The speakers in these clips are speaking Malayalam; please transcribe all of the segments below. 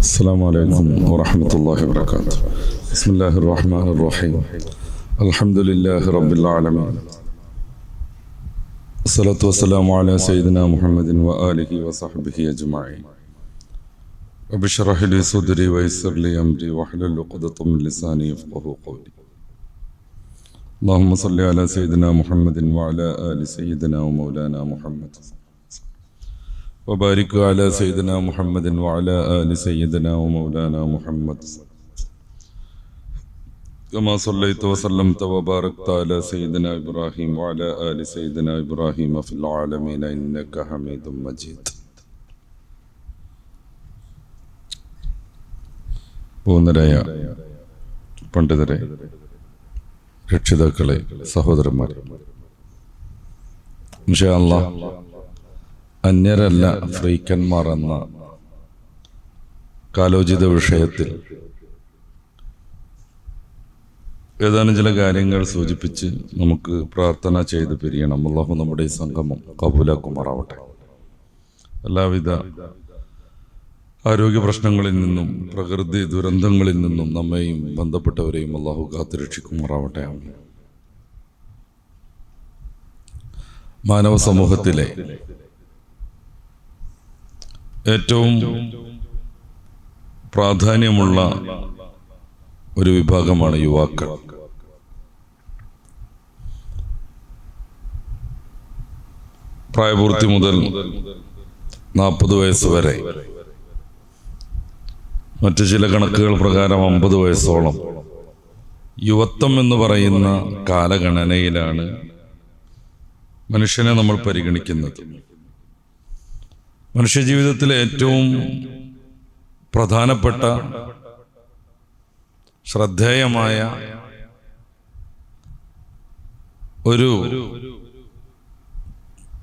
السلام عليكم ورحمة الله وبركاته. بسم الله الرحمن الرحيم. الحمد لله رب العالمين. الصلاة والسلام على سيدنا محمد وآله وصحبه أجمعين. رب اشرح لي صدري ويسر لي أمري واحلل عقدة من لساني يفقهوا قولي. اللهم صل على سيدنا محمد وعلى آل سيدنا ومولانا محمد وبارك على سيدنا محمد وعلى آل سيدنا ومولانا محمد كما صليت وسلمت وباركت على سيدنا إبراهيم وعلى آل سيدنا إبراهيم في العالمين إنك حميد مجيد. പൂർണ്ണരായ പണ്ഡിതരെ, രക്ഷിതാക്കളെ, സഹോദരന്മാരെ, ഇൻഷാ അല്ലാഹ് അന്യരല്ല ഫ്രീക്കന്മാർ എന്ന കാലോചിത വിഷയത്തിൽ ഏതാനും ചില കാര്യങ്ങൾ സൂചിപ്പിച്ച് നമുക്ക് പ്രാർത്ഥന ചെയ്ത് പിരിയണം. അല്ലാഹു നമ്മുടെ ഈ സംഗമം കബൂലാക്കുമാറാവട്ടെ. എല്ലാവിധ ആരോഗ്യ പ്രശ്നങ്ങളിൽ നിന്നും പ്രകൃതി ദുരന്തങ്ങളിൽ നിന്നും നമ്മെയും ബന്ധപ്പെട്ടവരെയും അല്ലാഹു കാത്തുരക്ഷിക്കുമാറാവട്ടെ. മാനവ സമൂഹത്തിലെ ഏറ്റവും പ്രാധാന്യമുള്ള ഒരു വിഭാഗമാണ് യുവാക്കൾ. പ്രായപൂർത്തി മുതൽ 40 വയസ്സ് വരെ, മറ്റു ചില കണക്കുകൾ പ്രകാരം 50 വയസ്സോളം യുവത്വം എന്ന് പറയുന്ന കാലഗണനയിലാണ് മനുഷ്യനെ നമ്മൾ പരിഗണിക്കുന്നത്. മനുഷ്യജീവിതത്തിലെ ഏറ്റവും പ്രധാനപ്പെട്ട ശ്രദ്ധേയമായ ഒരു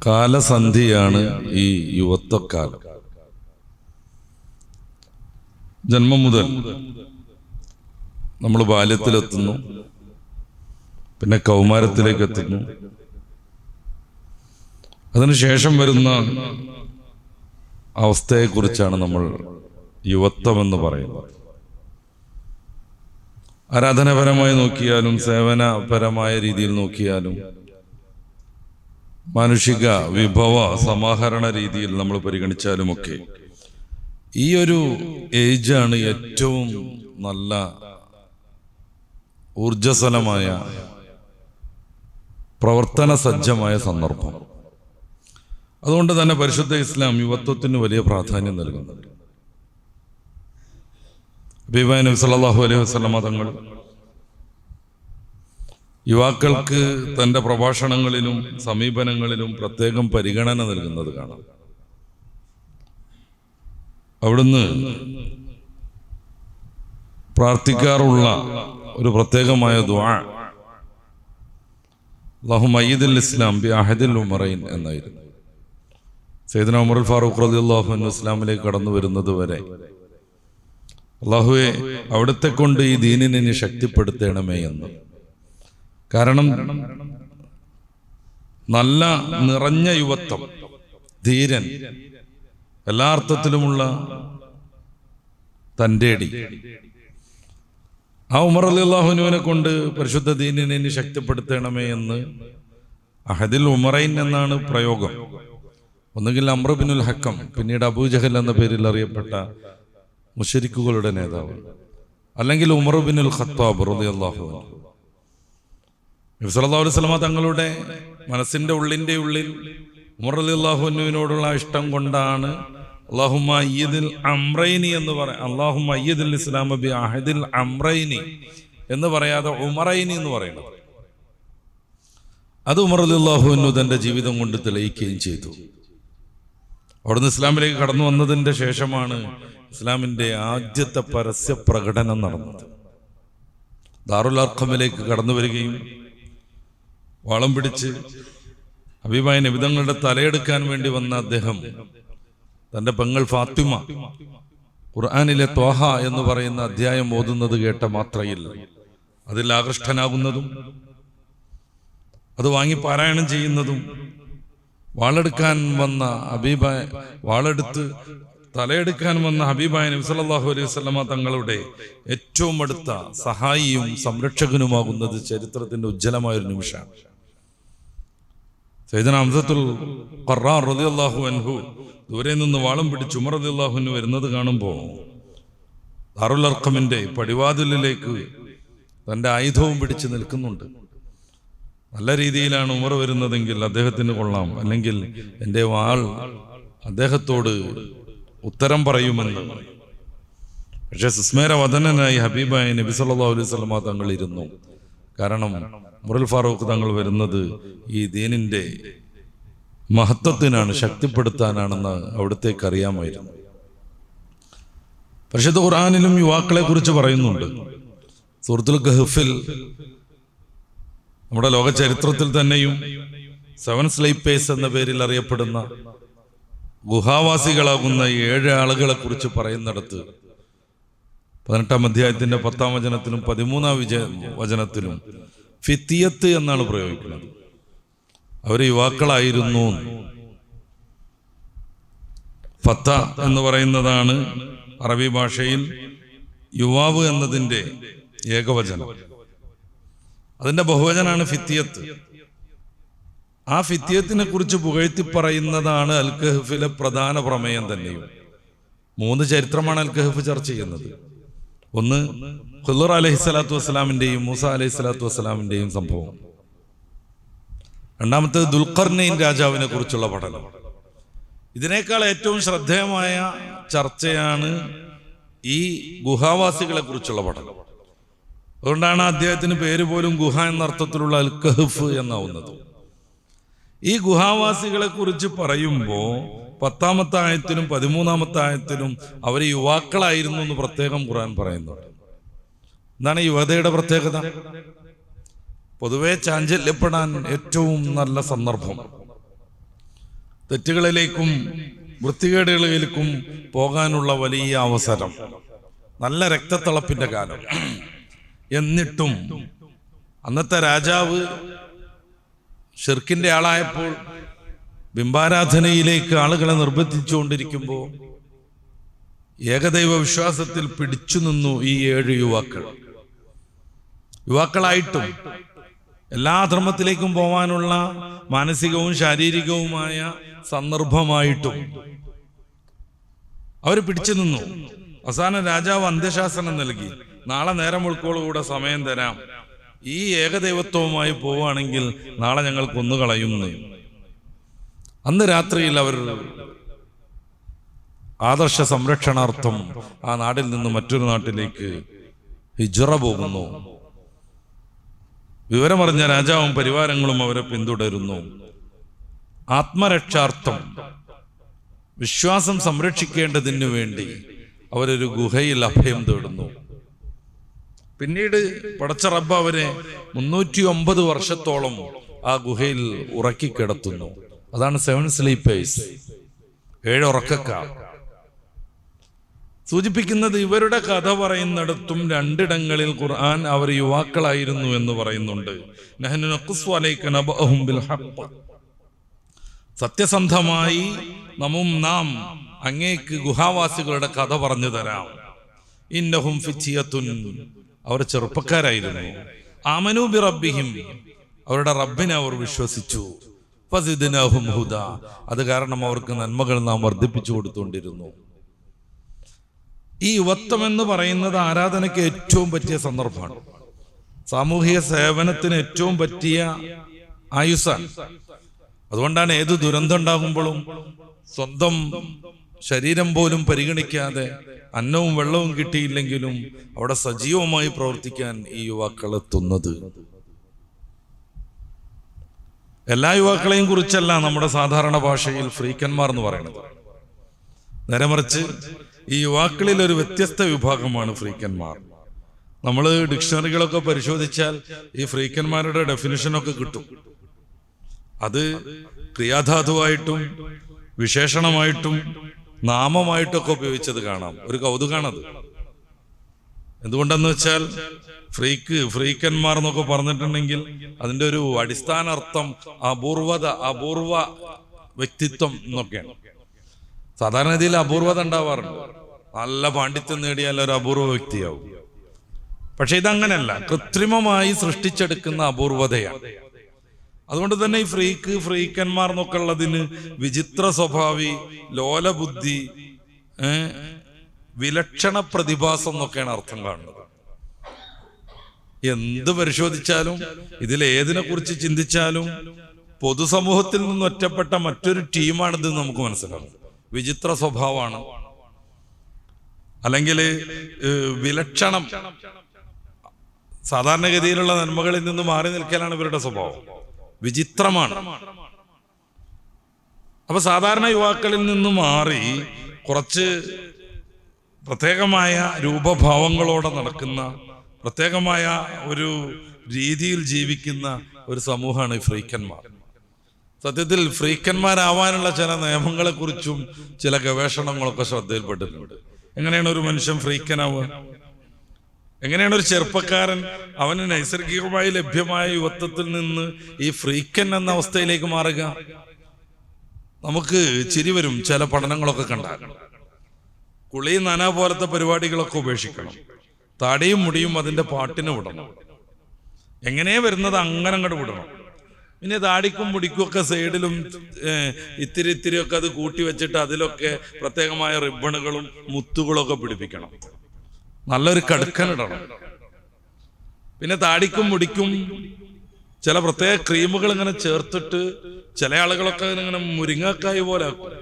കാലസന്ധിയാണ് ഈ യുവത്വക്കാലം. ജന്മം മുതൽ നമ്മൾ ബാല്യത്തിലെത്തുന്നു, പിന്നെ കൗമാരത്തിലേക്ക് എത്തുന്നു. അതിനുശേഷം വരുന്ന അവസ്ഥയെക്കുറിച്ചാണ് നമ്മൾ യുവത്വം എന്ന് പറയുന്നത്. ആരാധനാപരമായി നോക്കിയാലും സേവനപരമായ രീതിയിൽ നോക്കിയാലും മാനുഷിക വിഭവ സമാഹരണ രീതിയിൽ നമ്മൾ പരിഗണിച്ചാലുമൊക്കെ ഈ ഒരു ഏജാണ് ഏറ്റവും നല്ല ഊർജസ്വലമായ പ്രവർത്തന സജ്ജമായ സന്ദർഭം. അതുകൊണ്ട് തന്നെ പരിശുദ്ധ ഇസ്ലാം യുവത്വത്തിന് വലിയ പ്രാധാന്യം നൽകുന്നുണ്ട്. ഹബീബായ നബി സല്ലല്ലാഹു അലൈഹി വസല്ലമ തങ്ങൾ യുവാക്കൾക്ക് തൻ്റെ പ്രഭാഷണങ്ങളിലും സമീപനങ്ങളിലും പ്രത്യേകം പരിഗണന നൽകുന്നത് കാണാം. അവിടുന്ന് പ്രാർത്ഥിക്കാറുള്ള ഒരു പ്രത്യേകമായ ദുആ അല്ലാഹുമ്മ അയ്യിദിൽ ഇസ്ലാം ബി അഹദിൽ ഉമറൈൻ എന്നായിരുന്നു. സയ്യിദുനാ ഉമർ ഫാറൂഖ് റളിയല്ലാഹു അൻഹു ഇസ്ലാമിലേക്ക് കടന്നു വരുന്നത് വരെ അല്ലാഹുവേ അവിടുത്തെ കൊണ്ട് ഈ ദീനിനെ നീ ശക്തിപ്പെടുത്തണമേ എന്ന്. കാരണം നല്ല നിറഞ്ഞ യുവത്വം, ധീരൻ, എല്ലാ അർത്ഥത്തിലുമുള്ള തൻ്റെടി, ആ ഉമർ റളിയല്ലാഹു അൻഹുവിനെ കൊണ്ട് പരിശുദ്ധ ദീനിനെ നീ ശക്തിപ്പെടുത്തണമേ എന്ന്. അഹദിൽ ഉമറൈൻ എന്നാണ് പ്രയോഗം. ഒന്നുകിൽ അംർ ബിനുൽ ഹക്കം, പിന്നീട് അബൂജഹൽ എന്ന പേരിൽ അറിയപ്പെട്ട മുശ്രിക്കുകളുടെ നേതാവ്, അല്ലെങ്കിൽ ഉമർ ബിനുൽ ഖത്താബ് റളിയല്ലാഹു അൻഹു. നബി സല്ലല്ലാഹു അലൈഹി വസല്ലമ തങ്ങളുടെ മനസ്സിന്റെ ഉള്ളിന്റെ ഉള്ളിൽ ഉമർ റളിയല്ലാഹു അൻഹുവിനോടുള്ള ഇഷ്ടം കൊണ്ടാണ് അല്ലാഹുമ്മ അയ്യിദിൽ അംറൈനി എന്ന് പറയാം. അല്ലാഹുമ്മ അയ്യിദിൽ ഇസ്ലാമ ബി അഹദിൽ അംറൈനി എന്ന് പറയാതെ ഉമറൈനി എന്ന് പറയുന്നത്. അത് ഉമർ റളിയല്ലാഹു അൻഹു തന്റെ ജീവിതം കൊണ്ട് തെളിയിക്കുകയും ചെയ്തു. അവിടുന്ന് ഇസ്ലാമിലേക്ക് കടന്നു വന്നതിൻ്റെ ശേഷമാണ് ഇസ്ലാമിൻ്റെ ആദ്യത്തെ പരസ്യ പ്രകടനം നടന്നത്. ദാറുൽ അർഖമിലേക്ക് കടന്നു വരികയും വളം പിടിച്ച് ഹബീബായ നബി തങ്ങളുടെ തലയെടുക്കാൻ വേണ്ടി വന്ന അദ്ദേഹം തൻ്റെ പെങ്ങൾ ഫാത്തിമ ഖുർആനിലെ ത്വാഹ എന്ന് പറയുന്ന അധ്യായം ഓതുന്നത് കേട്ട മാത്രയിൽ അതിൽ ആകൃഷ്ടനാകുന്നതും അത് വാങ്ങി പാരായണം ചെയ്യുന്നതും വാളെടുക്കാൻ വന്ന ഹബീബ വാളെടുത്ത് തലയെടുക്കാൻ വന്ന ഹബീബായ നബി സല്ലല്ലാഹു അലൈഹി വസല്ലമ തങ്ങളുടെ ഏറ്റവും അടുത്ത സഹായിയും സംരക്ഷകനുമാകുന്നത് ചരിത്രത്തിന്റെ ഉജ്ജ്വലമായ ഒരു നിമിഷമാണ്. സയ്യിദുനാ ഹംസത്തുൽ ഖർറാർ റളിയല്ലാഹു അൻഹു ദൂരെ നിന്ന് വാളും പിടിച്ച് ഉമർ റളിയല്ലാഹു അൻഹു വരുന്നത് കാണുമ്പോൾ ദാറുൽ അർഖമിന്റെ പടിവാതിലിലേക്ക് തന്റെ ആയുധവും പിടിച്ച് നിൽക്കുന്നുണ്ട്. നല്ല രീതിയിലാണ് ഉമർ വരുന്നതെങ്കിൽ അദ്ദേഹത്തിന് കൊള്ളാം, അല്ലെങ്കിൽ എൻ്റെ വാൾ അദ്ദേഹത്തോട് ഉത്തരം പറയുമെന്ന്. പക്ഷെ സുസ്മേര വദനനായി ഹബീബായ നബി സല്ലല്ലാഹു അലൈഹി വസല്ലമ തങ്ങൾ ഇരുന്നു. കാരണം ഉമറുൽ ഫാറൂഖ് തങ്ങൾ വരുന്നത് ഈ ദീനിന്റെ മഹത്വത്തിനാണ്, ശക്തിപ്പെടുത്താനാണെന്ന് അവിടത്തേക്ക് അറിയാമായിരുന്നു. പരിശുദ്ധ ഖുർആനിലും യുവാക്കളെ കുറിച്ച് പറയുന്നുണ്ട്. സൂറത്തുൽ കഹ്ഫിൽ നമ്മുടെ ലോക ചരിത്രത്തിൽ തന്നെയും 7 സ്ലീപ്പേഴ്സ് എന്ന പേരിൽ അറിയപ്പെടുന്ന ഗുഹാവാസികളാകുന്ന 7 ആളുകളെ കുറിച്ച് പറയുന്നിടത്ത് 18-ാം അധ്യായത്തിന്റെ 10-ാം വചനത്തിലും 13-ാം വചനത്തിലും ഫിത്തിയത്ത് എന്നാണ് പ്രയോഗിക്കുന്നത്. അവര് യുവാക്കളായിരുന്നു. ഫത്ത എന്ന് പറയുന്നതാണ് അറബി ഭാഷയിൽ യുവാവ് എന്നതിൻ്റെ ഏകവചനം. അതിന്റെ ബഹുവചനാണ് ഫിത്തിയത്ത്. ആ ഫിത്തിയത്തിനെ കുറിച്ച് പുകഴ്ത്തി പറയുന്നതാണ് അൽ കഹ്ഫിലെ പ്രധാന പ്രമേയം തന്നെയും. 3 ചരിത്രമാണ് അൽ കഹ്ഫ് ചർച്ച ചെയ്യുന്നത്. ഒന്ന് ഖുദർ അലൈഹിസ്സലാത്തു വസ്സലാമിന്റെയും മൂസ അലൈഹിസ്സലാത്തു വസ്സലാമിന്റെയും സംഭവം. രണ്ടാമത്തേത് ദുൽഖർനൈൻ രാജാവിനെ കുറിച്ചുള്ള പഠനം. ഇതിനേക്കാൾ ഏറ്റവും ശ്രദ്ധേയമായ ചർച്ചയാണ് ഈ ഗുഹാവാസികളെ കുറിച്ചുള്ള പഠനം. അതുകൊണ്ടാണ് അദ്ദേഹത്തിന് പേര് പോലും ഗുഹ എന്ന അർത്ഥത്തിലുള്ള അൽ കഹ്ഫ് എന്നാവുന്നത്. ഈ ഗുഹാവാസികളെ കുറിച്ച് പറയുമ്പോൾ 10-ാമത്തെ ആയത്തിലും 13-ാമത്തെ ആയത്തിലും അവർ യുവാക്കളായിരുന്നു എന്ന് പ്രത്യേകം ഖുർആൻ പറയുന്നുണ്ട്. എന്താണ് യുവതയുടെ പ്രത്യേകത? പൊതുവെ ചാഞ്ചല്യപ്പെടാൻ ഏറ്റവും നല്ല സന്ദർഭം, തെറ്റുകളിലേക്കും വൃത്തികേടുകളിലേക്കും പോകാനുള്ള വലിയ അവസരം, നല്ല രക്തത്തിളപ്പിന്റെ കാലം. എന്നിട്ടും അന്നത്തെ രാജാവ് ഷിർക്കിന്റെ ആളായപ്പോൾ ബിംബാരാധനയിലേക്ക് ആളുകളെ നിർബന്ധിച്ചുകൊണ്ടിരിക്കുമ്പോൾ ഏകദൈവ വിശ്വാസത്തിൽ പിടിച്ചു നിന്നു ഈ 7 യുവാക്കളായിട്ടും എല്ലാ ധർമ്മത്തിലേക്കും പോവാനുള്ള മാനസികവും ശാരീരികവുമായ സന്ദർഭമായിട്ടും അവർ പിടിച്ചു നിന്നു. അവസാനം രാജാവ് അന്ത്യശാസനം നൽകി, നാളെ നേരം വെളുക്കോടുകൂടെ സമയം തരാം, ഈ ഏകദൈവത്വവുമായി പോവുകയാണെങ്കിൽ നാളെ ഞങ്ങൾ കൊന്നുകളയുന്നു. അന്ന് രാത്രിയിൽ അവർ ആദർശ സംരക്ഷണാർത്ഥം ആ നാട്ടിൽ നിന്ന് മറ്റൊരു നാട്ടിലേക്ക് ഹിജ്റ പോകുന്നു. വിവരമറിഞ്ഞ രാജാവും പരിവാരങ്ങളും അവരെ പിന്തുടരുന്നു. ആത്മരക്ഷാർത്ഥം, വിശ്വാസം സംരക്ഷിക്കേണ്ടതിനു വേണ്ടി അവരൊരു ഗുഹയിൽ അഭയം തേടുന്നു. പിന്നീട് പടച്ച റബ്ബ് അവരെ 309 വർഷത്തോളം ആ ഗുഹയിൽ ഉറക്കിക്കിടത്തുന്നു. അതാണ് 7 സ്ലീപ്പേഴ്സ്, 7 ഉറക്കക്കാർ. സൂചിപ്പിക്കുന്നത് ഇവരുടെ കഥ പറയുന്നിടത്തും 2 ഇടങ്ങളിൽ ഖുർആൻ അവർ യുവാക്കളായിരുന്നു എന്ന് പറയുന്നുണ്ട്. നഹ്നു നഖ്സു അലൈക നബഅഹും ബിൽ ഹഖ്, സത്യസന്ധമായി നാം അങ്ങേക്ക് ഗുഹാവാസികളുടെ കഥ പറഞ്ഞു തരാം. ഇന്നഹും ഫിത്യത്തുൻ, അവർ ചെറുപ്പക്കാരായിരുന്നു. ആമനൂ ബി റബ്ബിഹിം, അവരുടെ റബ്ബിനെ അവർ വിശ്വസിച്ചു. ഫസിദ്നാഹും ഹുദ, അത് കാരണം അവർക്ക് നന്മകൾ നാം വർദ്ധിപ്പിച്ചു കൊടുത്തുകൊണ്ടിരുന്നു. ഈ യുവത്വം എന്ന് പറയുന്നത് ആരാധനയ്ക്ക് ഏറ്റവും പറ്റിയ സന്ദർഭമാണ്. സാമൂഹിക സേവനത്തിന് ഏറ്റവും പറ്റിയ ആയുസ്സാണ്. അതുകൊണ്ടാണ് ഏത് ദുരന്തം ഉണ്ടാകുമ്പോഴും സ്വന്തം ശരീരം പോലും പരിഗണിക്കാതെ അന്നവും വെള്ളവും കിട്ടിയില്ലെങ്കിലും അവിടെ സജീവമായി പ്രവർത്തിക്കാൻ ഈ യുവാക്കൾ എത്തുന്നത്. എല്ലാ യുവാക്കളെയും കുറിച്ചല്ല നമ്മുടെ സാധാരണ ഭാഷയിൽ ഫ്രീക്കന്മാർ എന്ന് പറയുന്നത്. നേരെ മറിച്ച് ഈ യുവാക്കളിൽ ഒരു വ്യത്യസ്ത വിഭാഗമാണ് ഫ്രീക്കന്മാർ. നമ്മൾ ഡിക്ഷണറികളൊക്കെ പരിശോധിച്ചാൽ ഈ ഫ്രീക്കന്മാരുടെ ഡെഫിനിഷനൊക്കെ കിട്ടും. അത് ക്രിയാധാതുവായിട്ടും വിശേഷണമായിട്ടും നാമമായിട്ടൊക്കെ ഉപയോഗിച്ചത് കാണാം. ഒരു കൗതുകാണത്. എന്തുകൊണ്ടെന്ന് വെച്ചാൽ ഫ്രീക്കന്മാർ എന്നൊക്കെ പറഞ്ഞിട്ടുണ്ടെങ്കിൽ അതിൻ്റെ ഒരു അടിസ്ഥാന അർത്ഥം അപൂർവ വ്യക്തിത്വം എന്നൊക്കെയാണ്. സാധാരണഗതിയിൽ അപൂർവത ഉണ്ടാവാറുണ്ട്. നല്ല പാണ്ഡിത്യം നേടിയാൽ ഒരു അപൂർവ വ്യക്തിയാവും. പക്ഷെ ഇതങ്ങനല്ല, കൃത്രിമമായി സൃഷ്ടിച്ചെടുക്കുന്ന അപൂർവതയാണ്. അതുകൊണ്ട് തന്നെ ഈ ഫ്രീക്കന്മാർ എന്നൊക്കെ ഉള്ളതിന് വിചിത്ര സ്വഭാവി, ലോലബുദ്ധി, വിലക്ഷണ പ്രതിഭാസം എന്നൊക്കെയാണ് അർത്ഥം കാണുന്നത്. എന്ത് പരിശോധിച്ചാലും, ഇതിലേതിനെ കുറിച്ച് ചിന്തിച്ചാലും പൊതുസമൂഹത്തിൽ നിന്ന് ഒറ്റപ്പെട്ട മറ്റൊരു ടീമാണിത് നമുക്ക് മനസ്സിലാവും. വിചിത്ര സ്വഭാവമാണ്, അല്ലെങ്കിൽ വിലക്ഷണം, സാധാരണഗതിയിലുള്ള നന്മകളിൽ നിന്ന് മാറി നിൽക്കലാണ് ഇവരുടെ സ്വഭാവം. വിചിത്രമാണ്. അപ്പൊ സാധാരണ യുവാക്കളിൽ നിന്ന് മാറി കുറച്ച് പ്രത്യേകമായ രൂപഭാവങ്ങളോടെ നടക്കുന്ന, പ്രത്യേകമായ ഒരു രീതിയിൽ ജീവിക്കുന്ന ഒരു സമൂഹമാണ് ഈ ഫ്രീക്കന്മാർ. സത്യത്തിൽ ഫ്രീക്കന്മാരാവാനുള്ള ചില നിയമങ്ങളെക്കുറിച്ചും ചില ഗവേഷണങ്ങളൊക്കെ ശ്രദ്ധയിൽപ്പെട്ടിട്ടുണ്ട്. എങ്ങനെയാണ് ഒരു മനുഷ്യൻ ഫ്രീക്കനാവുക? എങ്ങനെയാണ് ഒരു ചെറുപ്പക്കാരൻ അവന് നൈസർഗികമായി ലഭ്യമായ യുവത്വത്തിൽ നിന്ന് ഈ ഫ്രീക്കൻ എന്ന അവസ്ഥയിലേക്ക് മാറുക? നമുക്ക് ചിരി വരും ചില പഠനങ്ങളൊക്കെ കണ്ടാൽ. കുളി നന പോലത്തെ പരിപാടികളൊക്കെ ഉപേക്ഷിക്കണം, താടിയും മുടിയും അതിന്റെ പാട്ടിന് വിടണം. എങ്ങനെ വരുന്നത് അങ്ങനെ അങ്ങോട്ട് വിടണം. പിന്നെ താടിക്കും മുടിക്കും ഒക്കെ സൈഡിലും ഇത്തിരി ഒക്കെ അത് കൂട്ടി വെച്ചിട്ട് അതിലൊക്കെ പ്രത്യേകമായ റിബണുകളും മുത്തുകളൊക്കെ പിടിപ്പിക്കണം. നല്ലൊരു കടുക്കനിടണം. പിന്നെ താടിക്കും മുടിക്കും ചില പ്രത്യേക ക്രീമുകൾ ഇങ്ങനെ ചേർത്തിട്ട് ചില ആളുകളൊക്കെ ഇങ്ങനെ മുരിങ്ങക്കായ് പോലെ ആക്കും.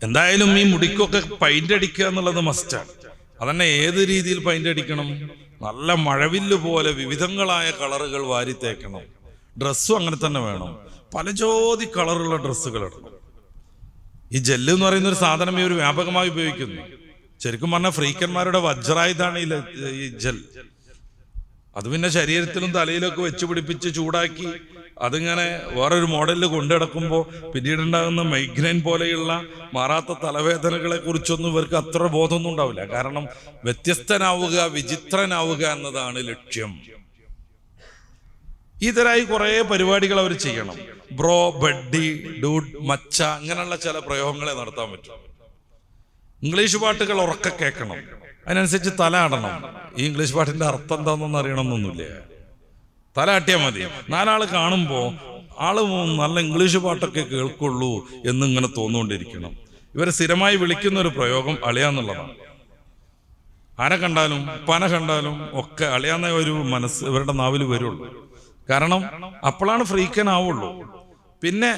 എന്തായാലും ഈ മുടിക്കൊക്കെ പെയിന്റ് അടിക്കുക എന്നുള്ളത് മസ്റ്റാണ്. അതന്നെ ഏത് രീതിയിൽ പെയിന്റ് അടിക്കണം? നല്ല മഴവില്ല് പോലെ വിവിധങ്ങളായ കളറുകൾ വാരി തേക്കണം. ഡ്രസ്സും അങ്ങനെ തന്നെ വേണം. പല ജോതി കളറുള്ള ഡ്രസ്സുകൾ ഇടണം. ഈ ജെല്ല് എന്ന് പറയുന്ന ഒരു സാധനം ഈ ഒരു വ്യാപകമായി ഉപയോഗിക്കുന്നു. ശരിക്കും പറഞ്ഞാൽ ഫ്രീക്കന്മാരുടെ വജ്രായുധാണ് ഈ ജെൽ. അത് പിന്നെ ശരീരത്തിലും തലയിലൊക്കെ വെച്ച് പിടിപ്പിച്ച് ചൂടാക്കി അതിങ്ങനെ വേറൊരു മോഡലിൽ കൊണ്ടുനടക്കുമ്പോൾ പിന്നീടുണ്ടാകുന്ന മൈഗ്രെയിൻ പോലെയുള്ള മാറാത്ത തലവേദനകളെ കുറിച്ചൊന്നും ഇവർക്ക് അത്ര ബോധമൊന്നും ഉണ്ടാവില്ല. കാരണം വ്യത്യസ്തനാവുക, വിചിത്രനാവുക എന്നതാണ് ലക്ഷ്യം. ഇതരായി കുറെ പരിപാടികൾ അവർ ചെയ്യണം. ബ്രോ, ബഡ്ഡി, ഡൂഡ്, മച്ച, അങ്ങനെയുള്ള ചില പ്രയോഗങ്ങളെ നടത്താൻ പറ്റും. ഇംഗ്ലീഷ് പാട്ടുകൾ ഉറക്കെ കേൾക്കണം, അതിനനുസരിച്ച് തല ആടണം. ഈ ഇംഗ്ലീഷ് പാട്ടിന്റെ അർത്ഥം എന്താണെന്നൊന്നും അറിയണമെന്നൊന്നുമില്ല, തല ആട്ടിയാൽ മതി. നാലാള് കാണുമ്പോൾ ആള് നല്ല ഇംഗ്ലീഷ് പാട്ടൊക്കെ കേൾക്കുള്ളൂ എന്നിങ്ങനെ തോന്നുകൊണ്ടിരിക്കണം. ഇവരെ സ്ഥിരമായി വിളിക്കുന്ന ഒരു പ്രയോഗം അളിയാന്നുള്ളതാണ്. ആരെ കണ്ടാലും പന കണ്ടാലും ഒക്കെ അളിയാന്ന ഒരു മനസ്സ് ഇവരുടെ നാവിൽ വരുള്ളൂ. കാരണം അപ്പോഴാണ് ഫ്രീക്കനാവുള്ളൂ. പിന്നെ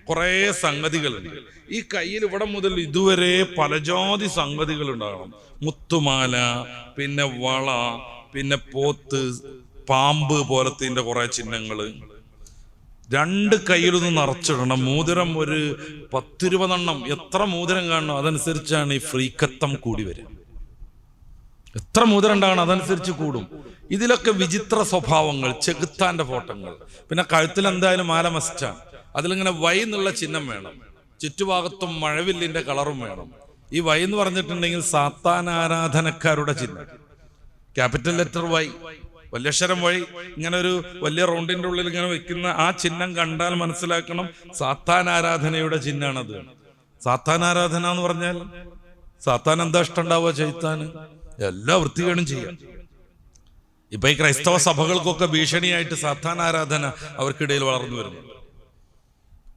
കുറേ സംഗതികളുണ്ട്. ഈ കയ്യിൽ ഇവിടെ മുതൽ ഇതുവരെ പലജാതി സംഗതികൾ ഉണ്ടാകണം. മുത്തുമാല, പിന്നെ വള, പിന്നെ പോത്ത്, പാമ്പ് പോലത്തെ കുറെ ചിഹ്നങ്ങള്. രണ്ട് കയ്യിലൊന്ന് നിറച്ചിടണം. മോതിരം ഒരു 10-20 എത്ര മോതിരം കാണണം അതനുസരിച്ചാണ് ഈ ഫ്രീക്കത്തം കൂടി വരിക. എത്ര മോതിരം ഉണ്ടാകണം അതനുസരിച്ച് കൂടും. ഇതിലൊക്കെ വിചിത്ര സ്വഭാവങ്ങൾ, ചെകുത്താന്റെ ഫോട്ടങ്ങൾ. പിന്നെ കഴുത്തിൽ എന്തായാലും മാല മസ്റ്റാണ്. അതിലിങ്ങനെ വൈ എന്നുള്ള ചിഹ്നം വേണം. ചുറ്റുഭാഗത്തും മഴവില്ലിന്റെ കളറും വേണം. ഈ വൈ എന്ന് പറഞ്ഞിട്ടുണ്ടെങ്കിൽ സാത്താൻ ആരാധനക്കാരുടെ ചിഹ്നം. ക്യാപിറ്റൽ ലെറ്റർ വൈ, വലിയക്ഷരം വഴി, ഇങ്ങനെ ഒരു വലിയ റൗണ്ടിന്റെ ഉള്ളിൽ ഇങ്ങനെ വെക്കുന്ന ആ ചിഹ്നം കണ്ടാൽ മനസ്സിലാക്കണം സാത്താൻ ആരാധനയുടെ ചിഹ്നമാണത്. സാത്താൻ ആരാധന എന്ന് പറഞ്ഞാൽ സാത്താൻ എന്താ ഇഷ്ടം ഉണ്ടാവുക? ചൈത്താന് എല്ലാ വൃത്തികേടും ചെയ്യാം. ഇപ്പൊ ഈ ക്രൈസ്തവ സഭകൾക്കൊക്കെ ഭീഷണിയായിട്ട് സാത്താൻ ആരാധന അവർക്കിടയിൽ വളർന്നു വരുന്നു.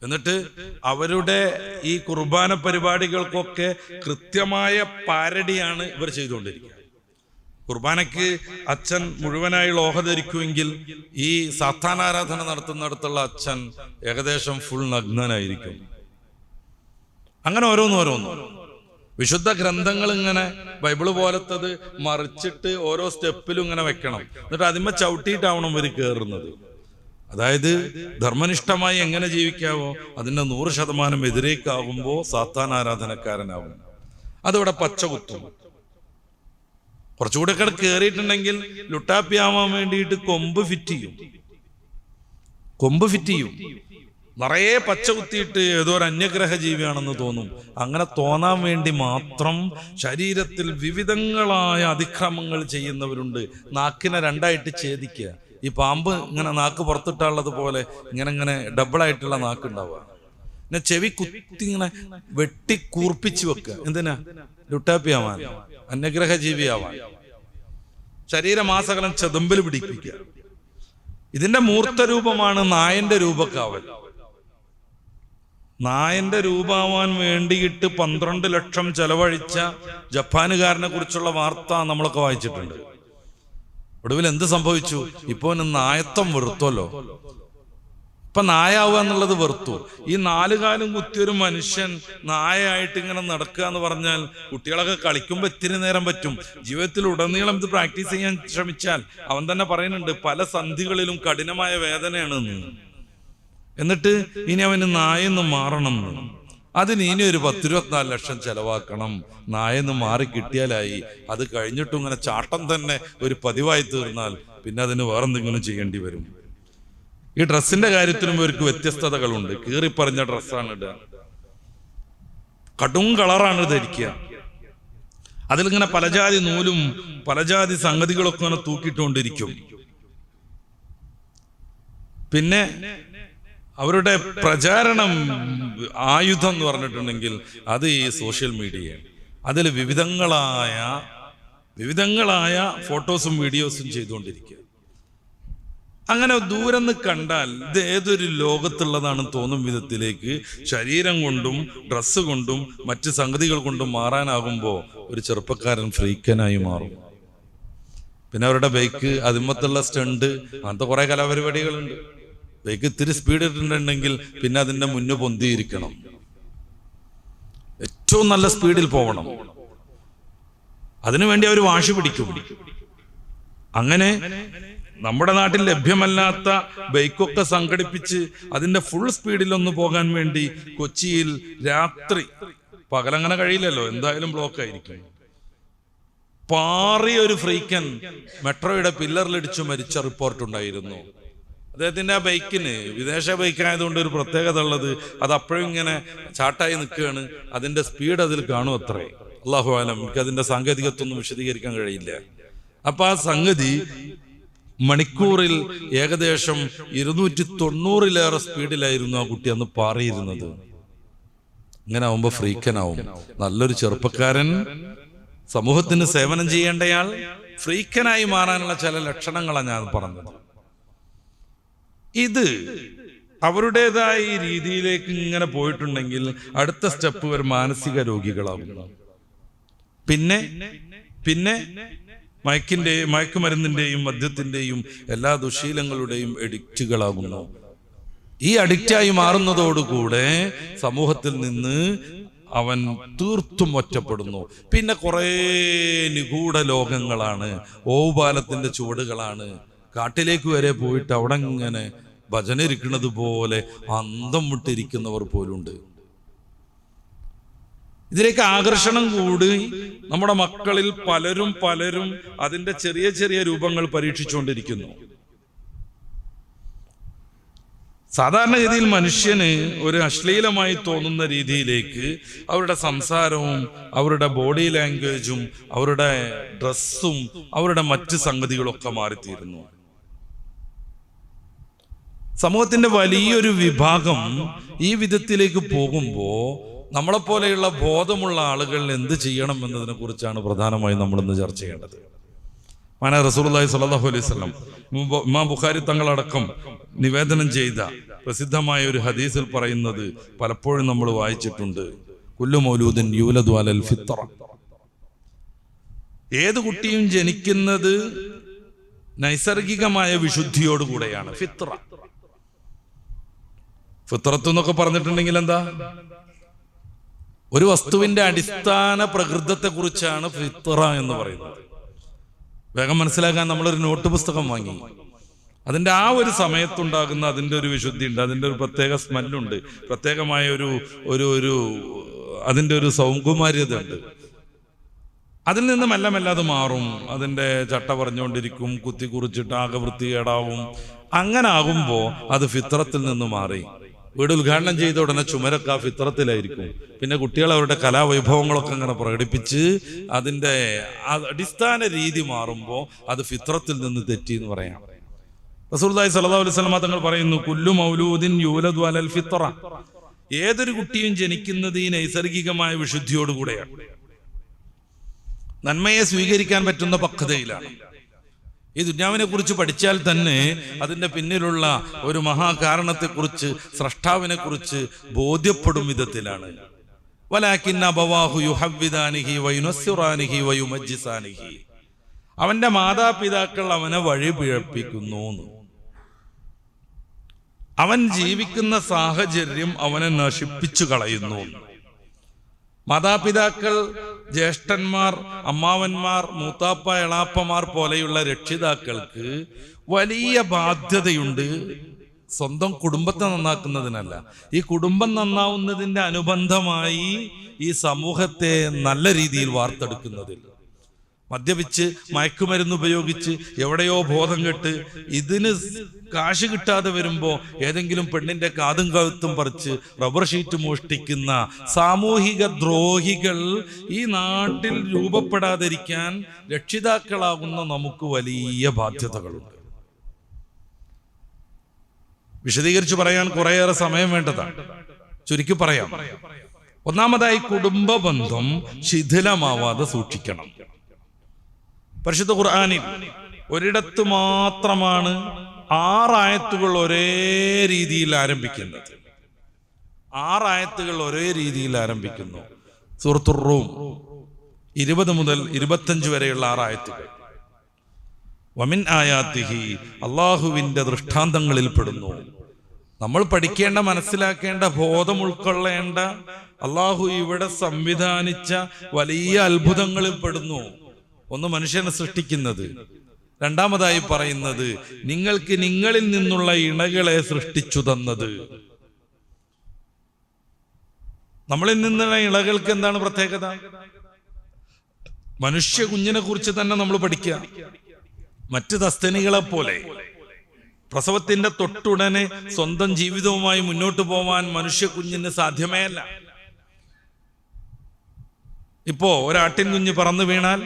എന്നിട്ട് അവരുടെ ഈ കുർബാന പരിപാടികൾക്കൊക്കെ കൃത്യമായ പാരഡിയാണ് ഇവർ ചെയ്തുകൊണ്ടിരിക്കുക. കുർബാനയ്ക്ക് അച്ഛൻ മുഴുവനായി ലോഹ ധരിക്കുമെങ്കിൽ ഈ സാത്താൻ ആരാധന നടത്തുന്നിടത്തുള്ള അച്ഛൻ ഏകദേശം ഫുൾ നഗ്നനായിരിക്കും. അങ്ങനെ ഓരോന്നും വിശുദ്ധ ഗ്രന്ഥങ്ങൾ ഇങ്ങനെ ബൈബിള് പോലത്തത് മറിച്ചിട്ട് ഓരോ സ്റ്റെപ്പിലും ഇങ്ങനെ വെക്കണം. എന്നിട്ട് അതിന്മേൽ ചവിട്ടിയിട്ടാവണം ഇവർ കയറുന്നത്. അതായത് ധർമ്മനിഷ്ഠമായി എങ്ങനെ ജീവിക്കാവോ അതിന്റെ 100% എതിരേക്കാകുമ്പോ സാത്താൻ ആരാധനക്കാരനാവും. അതിവിടെ പച്ച കുത്തും. കുറച്ചുകൂടെ കയറിയിട്ടുണ്ടെങ്കിൽ ലുട്ടാപ്പിയാവാൻ വേണ്ടിയിട്ട് കൊമ്പ് ഫിറ്റ് ചെയ്യും. നിറയെ പച്ച കുത്തിയിട്ട് ഏതോ ഒരു അന്യഗ്രഹ ജീവിയാണെന്ന് തോന്നും. അങ്ങനെ തോന്നാൻ വേണ്ടി മാത്രം ശരീരത്തിൽ വിവിധങ്ങളായ അതിക്രമങ്ങൾ ചെയ്യുന്നവരുണ്ട്. നാക്കിനെ 2ആയിട്ട് ഛേദിക്കുക. ഈ പാമ്പ് ഇങ്ങനെ നാക്ക് പുറത്തിട്ടുള്ളത് പോലെ ഇങ്ങനെ ഡബിളായിട്ടുള്ള നാക്കുണ്ടാവുക. പിന്നെ ചെവി കുത്തി ഇങ്ങനെ വെട്ടിക്കൂർപ്പിച്ചു വെക്കുക. എന്തിനാ? ലുട്ടാപ്പിയാവാൻ, അന്യഗ്രഹ ജീവിയാവാൻ, ശരീരമാസകലം ചെതമ്പിൽ പിടിപ്പിക്കുക. ഇതിന്റെ മൂർത്ത രൂപമാണ് നായന്റെ രൂപക്കാവൽ. നായന്റെ രൂപമാവാൻ വേണ്ടിയിട്ട് 12 ലക്ഷം ചെലവഴിച്ച ജപ്പാനുകാരനെ കുറിച്ചുള്ള വാർത്ത നമ്മളൊക്കെ വായിച്ചിട്ടുണ്ട്. ഒടുവിൽ എന്ത് സംഭവിച്ചു? ഇപ്പൊ നായത്വം വെറുത്തല്ലോ. ഇപ്പൊ നായാവുക എന്നുള്ളത് വെറുത്തു. ഈ 4 കാലും കുത്തിയൊരു മനുഷ്യൻ നായായിട്ട് ഇങ്ങനെ നടക്കുക എന്ന് പറഞ്ഞാൽ കുട്ടികളൊക്കെ കളിക്കുമ്പോൾ ഇത്തിരി നേരം പറ്റും. ജീവിതത്തിൽ ഉടനീളം ഇത് പ്രാക്ടീസ് ചെയ്യാൻ ശ്രമിച്ചാൽ അവൻ തന്നെ പറയുന്നുണ്ട് പല സന്ധികളിലും കഠിനമായ വേദനയാണെന്ന്. എന്നിട്ട് ഇനി അവന് നായെന്ന് മാറണം. അതിന് ഇനി ഒരു 10-24 ലക്ഷം ചെലവാക്കണം. നായെന്ന് മാറി കിട്ടിയാലായി. അത് കഴിഞ്ഞിട്ടും ഇങ്ങനെ ചാട്ടം തന്നെ ഒരു പതിവായി തീർന്നാൽ പിന്നെ അതിന് വേറെന്തെങ്കിലും ചെയ്യേണ്ടി വരും. ഈ ഡ്രസ്സിന്റെ കാര്യത്തിലും ഇവർക്ക് വ്യത്യസ്തതകളുണ്ട്. കീറിപ്പറഞ്ഞ ഡ്രസ്സാണ് ഇടുക, കടും കളറാണ് ധരിക്കുക. അതിലിങ്ങനെ പലജാതി നൂലും പലജാതി സംഗതികളൊക്കെ ഇങ്ങനെ തൂക്കിയിട്ടുകൊണ്ടിരിക്കും. പിന്നെ അവരുടെ പ്രചാരണം ആയുധം എന്ന് പറഞ്ഞിട്ടുണ്ടെങ്കിൽ അത് ഈ സോഷ്യൽ മീഡിയ. അതിൽ വിവിധങ്ങളായ ഫോട്ടോസും വീഡിയോസും ചെയ്തുകൊണ്ടിരിക്കുക. അങ്ങനെ ദൂരെന്ന് കണ്ടാൽ ഇത് ഏതൊരു ലോകത്തുള്ളതാണെന്ന് തോന്നും വിധത്തിലേക്ക് ശരീരം കൊണ്ടും ഡ്രസ്സ് കൊണ്ടും മറ്റ് സംഗതികൾ കൊണ്ടും മാറാനാകുമ്പോൾ ഒരു ചെറുപ്പക്കാരൻ ഫ്രീക്കനായി മാറും. പിന്നെ അവരുടെ ബൈക്ക്, അതിമത്തുള്ള സ്റ്റണ്ട്, അങ്ങനത്തെ കുറെ കലാപരിപാടികളുണ്ട്. ബൈക്ക് ഇത്തിരി സ്പീഡ് ഇട്ടിട്ടുണ്ടെങ്കിൽ പിന്നെ അതിന്റെ മുന്നേ പൊന്തിയിരിക്കണം, ഏറ്റവും നല്ല സ്പീഡിൽ പോകണം. അതിനുവേണ്ടി അവർ വാശി പിടിക്കും. അങ്ങനെ നമ്മുടെ നാട്ടിൽ ലഭ്യമല്ലാത്ത ബൈക്കൊക്കെ സംഘടിപ്പിച്ച് അതിന്റെ ഫുൾ സ്പീഡിലൊന്ന് പോകാൻ വേണ്ടി കൊച്ചിയിൽ രാത്രി, പകലങ്ങനെ കഴിയില്ലല്ലോ, എന്തായാലും ബ്ലോക്ക് ആയിരിക്കും, പാറിയ ഒരു ഫ്രീക്കൻ മെട്രോയുടെ പില്ലറിലിടിച്ചു മരിച്ച റിപ്പോർട്ടുണ്ടായിരുന്നു. അദ്ദേഹത്തിന്റെ ആ ബൈക്കിന്, വിദേശ ബൈക്കായതുകൊണ്ട് ഒരു പ്രത്യേകത ഉള്ളത്, അത് അപ്പോഴും ഇങ്ങനെ ചാട്ടായി നിൽക്കുകയാണ്. അതിന്റെ സ്പീഡ് അതിൽ കാണും അത്രേ. അല്ലാഹു ആലം, എനിക്ക് അതിന്റെ സാങ്കേതികത്വമൊന്നും വിശദീകരിക്കാൻ കഴിയില്ല. അപ്പൊ ആ സംഗതി മണിക്കൂറിൽ ഏകദേശം 290-ലേറെ സ്പീഡിലായിരുന്നു ആ കുട്ടി അന്ന് പാറിയിരുന്നത്. ഇങ്ങനെ ആവുമ്പോ ഫ്രീക്കനാവും. നല്ലൊരു ചെറുപ്പക്കാരൻ, സമൂഹത്തിന് സേവനം ചെയ്യേണ്ടയാൾ ഫ്രീക്കനായി മാറാനുള്ള ചില ലക്ഷണങ്ങളാണ് ഞാൻ പറഞ്ഞത്. ഇത് അവരുടേതായ ഈ രീതിയിലേക്ക് ഇങ്ങനെ പോയിട്ടുണ്ടെങ്കിൽ അടുത്ത സ്റ്റെപ്പ് ഒരു മാനസിക രോഗികളാകുന്നു. പിന്നെ മയക്കുമരുന്നിന്റെയും മദ്യത്തിന്റെയും എല്ലാ ദുശീലങ്ങളുടെയും അഡിക്റ്റുകളാകുന്നു. ഈ അഡിക്റ്റായി മാറുന്നതോടുകൂടെ സമൂഹത്തിൽ നിന്ന് അവൻ തീർത്തും ഒറ്റപ്പെടുന്നു. പിന്നെ കുറെ നിഗൂഢ ലോകങ്ങളാണ്, ഓവുപാലത്തിന്റെ ചുവടുകളാണ്. കാട്ടിലേക്ക് വരെ പോയിട്ട് അവിടെ ഇങ്ങനെ ഭജന ഇരിക്കുന്നത് പോലെ അന്തം വിട്ടിരിക്കുന്നവർ പോലുണ്ട്. ഇതിലേക്ക് ആകർഷണം കൂടി നമ്മുടെ മക്കളിൽ പലരും അതിന്റെ ചെറിയ ചെറിയ രൂപങ്ങൾ പരീക്ഷിച്ചുകൊണ്ടിരിക്കുന്നു. സാധാരണഗതിയിൽ മനുഷ്യന് ഒരു അശ്ലീലമായി തോന്നുന്ന രീതിയിലേക്ക് അവരുടെ സംസാരവും അവരുടെ ബോഡി ലാംഗ്വേജും അവരുടെ ഡ്രസ്സും അവരുടെ മറ്റ് സംഗതികളൊക്കെ മാറിത്തീരുന്നു. സമൂഹത്തിന്റെ വലിയൊരു വിഭാഗം ഈ വിധത്തിലേക്ക് പോകുമ്പോൾ നമ്മളെപ്പോലെയുള്ള ബോധമുള്ള ആളുകൾ എന്ത് ചെയ്യണം എന്നതിനെ കുറിച്ചാണ് പ്രധാനമായും നമ്മളിന്ന് ചർച്ച ചെയ്യേണ്ടത്. മാന റസൂലുള്ളാഹി സ്വല്ലല്ലാഹു അലൈഹി വസല്ലം, ഇമാം ബുഖാരി തങ്ങളടക്കം നിവേദനം ചെയ്ത പ്രസിദ്ധമായ ഒരു ഹദീസിൽ പറയുന്നത് പലപ്പോഴും നമ്മൾ വായിച്ചിട്ടുണ്ട്. കുല്ലു മൗലൂദിൻ യൂലദു അലൽ ഫിത്ര. ഏത് കുട്ടിയും ജനിക്കുന്നത് നൈസർഗികമായ വിശുദ്ധിയോടുകൂടെയാണ്. ഫിത്രത്ത് എന്നൊക്കെ പറഞ്ഞിട്ടുണ്ടെങ്കിൽ എന്താ? ഒരു വസ്തുവിന്റെ അടിസ്ഥാന പ്രകൃതത്തെ കുറിച്ചാണ് ഫിത്ര എന്ന് പറയുന്നത്. വേഗം മനസ്സിലാക്കാൻ നമ്മളൊരു നോട്ട് പുസ്തകം വാങ്ങി, അതിന്റെ ആ ഒരു സമയത്തുണ്ടാകുന്ന അതിന്റെ ഒരു വിശുദ്ധി ഉണ്ട്, അതിന്റെ ഒരു പ്രത്യേക സ്മെല്ലുണ്ട്, പ്രത്യേകമായ ഒരു അതിന്റെ ഒരു സൗകുമാര്യത ഉണ്ട്. അതിൽ നിന്ന് മെല്ലെ അത് മാറും. അതിന്റെ ചട്ട പറഞ്ഞുകൊണ്ടിരിക്കും, കുത്തി കുറിച്ചിട്ട് ആകെ വൃത്തികേടാവും. അങ്ങനെ ആകുമ്പോ അത് ഫിത്രത്തിൽ നിന്ന് മാറി. വീട് ഉദ്ഘാടനം ചെയ്ത ഉടനെ ചുമരൊക്കെ ആ ഫിത്രത്തിലായിരിക്കും. പിന്നെ കുട്ടികൾ അവരുടെ കലാവൈഭവങ്ങളൊക്കെ അങ്ങനെ പ്രകടിപ്പിച്ച് അതിന്റെ അടിസ്ഥാന രീതി മാറുമ്പോൾ അത് ഫിത്രത്തിൽ നിന്ന് തെറ്റി എന്ന് പറയാം. റസൂലുള്ളാഹി സ്വല്ലല്ലാഹു അലൈഹി വസല്ലം തങ്ങൾ പറയുന്നു, കുല്ലു മൗലൂദിൻ യൂലദു അലൽ ഫിത്ര. ഏതൊരു കുട്ടിയും ജനിക്കുന്നത് ഈ നൈസർഗികമായ വിശുദ്ധിയോടുകൂടെയാണ്. നന്മയെ സ്വീകരിക്കാൻ പറ്റുന്ന പക്വതയിലാണ്. ഈ ദുന്യാവിനെ കുറിച്ച് പഠിച്ചാൽ തന്നെ അതിൻ്റെ പിന്നിലുള്ള ഒരു മഹാകാരണത്തെക്കുറിച്ച്, സ്രഷ്ടാവിനെ കുറിച്ച് ബോധ്യപ്പെടും വിധത്തിലാണ്. വലാകിന്ന അബവാഹു യുഹവ്വിദാനിഹി വയുനസ്സിറാനിഹി വയുമജ്ജിസാനിഹി. അവന്റെ മാതാപിതാക്കൾ അവനെ വഴി പിഴപ്പിക്കുന്നു. അവൻ ജീവിക്കുന്ന സാഹചര്യം അവനെ നശിപ്പിച്ചു കളയുന്നു. മാതാപിതാക്കൾ, ജ്യേഷ്ഠന്മാർ, അമ്മാവന്മാർ, മൂത്താപ്പ, എളാപ്പമാർ പോലെയുള്ള രക്ഷിതാക്കൾക്ക് വലിയ ബാധ്യതയുണ്ട്. സ്വന്തം കുടുംബത്തെ നന്നാക്കുന്നതിനല്ല, ഈ കുടുംബം നന്നാവുന്നതിൻ്റെ അനുബന്ധമായി ഈ സമൂഹത്തെ നല്ല രീതിയിൽ വാർത്തെടുക്കുന്നതിൽ. മദ്യപിച്ച്, മയക്കുമരുന്ന് ഉപയോഗിച്ച്, എവിടെയോ ബോധം കെട്ട് ഇതിന് കാശ് കിട്ടാതെ വരുമ്പോൾ ഏതെങ്കിലും പെണ്ണിന്റെ കാതും കഴുത്തും പറിച്ച് റബ്ബർ ഷീറ്റ് മോഷ്ടിക്കുന്ന സാമൂഹിക ദ്രോഹികൾ ഈ നാട്ടിൽ രൂപപ്പെടാതിരിക്കാൻ രക്ഷിതാക്കളാകുന്ന നമുക്ക് വലിയ ബാധ്യതകളുണ്ട്. വിശദീകരിച്ച് പറയാൻ കുറേയേറെ സമയം വേണ്ടതാണ്, ചുരുക്കി പറയാം. ഒന്നാമതായി, കുടുംബ ബന്ധം ശിഥിലമാവാതെ സൂക്ഷിക്കണം. പരിശുദ്ധ ഖുർആനിൽ ഒരിടത്ത് മാത്രമാണ് 6 ആയത്തുകൾ ഒരേ രീതിയിൽ ആരംഭിക്കുന്നത്. 6 ആയത്തുകൾ ഒരേ രീതിയിൽ ആരംഭിക്കുന്നു. സൂറത്തുർ റൂം 20 മുതൽ 25 വരെയുള്ള 6 ആയത്തുകൾ. വമിൻ ആയാത്തിഹി, അള്ളാഹുവിന്റെ ദൃഷ്ടാന്തങ്ങളിൽ പെടുന്നു. നമ്മൾ പഠിക്കേണ്ട, മനസ്സിലാക്കേണ്ട, ബോധം ഉൾക്കൊള്ളേണ്ട അള്ളാഹു ഇവിടെ സംവിധാനിച്ച വലിയ അത്ഭുതങ്ങളിൽ പെടുന്നു. ഒന്ന്, മനുഷ്യനെ സൃഷ്ടിക്കുന്നത്. രണ്ടാമതായി പറയുന്നത്, നിങ്ങൾക്ക് നിങ്ങളിൽ നിന്നുള്ള ഇണകളെ സൃഷ്ടിച്ചു തന്നത്. നമ്മളിൽ നിന്നുള്ള ഇണകൾക്ക് എന്താണ് പ്രത്യേകത? മനുഷ്യ കുഞ്ഞിനെ കുറിച്ച് തന്നെ നമ്മൾ പഠിക്കുക. മറ്റ് തസ്തനികളെ പോലെ പ്രസവത്തിന്റെ തൊട്ടുടനെ സ്വന്തം ജീവിതവുമായി മുന്നോട്ട് പോവാൻ മനുഷ്യ കുഞ്ഞിന് സാധ്യമേ അല്ല. ഇപ്പോ ഒരാട്ടിൻ കുഞ്ഞ് പറന്നു വീണാൽ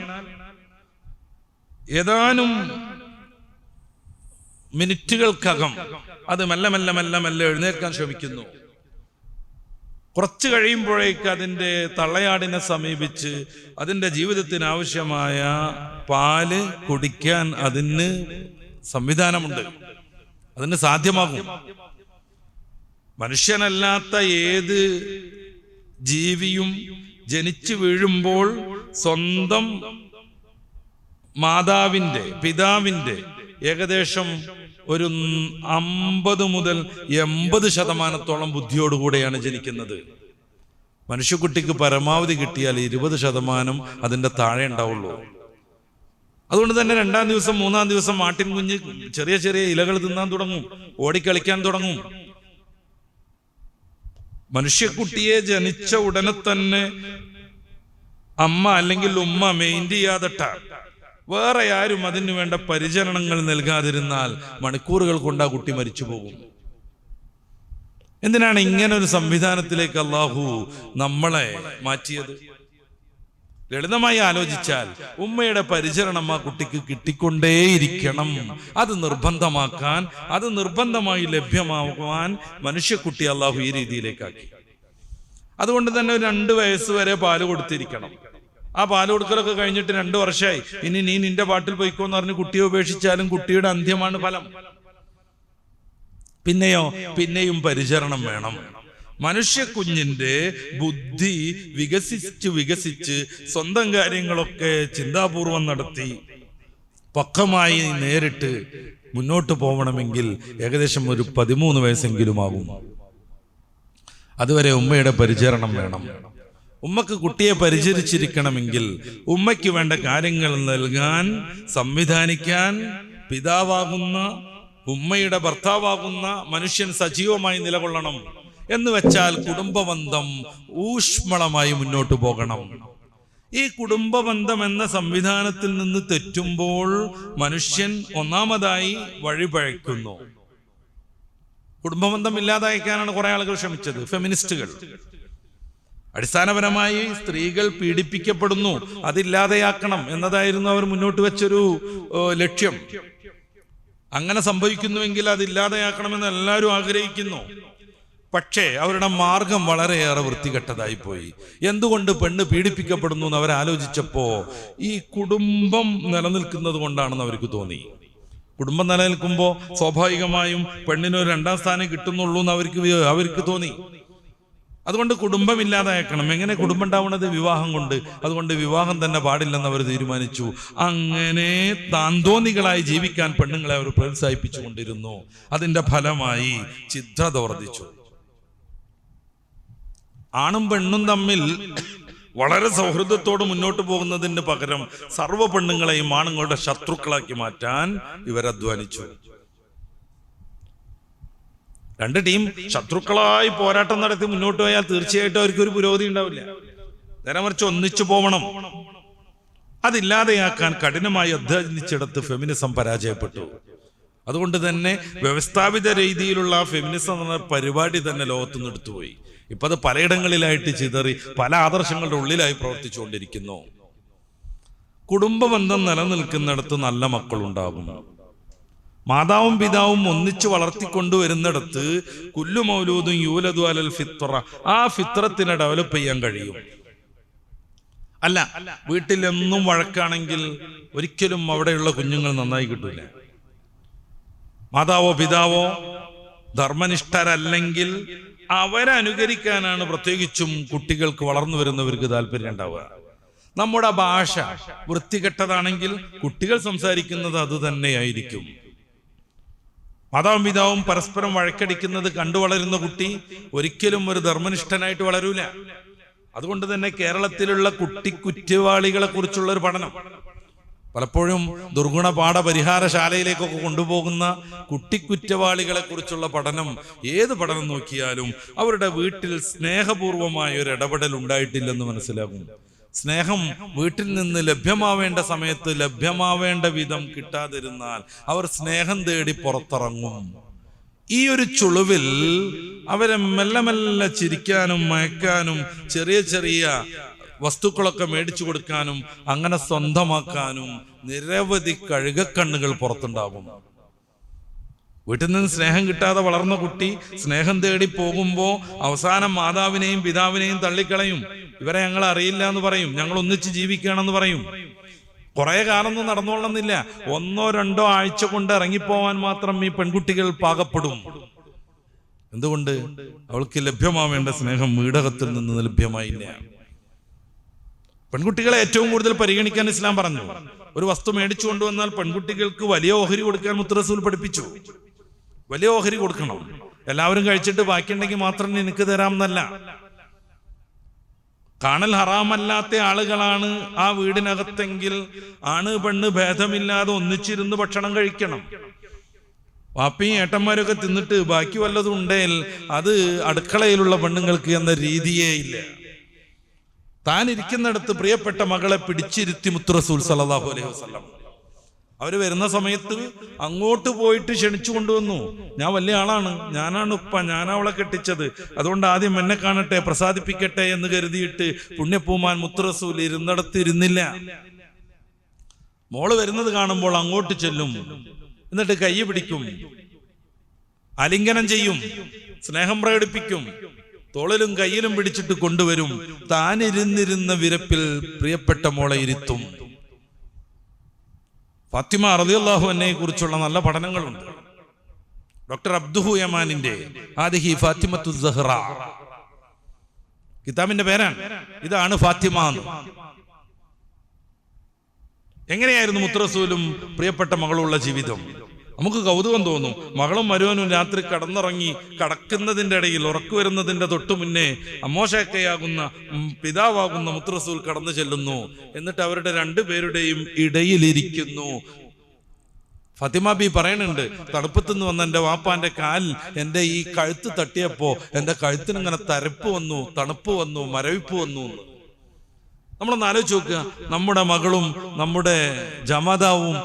ഏതാനും മിനിറ്റുകൾക്കകം അത് മെല്ലെ മെല്ലെ മെല്ലെ മെല്ലെ എഴുന്നേൽക്കാൻ ശ്രമിക്കുന്നു. കുറച്ച് കഴിയുമ്പോഴേക്ക് അതിൻ്റെ തള്ളയാടിനെ സമീപിച്ച് അതിൻ്റെ ജീവിതത്തിന് ആവശ്യമായ പാല് കുടിക്കാൻ അതിന് സംവിധാനമുണ്ട്, അതിന് സാധ്യമാകും. മനുഷ്യനല്ലാത്ത ഏത് ജീവിയും ജനിച്ചു വീഴുമ്പോൾ സ്വന്തം മാതാവിൻ്റെ, പിതാവിൻ്റെ ഏകദേശം ഒരു 50 മുതൽ 80% ബുദ്ധിയോടുകൂടെയാണ് ജനിക്കുന്നത്. മനുഷ്യക്കുട്ടിക്ക് പരമാവധി കിട്ടിയാൽ 20% അതിൻ്റെ താഴെ ഉണ്ടാവുള്ളൂ. അതുകൊണ്ട് തന്നെ 2-ാം ദിവസം 3-ാം ദിവസം ആട്ടിൻ കുഞ്ഞ് ചെറിയ ചെറിയ ഇലകൾ തിന്നാൻ തുടങ്ങും, ഓടിക്കളിക്കാൻ തുടങ്ങും. മനുഷ്യക്കുട്ടിയെ ജനിച്ച ഉടനെ തന്നെ അമ്മ അല്ലെങ്കിൽ ഉമ്മ മെയിൻറ്റ് ചെയ്യാതിട്ടാൽ, വേറെ ആരും അതിനു വേണ്ട പരിചരണങ്ങൾ നൽകാതിരുന്നാൽ മണിക്കൂറുകൾ കൊണ്ട് ആ കുട്ടി മരിച്ചു പോകും. എന്തിനാണ് ഇങ്ങനെ ഒരു സംവിധാനത്തിലേക്ക് അള്ളാഹു നമ്മളെ മാറ്റിയത്? ലളിതമായി ആലോചിച്ചാൽ ഉമ്മയുടെ പരിചരണം ആ കുട്ടിക്ക് കിട്ടിക്കൊണ്ടേയിരിക്കണം. അത് നിർബന്ധമാക്കാൻ, അത് നിർബന്ധമായി ലഭ്യമാക്കുവാൻ മനുഷ്യക്കുട്ടി അള്ളാഹു ഈ രീതിയിലേക്കാക്കി. അതുകൊണ്ട് തന്നെ ഒരു 2 വയസ്സ് വരെ പാല് കൊടുത്തിരിക്കണം. ആ പാല് കൊടുക്കലൊക്കെ കഴിഞ്ഞിട്ട് 2 വർഷമായി, ഇനി നീ നിന്റെ പാട്ടിൽ പോയിക്കോന്ന് പറഞ്ഞ് കുട്ടിയെ ഉപേക്ഷിച്ചാലും കുട്ടിയുടെ അന്ത്യമാണ് ഫലം. പിന്നെയും പരിചരണം വേണം. മനുഷ്യ കുഞ്ഞിന്റെ ബുദ്ധി വികസിച്ച് സ്വന്തം കാര്യങ്ങളൊക്കെ ചിന്താപൂർവം നടത്തി പക്വമായി നേരിട്ട് മുന്നോട്ട് പോകണമെങ്കിൽ ഏകദേശം ഒരു 13 വയസ്സെങ്കിലും ആകും. അതുവരെ ഉമ്മയുടെ പരിചരണം വേണം. ഉമ്മക്ക് കുട്ടിയെ പരിചരിച്ചിരിക്കണമെങ്കിൽ ഉമ്മയ്ക്ക് വേണ്ട കാര്യങ്ങൾ നൽകാൻ, സംവിധാനിക്കാൻ പിതാവാകുന്ന, ഉമ്മയുടെ ഭർത്താവാകുന്ന മനുഷ്യൻ സജീവമായി നിലകൊള്ളണം. എന്ന് വെച്ചാൽ കുടുംബബന്ധം ഊഷ്മളമായി മുന്നോട്ട് പോകണം. ഈ കുടുംബബന്ധം എന്ന സംവിധാനത്തിൽ നിന്ന് തെറ്റുമ്പോൾ മനുഷ്യൻ ഒന്നാമതായി വഴിപഴയ്ക്കുന്നു. കുടുംബബന്ധം ഇല്ലാതാക്കാനാണ് കുറെ ആളുകൾ ശ്രമിച്ചത്, ഫെമിനിസ്റ്റുകൾ. അടിസ്ഥാനപരമായി സ്ത്രീകൾ പീഡിപ്പിക്കപ്പെടുന്നു, അതില്ലാതെയാക്കണം എന്നതായിരുന്നു അവർ മുന്നോട്ട് വെച്ചൊരു ലക്ഷ്യം. അങ്ങനെ സംഭവിക്കുന്നുവെങ്കിൽ അതില്ലാതെയാക്കണമെന്ന് എല്ലാവരും ആഗ്രഹിക്കുന്നു. പക്ഷേ അവരുടെ മാർഗം വളരെയേറെ വൃത്തികെട്ടതായി പോയി. എന്തുകൊണ്ട് പെണ്ണ് പീഡിപ്പിക്കപ്പെടുന്നു എന്ന് അവരാലോചിച്ചപ്പോ ഈ കുടുംബം നിലനിൽക്കുന്നത് കൊണ്ടാണെന്ന് അവർക്ക് തോന്നി. കുടുംബം നിലനിൽക്കുമ്പോൾ സ്വാഭാവികമായും പെണ്ണിനൊരു 2ാം സ്ഥാനം കിട്ടുന്നുള്ളൂ എന്ന് അവർക്ക് തോന്നി. അതുകൊണ്ട് കുടുംബം ഇല്ലാതാക്കണം. എങ്ങനെ കുടുംബം ഉണ്ടാവുന്നത്? വിവാഹം കൊണ്ട്. അതുകൊണ്ട് വിവാഹം തന്നെ പാടില്ലെന്ന് അവർ തീരുമാനിച്ചു. അങ്ങനെ താന്തോന്നികളായി ജീവിക്കാൻ പെണ്ണുങ്ങളെ അവർ പ്രോത്സാഹിപ്പിച്ചു കൊണ്ടിരുന്നു. അതിന്റെ ഫലമായി ഛിദ്രത വർദ്ധിച്ചു. ആണും പെണ്ണും തമ്മിൽ വളരെ സൗഹൃദത്തോട് മുന്നോട്ട് പോകുന്നതിന് പകരം സർവ്വ പെണ്ണുങ്ങളെയും ആണുങ്ങളുടെ ശത്രുക്കളാക്കി മാറ്റാൻ ഇവരധ്വാനിച്ചു. 2 ടീം ശത്രുക്കളായി പോരാട്ടം നടത്തി മുന്നോട്ട് പോയാൽ തീർച്ചയായിട്ടും അവർക്കൊരു പുരോഗതി ഉണ്ടാവില്ല. നേരെ മറിച്ച് ഒന്നിച്ചു പോവണം. അതില്ലാതെയാക്കാൻ കഠിനമായി അധ്വാനിച്ചിടത്ത് ഫെമിനിസം പരാജയപ്പെട്ടു. അതുകൊണ്ട് തന്നെ വ്യവസ്ഥാപിത രീതിയിലുള്ള ഫെമിനിസം എന്ന പരിപാടി തന്നെ ലോകത്തുനിന്ന് എടുത്തുപോയി. ഇപ്പൊ അത് പലയിടങ്ങളിലായിട്ട് ചിതറി പല ആദർശങ്ങളുടെ ഉള്ളിലായി പ്രവർത്തിച്ചുകൊണ്ടിരിക്കുന്നു. കുടുംബ ബന്ധം നിലനിൽക്കുന്നിടത്ത് നല്ല മക്കളുണ്ടാകും. മാതാവും പിതാവും ഒന്നിച്ചു വളർത്തിക്കൊണ്ടുവരുന്നിടത്ത് കുല്ലു മൗലൂദും യൂലദു അലൽ ഫിത്ര, ആ ഫിത്രത്തിനെ ഡെവലപ്പ് ചെയ്യാൻ കഴിയും. അല്ല, വീട്ടിലെന്നും വഴക്കാണെങ്കിൽ ഒരിക്കലും അവിടെയുള്ള കുഞ്ഞുങ്ങൾ നന്നായി കിട്ടൂല. മാതാവോ പിതാവോ ധർമ്മനിഷ്ഠരല്ലെങ്കിൽ അവരെ അനുകരിക്കാനാണ് പ്രത്യേകിച്ചും കുട്ടികൾക്ക് വളർന്നു വരുന്നവർക്ക് താല്പര്യം ഉണ്ടാവുക. നമ്മുടെ ഭാഷ വൃത്തികെട്ടതാണെങ്കിൽ കുട്ടികൾ സംസാരിക്കുന്നത് അത് തന്നെയായിരിക്കും. മാതാവും പിതാവും പരസ്പരം വഴക്കടിക്കുന്നത് കണ്ടു വളരുന്ന കുട്ടി ഒരിക്കലും ഒരു ധർമ്മനിഷ്ഠനായിട്ട് വളരൂല. അതുകൊണ്ട് തന്നെ കേരളത്തിലുള്ള കുറ്റവാളികളെ കുറിച്ചുള്ള ഒരു പഠനം, പലപ്പോഴും ദുർഗുണ പാഠ പരിഹാരശാലയിലേക്കൊക്കെ കൊണ്ടുപോകുന്ന കുറ്റവാളികളെ കുറിച്ചുള്ള പഠനം, ഏത് പഠനം നോക്കിയാലും അവരുടെ വീട്ടിൽ സ്നേഹപൂർവമായ ഒരു ഇടപെടൽ ഉണ്ടായിട്ടില്ലെന്ന് മനസ്സിലാകും. സ്നേഹം വീട്ടിൽ നിന്ന് ലഭ്യമാവേണ്ട സമയത്ത് ലഭ്യമാവേണ്ട വിധം കിട്ടാതിരുന്നാൽ അവർ സ്നേഹം തേടി പുറത്തിറങ്ങും. ഈ ഒരു ചുളിവിൽ അവരെ മെല്ലെ മെല്ലെ ചിരിക്കാനും മയക്കാനും ചെറിയ ചെറിയ വസ്തുക്കളൊക്കെ മേടിച്ചു കൊടുക്കാനും അങ്ങനെ സ്വന്തമാക്കാനും നിരവധി കഴുകക്കണ്ണുകൾ പുറത്തുണ്ടാകും. വീട്ടിൽ നിന്ന് സ്നേഹം കിട്ടാതെ വളർന്ന കുട്ടി സ്നേഹം തേടി പോകുമ്പോ അവസാനം മാതാവിനെയും പിതാവിനെയും തള്ളിക്കളയും. ഇവരെ ഞങ്ങൾ അറിയില്ല എന്ന് പറയും, ഞങ്ങൾ ഒന്നിച്ച് ജീവിക്കുകയാണെന്ന് പറയും. കുറെ കാലമൊന്നും നടന്നോളണമെന്നില്ല, 1-2 ആഴ്ച കൊണ്ട് ഇറങ്ങിപ്പോവാൻ മാത്രം ഈ പെൺകുട്ടികൾ പാകപ്പെടും. എന്തുകൊണ്ട്? അവൾക്ക് ലഭ്യമാവേണ്ട സ്നേഹം വീടകത്തിൽ നിന്ന് ലഭ്യമായില്ല. പെൺകുട്ടികളെ ഏറ്റവും കൂടുതൽ പരിഗണിക്കാൻ ഇസ്ലാം പറഞ്ഞു. ഒരു വസ്തു മേടിച്ചു കൊണ്ടുവന്നാൽ പെൺകുട്ടികൾക്ക് വലിയ ഓഹരി കൊടുക്കാൻ മുത്ത് റസൂൽ പഠിപ്പിച്ചു. വലിയ ഓഹരി കൊടുക്കണം. എല്ലാവരും കഴിച്ചിട്ട് ബാക്കിയുണ്ടെങ്കിൽ മാത്രം എനിക്ക് തരാം എന്നല്ല. കാണൽ ഹറാമല്ലാത്ത ആളുകളാണ് ആ വീടിനകത്തെങ്കിൽ ആണ് പെണ്ണ് ഭേദമില്ലാതെ ഒന്നിച്ചിരുന്ന് ഭക്ഷണം കഴിക്കണം. വാപ്പിയും ഏട്ടന്മാരൊക്കെ തിന്നിട്ട് ബാക്കി വല്ലതും ഉണ്ടേൽ അത് അടുക്കളയിലുള്ള പെണ്ണുങ്ങൾക്ക് എന്ന രീതിയേ ഇല്ല. താൻ ഇരിക്കുന്നിടത്ത് പ്രിയപ്പെട്ട മകളെ പിടിച്ചിരുത്തി മുത്ത് റസൂൽ സല്ലല്ലാഹു അലൈഹി വസല്ലം. അവര് വരുന്ന സമയത്ത് അങ്ങോട്ട് പോയിട്ട് ക്ഷണിച്ചു കൊണ്ടുവന്നു. ഞാൻ വലിയ ആളാണ്, ഞാനാണ് ഉപ്പ, ഞാൻ അവളെ കെട്ടിച്ചത്, അതുകൊണ്ട് ആദ്യം എന്നെ കാണട്ടെ, പ്രസാദിപ്പിക്കട്ടെ എന്ന് കരുതിയിട്ട് പുണ്യപ്പൂമാൻ മുത്ത് റസൂൽ ഇരുന്നിടത്ത് ഇരുന്നില്ല. മോള് വരുന്നത് കാണുമ്പോൾ അങ്ങോട്ട് ചെല്ലും, എന്നിട്ട് കൈ പിടിക്കും, ആലിംഗനം ചെയ്യും, സ്നേഹം പ്രകടിപ്പിക്കും, തോളിലും കയ്യിലും പിടിച്ചിട്ട് കൊണ്ടുവരും. താനിരുന്നിരുന്ന വിരപ്പിൽ പ്രിയപ്പെട്ട മോളെ ഇരുത്തും. ഫാത്തിമ റളിയല്ലാഹു അൻഹയെ കുറിച്ചുള്ള നല്ല പഠനങ്ങളുണ്ട്. ഡോക്ടർ അബ്ദുഹു യമാനിന്റെ ആദിഹി ഫാത്തിമത്തു സഹ്റ കിതാബിന്റെ പേരാണ്. ഇതാണ് ഫാത്തിമ. എങ്ങനെയായിരുന്നു മുത്ത് റസൂലും പ്രിയപ്പെട്ട മകളുള്ള ജീവിതം? നമുക്ക് കൗതുകം തോന്നും. മകളും മരുവനും രാത്രി കടക്കുന്നതിന്റെ ഇടയിൽ, ഉറക്കു വരുന്നതിന്റെ തൊട്ടു മുന്നേ അമ്മോശക്കയാകുന്ന പിതാവാകുന്ന മുത്ത് റസൂൽ കടന്നു ചെല്ലുന്നു. എന്നിട്ട് അവരുടെ 2 പേരുടെയും ഇടയിലിരിക്കുന്നു. ഫാത്തിമ ബി പറയുന്നുണ്ട്, തണുപ്പത്തുനിന്ന് വന്ന എൻ്റെ വാപ്പാന്റെ കാൽ എൻ്റെ ഈ കഴുത്ത് തട്ടിയപ്പോ എൻ്റെ കഴുത്തിനിങ്ങനെ തരപ്പ് വന്നു, തണുപ്പ് വന്നു, മരവിപ്പ് വന്നു. നമ്മളൊന്ന് ആലോചിച്ച് നോക്കുക. നമ്മുടെ മകളും നമ്മുടെ ജമാതാവും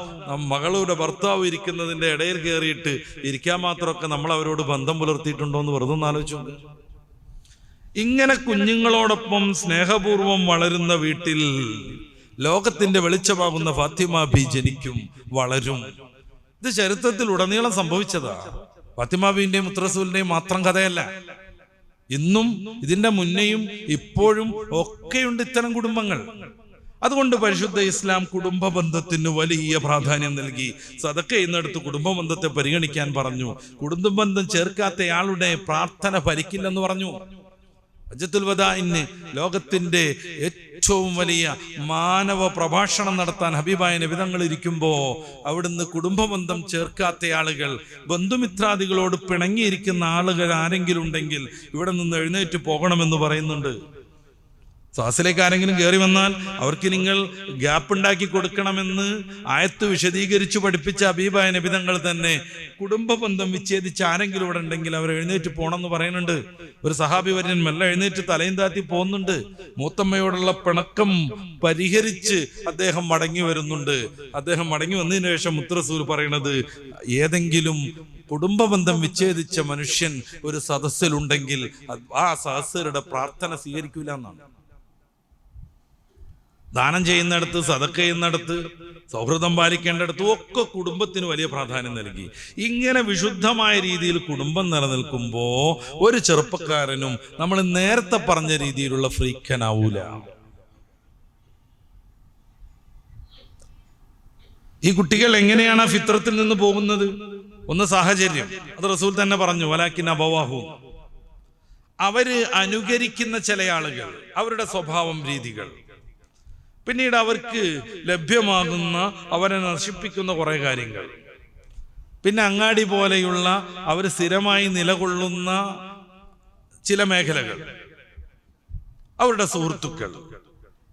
മകളുടെ ഭർത്താവും ഇരിക്കുന്നതിന്റെ ഇടയിൽ കയറിയിട്ട് ഇരിക്കാൻ മാത്രമൊക്കെ നമ്മൾ അവരോട് ബന്ധം പുലർത്തിയിട്ടുണ്ടോ എന്ന് വെറുതെ ഒന്ന് ആലോചിച്ച് നോക്കുക. ഇങ്ങനെ കുഞ്ഞുങ്ങളോടൊപ്പം സ്നേഹപൂർവം വളരുന്ന വീട്ടിൽ ലോകത്തിന്റെ വെളിച്ചമാകുന്ന ഫാത്തിമ ബി ജനിക്കും, വളരും. ഇത് ചരിത്രത്തിൽ ഉടനീളം സംഭവിച്ചതാ. ഫാത്തിമ ബിന്റെയും മുത്ത് റസൂലിന്റെയും മാത്രം കഥയല്ല. ഇന്നും ഇതിന്റെ മുന്നെയും ഇപ്പോഴും ഒക്കെയുണ്ട് ഇത്തരം കുടുംബങ്ങൾ. അതുകൊണ്ട് പരിശുദ്ധ ഇസ്ലാം കുടുംബ ബന്ധത്തിന് വലിയ പ്രാധാന്യം നൽകി. സദക്ക ചെയ്യുന്നിടത്ത് കുടുംബ ബന്ധത്തെ പരിഗണിക്കാൻ പറഞ്ഞു. കുടുംബ ബന്ധം ചേർക്കാത്തയാളുടെ പ്രാർത്ഥന ഫലിക്കില്ലെന്ന് പറഞ്ഞു. ഹജ്ജത്തുൽ വദാഇന് ലോകത്തിന്റെ ഏറ്റവും വലിയ മാനവ പ്രഭാഷണം നടത്താൻ ഹബീബായ നബി തങ്ങൾ ഇരിക്കുമ്പോ അവിടുന്ന് കുടുംബബന്ധം ചേർക്കാത്ത ആളുകൾ, ബന്ധുമിത്രാദികളോട് പിണങ്ങിയിരിക്കുന്ന ആളുകൾ ആരെങ്കിലും ഉണ്ടെങ്കിൽ ഇവിടെ നിന്ന് എഴുന്നേറ്റ് പോകണമെന്ന് പറയുന്നുണ്ട്. ക്ലാസ്സിലേക്ക് ആരെങ്കിലും കയറി വന്നാൽ അവർക്ക് നിങ്ങൾ ഗ്യാപ്പ് ഉണ്ടാക്കി കൊടുക്കണമെന്ന് ആയത്ത് വിശദീകരിച്ചു പഠിപ്പിച്ച ഹബീബായ നബി തങ്ങൾ തന്നെ കുടുംബ ബന്ധം വിച്ഛേദിച്ച് ആരെങ്കിലും ഇവിടെ ഉണ്ടെങ്കിൽ അവർ എഴുന്നേറ്റ് പോകണമെന്ന് പറയുന്നുണ്ട്. ഒരു സഹാബി വര്യൻ മെല്ലെ എഴുന്നേറ്റ് തലയും താത്തി പോകുന്നുണ്ട്. മൂത്തമ്മയോടുള്ള പിണക്കം പരിഹരിച്ച് അദ്ദേഹം മടങ്ങി വരുന്നുണ്ട്. അദ്ദേഹം മടങ്ങി വന്നതിന് ശേഷം മുത്തറസൂൽ പറയുന്നത്, ഏതെങ്കിലും കുടുംബ ബന്ധം വിച്ഛേദിച്ച മനുഷ്യൻ ഒരു സദസ്സിലുണ്ടെങ്കിൽ ആ സദസ്സരുടെ പ്രാർത്ഥന സ്വീകരിക്കൂല എന്നാണ്. ദാനം ചെയ്യുന്നിടത്ത്, സദക്ക ചെയ്യുന്നിടത്ത്, സൗഹൃദം പാലിക്കേണ്ടിടത്തും ഒക്കെ കുടുംബത്തിന് വലിയ പ്രാധാന്യം നൽകി. ഇങ്ങനെ വിശുദ്ധമായ രീതിയിൽ കുടുംബം നിലനിൽക്കുമ്പോൾ ഒരു ചെറുപ്പക്കാരനും നമ്മൾ നേരത്തെ പറഞ്ഞ രീതിയിലുള്ള ഫ്രീക്കനാവൂല. ഈ കുട്ടികൾ എങ്ങനെയാണ് ആ ഫിത്രത്തിൽ നിന്ന് പോകുന്നത്? ഒന്ന് സാഹചര്യം, അത് റസൂൽ തന്നെ പറഞ്ഞു, വലാകിൻ അബവാഹു, അവര് അനുകരിക്കുന്ന ചില ആളുകൾ, അവരുടെ സ്വഭാവം രീതികൾ, പിന്നീട് അവർക്ക് ലഭ്യമാകുന്ന, അവരെ നശിപ്പിക്കുന്ന കുറെ കാര്യങ്ങൾ, പിന്നെ അങ്ങാടി പോലെയുള്ള അവർ സ്ഥിരമായി നിലകൊള്ളുന്ന ചില മേഖലകൾ, അവരുടെ സുഹൃത്തുക്കൾ,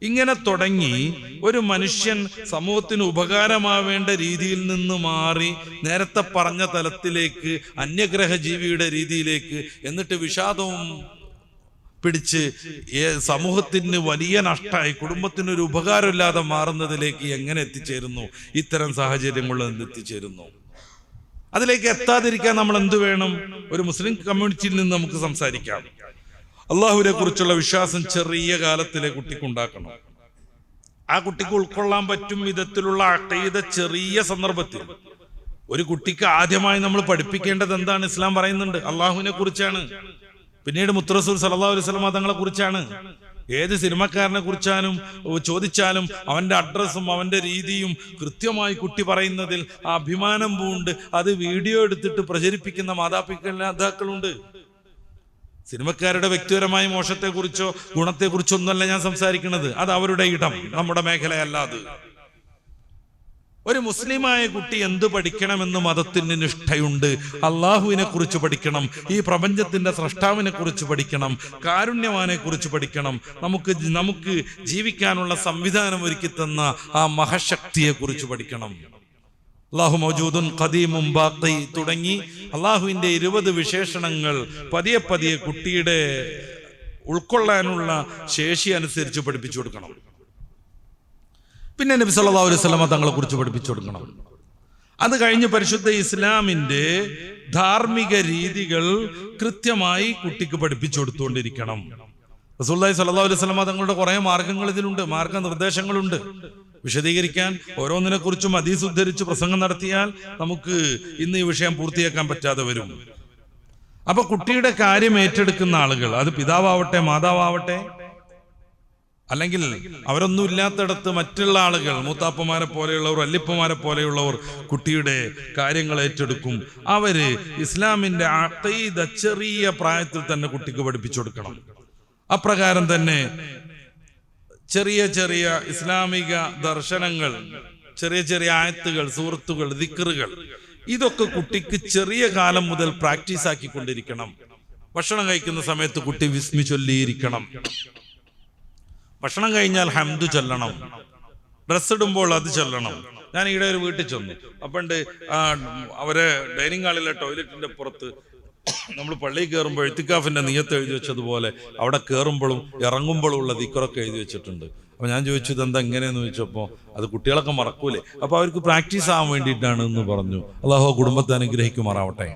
ഇങ്ങനെ തുടങ്ങി ഒരു മനുഷ്യൻ സമൂഹത്തിന് ഉപകാരമാവേണ്ട രീതിയിൽ നിന്ന് മാറി നേരത്തെ പറഞ്ഞ തലത്തിലേക്ക്, അന്യഗ്രഹ ജീവിയുടെ രീതിയിലേക്ക്, എന്നിട്ട് വിഷാദവും പിടിച്ച് സമൂഹത്തിന് വലിയ നഷ്ടമായി, കുടുംബത്തിനൊരു ഉപകാരമില്ലാതെ മാറുന്നതിലേക്ക് എങ്ങനെ എത്തിച്ചേരുന്നു? ഇത്തരം സാഹചര്യങ്ങളിൽ എത്തിച്ചേരുന്നു. അതിലേക്ക് എത്താതിരിക്കാൻ നമ്മൾ എന്ത് വേണം? ഒരു മുസ്ലിം കമ്മ്യൂണിറ്റിയിൽ നിന്ന് നമുക്ക് സംസാരിക്കാം. അള്ളാഹുവിനെ കുറിച്ചുള്ള വിശ്വാസം ചെറിയ കാലത്തിലെ കുട്ടിക്കുണ്ടാക്കണം. ആ കുട്ടിക്ക് ഉൾക്കൊള്ളാൻ പറ്റും വിധത്തിലുള്ള അഖീദ ചെറിയ സന്ദർഭത്തിൽ. ഒരു കുട്ടിക്ക് ആദ്യമായി നമ്മൾ പഠിപ്പിക്കേണ്ടത് എന്താണ്? ഇസ്ലാം പറയുന്നുണ്ട് അള്ളാഹുവിനെ കുറിച്ചാണ്. പിന്നീട് മുത്തറസൂൽ സല്ലല്ലാഹു അലൈഹി വസല്ലം തങ്ങളെ കുറിച്ചാണ്. ഏത് സിനിമക്കാരനെ കുറിച്ചാലും ചോദിച്ചാലും അവന്റെ അഡ്രസ്സും അവന്റെ രീതിയും കൃത്യമായി കുട്ടി പറയുന്നതിൽ ആ അഭിമാനം പൂണ്ട് അത് വീഡിയോ എടുത്തിട്ട് പ്രചരിപ്പിക്കുന്ന മാതാപിതാക്കളുണ്ട്. സിനിമക്കാരുടെ വ്യക്തിപരമായ മോശത്തെക്കുറിച്ചോ ഗുണത്തെക്കുറിച്ചോ ഒന്നുമല്ല ഞാൻ സംസാരിക്കുന്നത്. അത് അവരുടെ ഇടം, നമ്മുടെ മേഖലയല്ല അത്. ഒരു മുസ്ലിമായ കുട്ടി എന്ത് പഠിക്കണമെന്ന് മതത്തിന് നിഷ്ഠയുണ്ട്. അള്ളാഹുവിനെ കുറിച്ച് പഠിക്കണം, ഈ പ്രപഞ്ചത്തിന്റെ സ്രഷ്ടാവിനെ കുറിച്ച് പഠിക്കണം, കാരുണ്യവാനെ കുറിച്ച് പഠിക്കണം, നമുക്ക് ജീവിക്കാനുള്ള സംവിധാനം ഒരുക്കി തന്ന ആ മഹശക്തിയെ കുറിച്ച് പഠിക്കണം. അല്ലാഹു മൗജൂദുൻ ഖദീമുൻ ബാഖി തുടങ്ങി അള്ളാഹുവിന്റെ 20 വിശേഷണങ്ങൾ പതിയെ പതിയെ കുട്ടിയുടെ ഉൾക്കൊള്ളാനുള്ള ശേഷി അനുസരിച്ച് പഠിപ്പിച്ചു കൊടുക്കണം. പിന്നെ നബി സല്ലല്ലാഹു അലൈഹി വസല്ലം തങ്ങളെ കുറിച്ച് പഠിപ്പിച്ചു കൊടുക്കണം. അത് കഴിഞ്ഞ് പരിശുദ്ധ ഇസ്ലാമിന്റെ ധാർമ്മിക രീതികൾ കൃത്യമായി കുട്ടിക്ക് പഠിപ്പിച്ചു കൊടുത്തുകൊണ്ടിരിക്കണം. റസൂലുള്ളാഹി സ്വല്ലല്ലാഹു അലൈഹി വസല്ലം തങ്ങളുടെ കുറെ മാർഗങ്ങൾ ഇതിലുണ്ട്, മാർഗനിർദ്ദേശങ്ങളുണ്ട്. വിശദീകരിക്കാൻ ഓരോന്നിനെ കുറിച്ചും ഹദീസ് ഉദ്ധരിച്ച് പ്രസംഗം നടത്തിയാൽ നമുക്ക് ഇന്ന് ഈ വിഷയം പൂർത്തിയാക്കാൻ പറ്റാതെ വരും. അപ്പൊ കുട്ടിയുടെ കാര്യം ഏറ്റെടുക്കുന്ന ആളുകൾ, അത് പിതാവാവട്ടെ മാതാവാവട്ടെ, അല്ലെങ്കിൽ അവരൊന്നും ഇല്ലാത്തിടത്ത് മറ്റുള്ള ആളുകൾ, മൂത്താപ്പന്മാരെ പോലെയുള്ളവർ, വല്യപ്പന്മാരെ പോലെയുള്ളവർ കുട്ടിയുടെ കാര്യങ്ങൾ ഏറ്റെടുക്കും. അവര് ഇസ്ലാമിന്റെ അഖീദ ചെറിയ പ്രായത്തിൽ തന്നെ കുട്ടിക്ക് പഠിപ്പിച്ചു കൊടുക്കണം. അപ്രകാരം തന്നെ ചെറിയ ചെറിയ ഇസ്ലാമിക ദർശനങ്ങൾ, ചെറിയ ചെറിയ ആയത്തുകൾ, സൂറത്തുകൾ, ദിക്റുകൾ, ഇതൊക്കെ കുട്ടിക്ക് ചെറിയ കാലം മുതൽ പ്രാക്ടീസ് ആക്കിക്കൊണ്ടിരിക്കണം. ഭക്ഷണം കഴിക്കുന്ന സമയത്ത് കുട്ടി വിസ്മി ചൊല്ലിയിരിക്കണം. ഭക്ഷണം കഴിഞ്ഞാൽ ഹംദ് ചൊല്ലണം. ഡ്രസ് ഇടുമ്പോൾ അത് ചൊല്ലണം. ഞാൻ ഇവിടെ ഒരു വീട്ടിൽ ചെന്നു, അപ്പണ്ട് അവരെ ഡൈനിങ് ഹാളിലെ ടോയ്ലറ്റിന്റെ പുറത്ത് നമ്മൾ പള്ളിയിൽ കയറുമ്പോൾ ഇത്തിക്കാഫിന്റെ നിയത്ത് എഴുതി വെച്ചതുപോലെ അവിടെ കയറുമ്പോഴും ഇറങ്ങുമ്പോഴും ഉള്ള ദിക്റൊക്കെ എഴുതി വെച്ചിട്ടുണ്ട്. അപ്പൊ ഞാൻ ചോദിച്ചു ഇതെന്താ എങ്ങനെയെന്ന് ചോദിച്ചപ്പോൾ അത് കുട്ടികളൊക്കെ മറക്കൂലേ, അപ്പൊ അവർക്ക് പ്രാക്ടീസ് ആവാൻ വേണ്ടിയിട്ടാണ് എന്ന് പറഞ്ഞു. അല്ലാഹു കുടുംബത്തെ അനുഗ്രഹിക്കുമാറാവട്ടെ.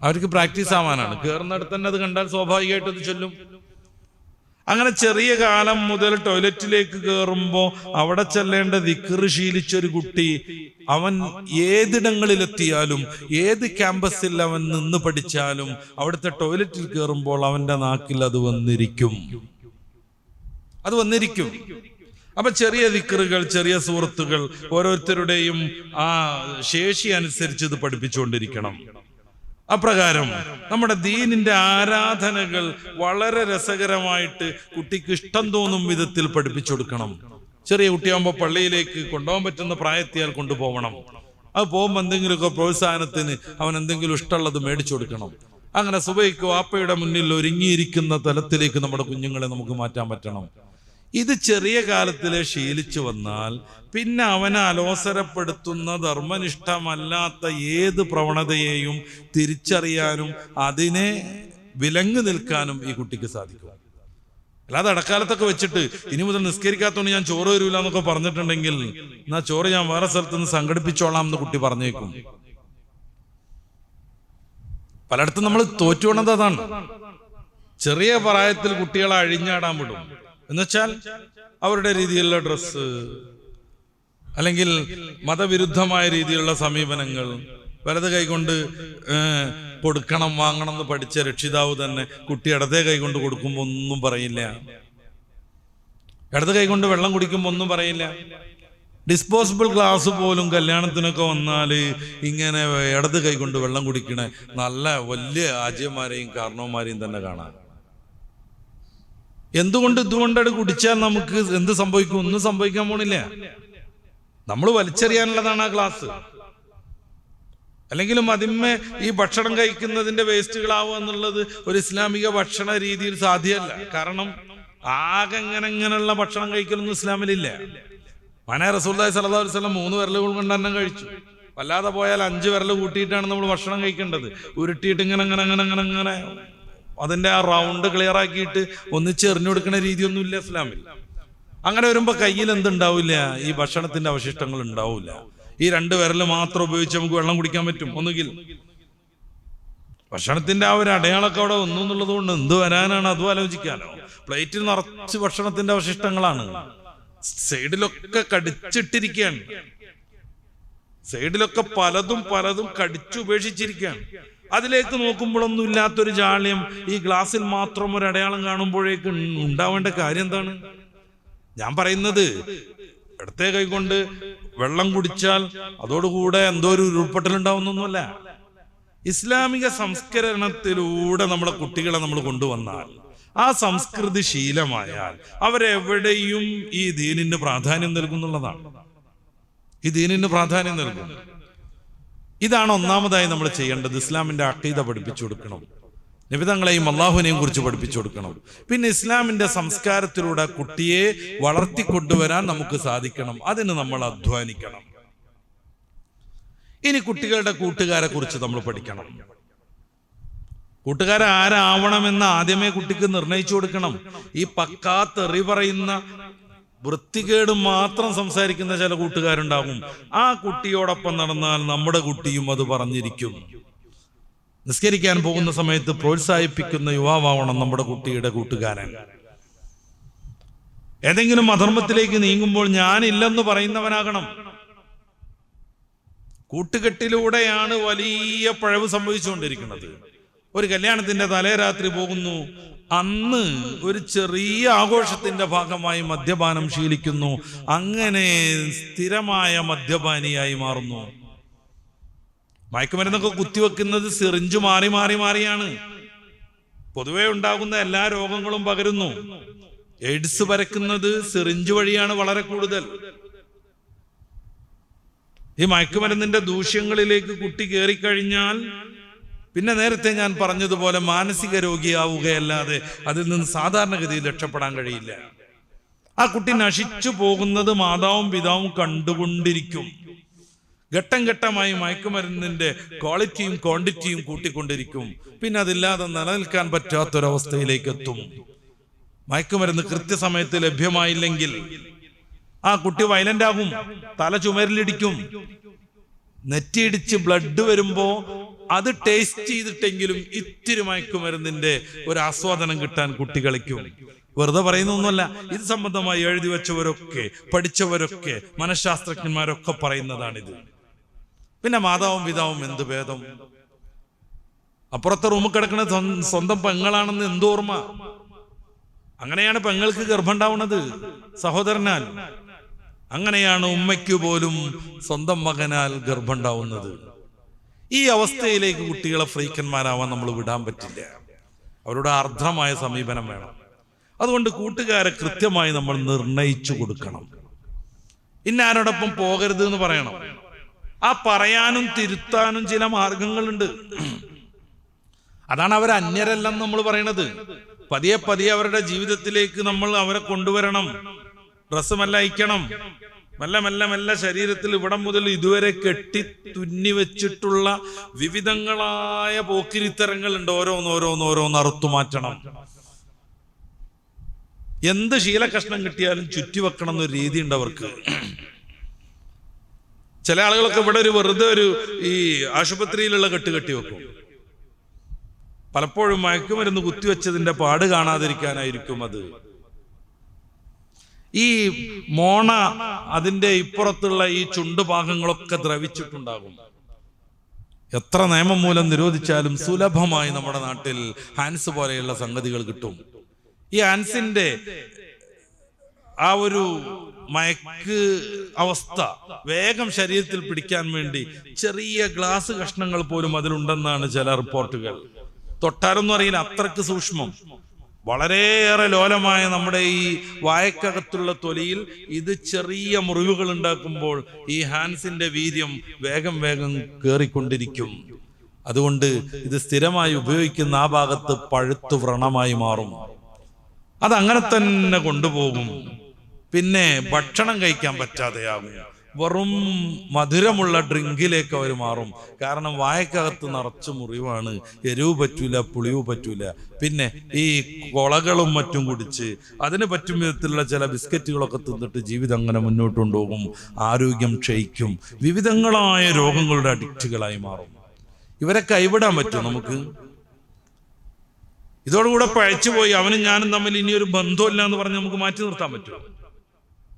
അവർക്ക് പ്രാക്ടീസ് ആവാനാണ്. കയറുന്നിടത്ത് തന്നെ അത് കണ്ടാൽ സ്വാഭാവികമായിട്ട് അത് ചൊല്ലും. അങ്ങനെ ചെറിയ കാലം മുതൽ ടോയ്ലറ്റിലേക്ക് കയറുമ്പോൾ അവിടെ ചെല്ലേണ്ട ദിക്ർ ശീലിച്ചൊരു കുട്ടി അവൻ ഏതിടങ്ങളിലെത്തിയാലും ഏത് ക്യാമ്പസിൽ അവൻ നിന്ന് പഠിച്ചാലും അവിടുത്തെ ടോയ്ലറ്റിൽ കയറുമ്പോൾ അവന്റെ നാക്കിൽ അത് വന്നിരിക്കും. അപ്പൊ ചെറിയ ദിക്റുകൾ, ചെറിയ സൂറത്തുകൾ ഓരോരുത്തരുടെയും ആ ശേഷി അനുസരിച്ച് ഇത് പഠിപ്പിച്ചുകൊണ്ടിരിക്കണം. അപ്രകാരം നമ്മുടെ ദീനിന്റെ ആരാധനകൾ വളരെ രസകരമായിട്ട് കുട്ടിക്ക് ഇഷ്ടം തോന്നും വിധത്തിൽ പഠിപ്പിച്ചു കൊടുക്കണം. ചെറിയ കുട്ടിയാകുമ്പോൾ പള്ളിയിലേക്ക് കൊണ്ടുപോകാൻ പറ്റുന്ന പ്രായത്തിയാൽ കൊണ്ടുപോകണം. അത് പോകുമ്പോൾ എന്തെങ്കിലുമൊക്കെ പ്രോത്സാഹനത്തിന് അവൻ എന്തെങ്കിലും ഇഷ്ടമുള്ളത് മേടിച്ചു കൊടുക്കണം. അങ്ങനെ സുബഹിക്ക് വാപ്പയുടെ മുന്നിൽ ഒരുങ്ങിയിരിക്കുന്ന തലത്തിലേക്ക് നമ്മുടെ കുഞ്ഞുങ്ങളെ നമുക്ക് മാറ്റാൻ പറ്റണം. ഇത് ചെറിയ കാലത്തിലെ ശീലിച്ചു വന്നാൽ പിന്നെ അവനെ അലോസരപ്പെടുത്തുന്ന ധർമ്മനിഷ്ഠമല്ലാത്ത ഏത് പ്രവണതയെയും തിരിച്ചറിയാനും അതിനെ വിലങ്ങു നിൽക്കാനും ഈ കുട്ടിക്ക് സാധിക്കും. അല്ലാതെ ഇടക്കാലത്തൊക്കെ വെച്ചിട്ട് ഇനി മുതൽ നിസ്കരിക്കാത്തോണ്ട് ഞാൻ ചോറ് വരൂല എന്നൊക്കെ പറഞ്ഞിട്ടുണ്ടെങ്കിൽ എന്നാ ചോറ് ഞാൻ വേറെ സ്ഥലത്തുനിന്ന് സംഘടിപ്പിച്ചോളാം എന്ന് കുട്ടി പറഞ്ഞേക്കും. പലയിടത്തും നമ്മൾ തോറ്റുകൊണ്ടത് അതാണ്. ചെറിയ പ്രായത്തിൽ കുട്ടികളെ അഴിഞ്ഞാടാൻ വിടും. എന്നുവെച്ചാൽ അവരുടെ രീതിയിലുള്ള ഡ്രസ്സ്, അല്ലെങ്കിൽ മതവിരുദ്ധമായ രീതിയിലുള്ള സമീപനങ്ങൾ, വലത് കൈകൊണ്ട് കൊടുക്കണം വാങ്ങണം എന്ന് പഠിച്ച രക്ഷിതാവ് തന്നെ കുട്ടി ഇടതേ കൈകൊണ്ട് കൊടുക്കുമ്പോൾ ഒന്നും പറയില്ല. ഇടത് കൈകൊണ്ട് വെള്ളം കുടിക്കുമ്പോൾ ഒന്നും പറയില്ല. ഡിസ്പോസിബിൾ ഗ്ലാസ് പോലും കല്യാണത്തിനൊക്കെ വന്നാൽ ഇങ്ങനെ ഇടത് കൈകൊണ്ട് വെള്ളം കുടിക്കണ നല്ല വലിയ ആജ്യന്മാരെയും കാരണവന്മാരെയും തന്നെ കാണാം. ഇതുകൊണ്ടത് കുടിച്ചാൽ നമുക്ക് എന്ത് സംഭവിക്കും? ഒന്നും സംഭവിക്കാൻ പോണില്ല. നമ്മൾ വലിച്ചെറിയാനുള്ളതാണ് ആ ഗ്ലാസ്. അല്ലെങ്കിലും അതിന്മേ ഈ ഭക്ഷണം കഴിക്കുന്നതിന്റെ വേസ്റ്റുകളാവുക എന്നുള്ളത് ഒരു ഇസ്ലാമിക ഭക്ഷണ രീതിയിൽ സാധ്യമല്ല. കാരണം ആകെ ഇങ്ങനെയുള്ള ഭക്ഷണം കഴിക്കലൊന്നും ഇസ്ലാമിലില്ല. റസൂലുള്ളാഹി സ്വല്ലല്ലാഹു അലൈഹി വസല്ലം 3 വിരലുകൾ കൊണ്ട് അന്നം കഴിച്ചു. വല്ലാതെ പോയാൽ 5 വിരൽ കൂട്ടിയിട്ടാണ് നമ്മൾ ഭക്ഷണം കഴിക്കേണ്ടത്. ഉരുട്ടിയിട്ട് ഇങ്ങനെ അതിന്റെ ആ റൗണ്ട് ക്ലിയർ ആക്കിയിട്ട് ഒന്നിച്ചെറിഞ്ഞു കൊടുക്കുന്ന രീതിയൊന്നും ഇല്ല ഇസ്ലാമിൽ. അങ്ങനെ വരുമ്പോ കയ്യിൽ എന്തുണ്ടാവില്ല? ഈ ഭക്ഷണത്തിന്റെ അവശിഷ്ടങ്ങൾ ഉണ്ടാവില്ല. ഈ 2 വിരൽ മാത്രം ഉപയോഗിച്ച് നമുക്ക് വെള്ളം കുടിക്കാൻ പറ്റും. ഒന്നുകിൽ ഭക്ഷണത്തിന്റെ ആ ഒരു അടയാളൊക്കെ അവിടെ ഒന്നും എന്നുള്ളത് കൊണ്ട് എന്ത് വരാനാണ്? അതും ആലോചിക്കാനോ? പ്ലേറ്റിൽ നിറച്ച് ഭക്ഷണത്തിന്റെ അവശിഷ്ടങ്ങളാണ്. സൈഡിലൊക്കെ കടിച്ചിട്ടിരിക്കുകയാണ്. സൈഡിലൊക്കെ പലതും കടിച്ചുപേക്ഷിച്ചിരിക്കുകയാണ്. അതിലേക്ക് നോക്കുമ്പോഴൊന്നും ഇല്ലാത്തൊരു ജാള്യം ഈ ഗ്ലാസ്സിൽ മാത്രം ഒരു അടയാളം കാണുമ്പോഴേക്ക് ഉണ്ടാവേണ്ട കാര്യം എന്താണ്? ഞാൻ പറയുന്നത് ഇടത്തെ കൈകൊണ്ട് വെള്ളം കുടിച്ചാൽ അതോടുകൂടെ എന്തോ ഒരു ഉരുൾപൊട്ടലുണ്ടാവുന്നൊന്നുമല്ല. ഇസ്ലാമിക സംസ്കരണത്തിലൂടെ നമ്മളെ കുട്ടികളെ നമ്മൾ കൊണ്ടുവന്നാൽ, ആ സംസ്കൃതി ശീലമായാൽ അവരെവിടെയും ഈ ദീനിന് പ്രാധാന്യം നൽകുന്നുള്ളതാണ്. ഈ ദീനിന് പ്രാധാന്യം നൽകും. ഇതാണ് ഒന്നാമതായി നമ്മൾ ചെയ്യേണ്ടത്. ഇസ്ലാമിന്റെ അഖീദ പഠിപ്പിച്ചു കൊടുക്കണം. നബിതങ്ങളെയും അള്ളാഹുവിനെയും കുറിച്ച് പഠിപ്പിച്ചു കൊടുക്കണം. പിന്നെ ഇസ്ലാമിന്റെ സംസ്കാരത്തിലൂടെ കുട്ടിയെ വളർത്തിക്കൊണ്ടുവരാൻ നമുക്ക് സാധിക്കണം. അതിന് നമ്മൾ അധ്വാനിക്കണം. ഇനി കുട്ടികളുടെ കൂട്ടുകാരെ കുറിച്ച് നമ്മൾ പഠിക്കണം. കൂട്ടുകാരെ ആരാവണമെന്ന് ആദ്യമേ കുട്ടിക്ക് നിർണയിച്ചു കൊടുക്കണം. ഈ പക്കാ തെറി പറയുന്ന വൃത്തികേട് മാത്രം സംസാരിക്കുന്ന ചില കൂട്ടുകാരുണ്ടാകും. ആ കുട്ടിയോടൊപ്പം നടന്നാൽ നമ്മുടെ കുട്ടിയും അത് പറഞ്ഞിരിക്കും. നിസ്കരിക്കാൻ പോകുന്ന സമയത്ത് പ്രോത്സാഹിപ്പിക്കുന്ന യുവാവാവണം നമ്മുടെ കുട്ടിയുടെ കൂട്ടുകാരൻ. ഏതെങ്കിലും അധർമ്മത്തിലേക്ക് നീങ്ങുമ്പോൾ ഞാനില്ലെന്ന് പറയുന്നവനാകണം. കൂട്ടുകെട്ടിലൂടെയാണ് വലിയ പഴവ് സംഭവിച്ചുകൊണ്ടിരിക്കുന്നത്. ഒരു കല്യാണത്തിന്റെ തലേരാത്രി പോകുന്നു, അന്ന് ഒരു ചെറിയ ആഘോഷത്തിന്റെ ഭാഗമായി മദ്യപാനം ശീലിക്കുന്നു. അങ്ങനെ സ്ഥിരമായ മദ്യപാനിയായി മാറുന്നു. മയക്കുമരുന്നൊക്കെ കുത്തിവെക്കുന്നത് സിറിഞ്ച് മാറിയാണ്. പൊതുവെ ഉണ്ടാകുന്ന എല്ലാ രോഗങ്ങളും പകരുന്നു. എയ്ഡ്സ് പരക്കുന്നത് സിറിഞ്ച് വഴിയാണ് വളരെ കൂടുതൽ. ഈ മയക്കുമരുന്നിന്റെ ദൂഷ്യങ്ങളിലേക്ക് കുട്ടി കയറിക്കഴിഞ്ഞാൽ പിന്നെ നേരത്തെ ഞാൻ പറഞ്ഞതുപോലെ മാനസിക രോഗിയാവുകയല്ലാതെ അതിൽ നിന്ന് സാധാരണഗതിയിൽ രക്ഷപ്പെടാൻ കഴിയില്ല. ആ കുട്ടി നശിച്ചു പോകുന്നത് മാതാവും പിതാവും കണ്ടുകൊണ്ടിരിക്കും. ഘട്ടം ഘട്ടമായി മയക്കുമരുന്നിന്റെ ക്വാളിറ്റിയും ക്വാണ്ടിറ്റിയും കൂട്ടിക്കൊണ്ടിരിക്കും. പിന്നെ അതില്ലാതെ നിലനിൽക്കാൻ പറ്റാത്തൊരവസ്ഥയിലേക്ക് എത്തും. മയക്കുമരുന്ന് കൃത്യസമയത്ത് ലഭ്യമായില്ലെങ്കിൽ ആ കുട്ടി വയലന്റ് ആകും, തല ചുമരിലിടിക്കും, നെറ്റിയിടിച്ച് ബ്ലഡ് വരുമ്പോ അത് ടേസ്റ്റ് ചെയ്തിട്ടെങ്കിലും ഇത്തിരി മയക്കുമരുന്നിന്റെ ഒരു ആസ്വാദനം കിട്ടാൻ കുട്ടി കളിക്കും. വെറുതെ പറയുന്നൊന്നുമല്ല. ഇത് സംബന്ധമായി എഴുതി വെച്ചവരൊക്കെ പഠിച്ചവരൊക്കെ മനഃശാസ്ത്രജ്ഞന്മാരൊക്കെ പറയുന്നതാണിത്. പിന്നെ മാതാവും പിതാവും എന്ത് ഭേദം? അപ്പുറത്തെ റൂമിൽ കിടക്കുന്ന സ്വന്തം പെങ്ങളാണെന്ന് എന്തോർമ്മ? അങ്ങനെയാണ് പെങ്ങൾക്ക് ഗർഭം ഉണ്ടാവുന്നത് സഹോദരനാൽ. അങ്ങനെയാണ് ഉമ്മയ്ക്ക് പോലും സ്വന്തം മകനാൽ ഗർഭം ഉണ്ടാവുന്നത്. ഈ അവസ്ഥയിലേക്ക് കുട്ടികളെ ഫ്രീക്കന്മാരാവാൻ നമ്മൾ വിടാൻ പറ്റില്ല. അവരുടെ ആർദ്രമായ സമീപനം വേണം. അതുകൊണ്ട് കൂട്ടുകാരെ കൃത്യമായി നമ്മൾ നിർണയിച്ചു കൊടുക്കണം. ഇന്നാരോടൊപ്പം പോകരുത് എന്ന് പറയണം. ആ പറയാനും തിരുത്താനും ചില മാർഗങ്ങളുണ്ട്. അതാണ് അവർ അന്യരല്ലെന്ന് നമ്മൾ പറയണത്. പതിയെ പതിയെ അവരുടെ ജീവിതത്തിലേക്ക് നമ്മൾ അവരെ കൊണ്ടുവരണം. ഡ്രസ്സ് മെല്ലെ അയക്കണം. മെല്ലെ മെല്ലെ മെല്ലെ ശരീരത്തിൽ ഇവിടം മുതൽ ഇതുവരെ കെട്ടി തുന്നി വെച്ചിട്ടുള്ള വിവിധങ്ങളായ പോക്കിരിത്തരങ്ങളുണ്ട്. ഓരോന്ന് അറുത്തു മാറ്റണം. എന്ത് ശീലകഷ്ണം കിട്ടിയാലും ചുറ്റിവെക്കണം എന്നൊരു രീതി ഉണ്ട് അവർക്ക്. ചില ആളുകളൊക്കെ ഇവിടെ വെറുതെ ഈ ആശുപത്രിയിലുള്ള കെട്ട് കെട്ടി വെക്കും. പലപ്പോഴും മയക്കുമരുന്ന് കുത്തിവെച്ചതിന്റെ പാട് കാണാതിരിക്കാനായിരിക്കും അത്. ഈ മോണ അതിന്റെ ഇപ്പുറത്തുള്ള ഈ ചുണ്ടുഭാഗങ്ങളൊക്കെ ദ്രവിച്ചിട്ടുണ്ടാകും. എത്ര നിയമം മൂലം നിരോധിച്ചാലും സുലഭമായി നമ്മുടെ നാട്ടിൽ ഹാൻസ് പോലെയുള്ള സംഗതികൾ കിട്ടും. ഈ ഹാൻസിന്റെ ആ ഒരു മയക്ക് അവസ്ഥ വേഗം ശരീരത്തിൽ പിടിക്കാൻ വേണ്ടി ചെറിയ ഗ്ലാസ് കഷ്ണങ്ങൾ പോലും അതിലുണ്ടെന്നാണ് ചില റിപ്പോർട്ടുകൾ. തൊട്ടാരൊന്നും അറിയില്ല, അത്രക്ക് സൂക്ഷ്മം. വളരെയേറെ ലോലമായ നമ്മുടെ ഈ വായക്കകത്തുള്ള തൊലിയിൽ ഇത് ചെറിയ മുറിവുകൾ ഉണ്ടാക്കുമ്പോൾ ഈ ഹാൻസിന്റെ വീര്യം വേഗം വേഗം കേറിക്കൊണ്ടിരിക്കും. അതുകൊണ്ട് ഇത് സ്ഥിരമായി ഉപയോഗിക്കുന്ന ആ ഭാഗത്ത് പഴുത്തു വ്രണമായി മാറും. അതങ്ങനെ തന്നെ കൊണ്ടുപോകും. പിന്നെ ഭക്ഷണം കഴിക്കാൻ പറ്റാതെയാകും. വെറും മധുരമുള്ള ഡ്രിങ്കിലേക്ക് അവർ മാറും. കാരണം വായക്കകത്ത് നിറച്ച് മുറിവാണ്. എരിവ് പറ്റൂല, പുളിവ് പറ്റൂല. പിന്നെ ഈ കൊളകളും മറ്റും കുടിച്ച് അതിന് പറ്റും വിധത്തിലുള്ള ചില ബിസ്ക്കറ്റുകളൊക്കെ തിന്നിട്ട് ജീവിതം അങ്ങനെ മുന്നോട്ട് കൊണ്ടുപോകും. ആരോഗ്യം ക്ഷയിക്കും. വിവിധങ്ങളായ രോഗങ്ങളുടെ അഡിക്റ്റുകളായി മാറും. ഇവരെ കൈവിടാൻ പറ്റും നമുക്ക്? ഇതോടുകൂടെ പഴച്ചുപോയി അവനും ഞാനും തമ്മിൽ ഇനിയൊരു ബന്ധമില്ല എന്ന് പറഞ്ഞ് നമുക്ക് മാറ്റി നിർത്താൻ പറ്റുമോ?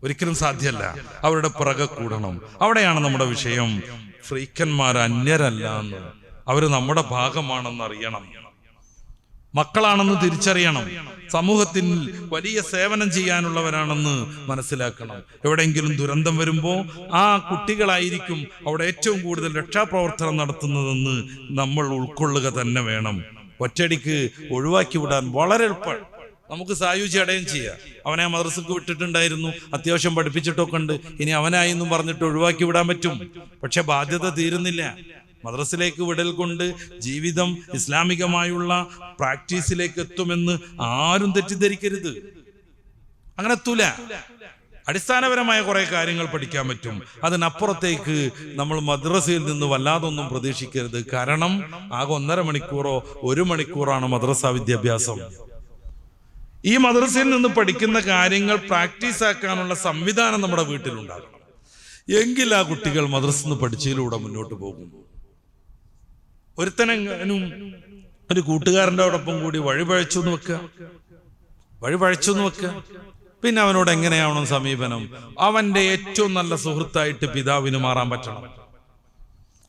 ഒരിക്കലും സാധ്യമല്ല. അവരുടെ പിറകെ കൂടണം. അവിടെയാണ് നമ്മുടെ വിഷയം. ഫ്രീക്കന്മാർ അന്യരല്ല എന്ന്, അവര് നമ്മുടെ ഭാഗമാണെന്ന് അറിയണം. മക്കളാണെന്ന് തിരിച്ചറിയണം. സമൂഹത്തിൽ വലിയ സേവനം ചെയ്യാനുള്ളവരാണെന്ന് മനസ്സിലാക്കണം. എവിടെയെങ്കിലും ദുരന്തം വരുമ്പോൾ ആ കുട്ടികളായിരിക്കും അവിടെ ഏറ്റവും കൂടുതൽ രക്ഷാപ്രവർത്തനം നടത്തുന്നതെന്ന് നമ്മൾ ഉൾക്കൊള്ളുക തന്നെ വേണം. ഒറ്റയടിക്ക് ഒഴിവാക്കി വിടാൻ വളരെ എളുപ്പം. നമുക്ക് സായുജ്യ അടയം ചെയ്യാം. അവനെ മദ്രസക്ക് വിട്ടിട്ടുണ്ടായിരുന്നു, അത്യാവശ്യം പഠിപ്പിച്ചിട്ടൊക്കെ ഉണ്ട്, ഇനി അവനായി എന്നും പറഞ്ഞിട്ട് ഒഴിവാക്കി വിടാൻ പറ്റും. പക്ഷെ ബാധ്യത തീരുന്നില്ല. മദ്രസയിലേക്ക് വിടൽ കൊണ്ട് ജീവിതം ഇസ്ലാമികമായുള്ള പ്രാക്ടീസിലേക്ക് എത്തുമെന്ന് ആരും തെറ്റിദ്ധരിക്കരുത്. അങ്ങനെ എത്തൂല. അടിസ്ഥാനപരമായ കുറെ കാര്യങ്ങൾ പഠിക്കാൻ പറ്റും. അതിനപ്പുറത്തേക്ക് നമ്മൾ മദ്രസയിൽ നിന്ന് വല്ലാതൊന്നും പ്രതീക്ഷിക്കരുത്. കാരണം ആകെ 1.5 മണിക്കൂറോ 1 മണിക്കൂറാണ് മദ്രസ വിദ്യാഭ്യാസം. ഈ മദ്രസയിൽ നിന്ന് പഠിക്കുന്ന കാര്യങ്ങൾ പ്രാക്ടീസ് ആക്കാനുള്ള സംവിധാനം നമ്മുടെ വീട്ടിലുണ്ടാകണം. എങ്കിൽ ആ കുട്ടികൾ മദ്രസയിൽ നിന്ന് പഠിച്ചതിലൂടെ മുന്നോട്ട് പോകും. ഒരുത്തനും ഒരു കൂട്ടുകാരൻ്റെ ഓടൊപ്പം കൂടി വഴിപഴച്ചു എന്ന് വെക്കുക. പിന്നെ അവനോട് എങ്ങനെയാവണം സമീപനം? അവന്റെ ഏറ്റവും നല്ല സുഹൃത്തായിട്ട് പിതാവിന് മാറാൻ പറ്റണം.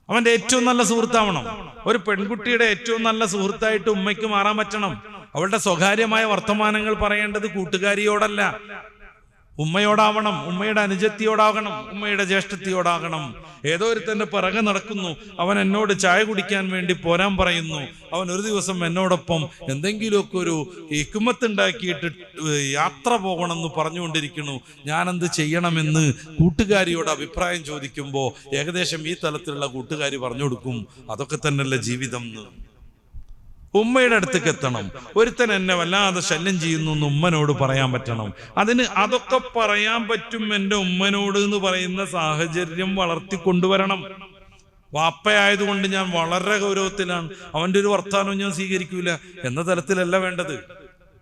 അവന്റെ ഏറ്റവും നല്ല സുഹൃത്താവണം. ഒരു പെൺകുട്ടിയുടെ ഏറ്റവും നല്ല സുഹൃത്തായിട്ട് ഉമ്മയ്ക്ക് മാറാൻ പറ്റണം. അവളുടെ സ്വകാര്യമായ വർത്തമാനങ്ങൾ പറയേണ്ടത് കൂട്ടുകാരിയോടല്ല, ഉമ്മയോടാവണം. ഉമ്മയുടെ അനുജത്തിയോടാകണം, ഉമ്മയുടെ ജ്യേഷ്ഠത്തിയോടാകണം. ഏതോ ഒരുത്തന്റെ പിറകെ നടക്കുന്നു. അവൻ എന്നോട് ചായ കുടിക്കാൻ വേണ്ടി പോരാൻ പറയുന്നു. അവൻ ഒരു ദിവസം എന്നോടൊപ്പം എന്തെങ്കിലുമൊക്കെ ഒരു ഹിക്മത്തുണ്ടാക്കിയിട്ട് യാത്ര പോകണമെന്ന് പറഞ്ഞുകൊണ്ടിരിക്കുന്നു. ഞാനെന്ത് ചെയ്യണമെന്ന് കൂട്ടുകാരിയോട് അഭിപ്രായം ചോദിക്കുമ്പോൾ ഏകദേശം ഈ തലത്തിലുള്ള കൂട്ടുകാരി പറഞ്ഞു കൊടുക്കും, അതൊക്കെ തന്നെയല്ലേ ജീവിതം എന്ന്. ഉമ്മയുടെ അടുത്തേക്ക് എത്തണം. ഒരുത്തൻ എന്നെ വല്ലാതെ ശല്യം ചെയ്യുന്നു എന്ന് ഉമ്മനോട് പറയാൻ പറ്റണം. അതിന് അതൊക്കെ പറയാൻ പറ്റും എൻ്റെ ഉമ്മനോട് എന്ന് പറയുന്ന സാഹചര്യം വളർത്തിക്കൊണ്ടുവരണം. വാപ്പയായതുകൊണ്ട് ഞാൻ വളരെ ഗൗരവത്തിലാണ്, അവൻ്റെ ഒരു വർത്താനവും ഞാൻ സ്വീകരിക്കൂല എന്ന തലത്തിലല്ല വേണ്ടത്.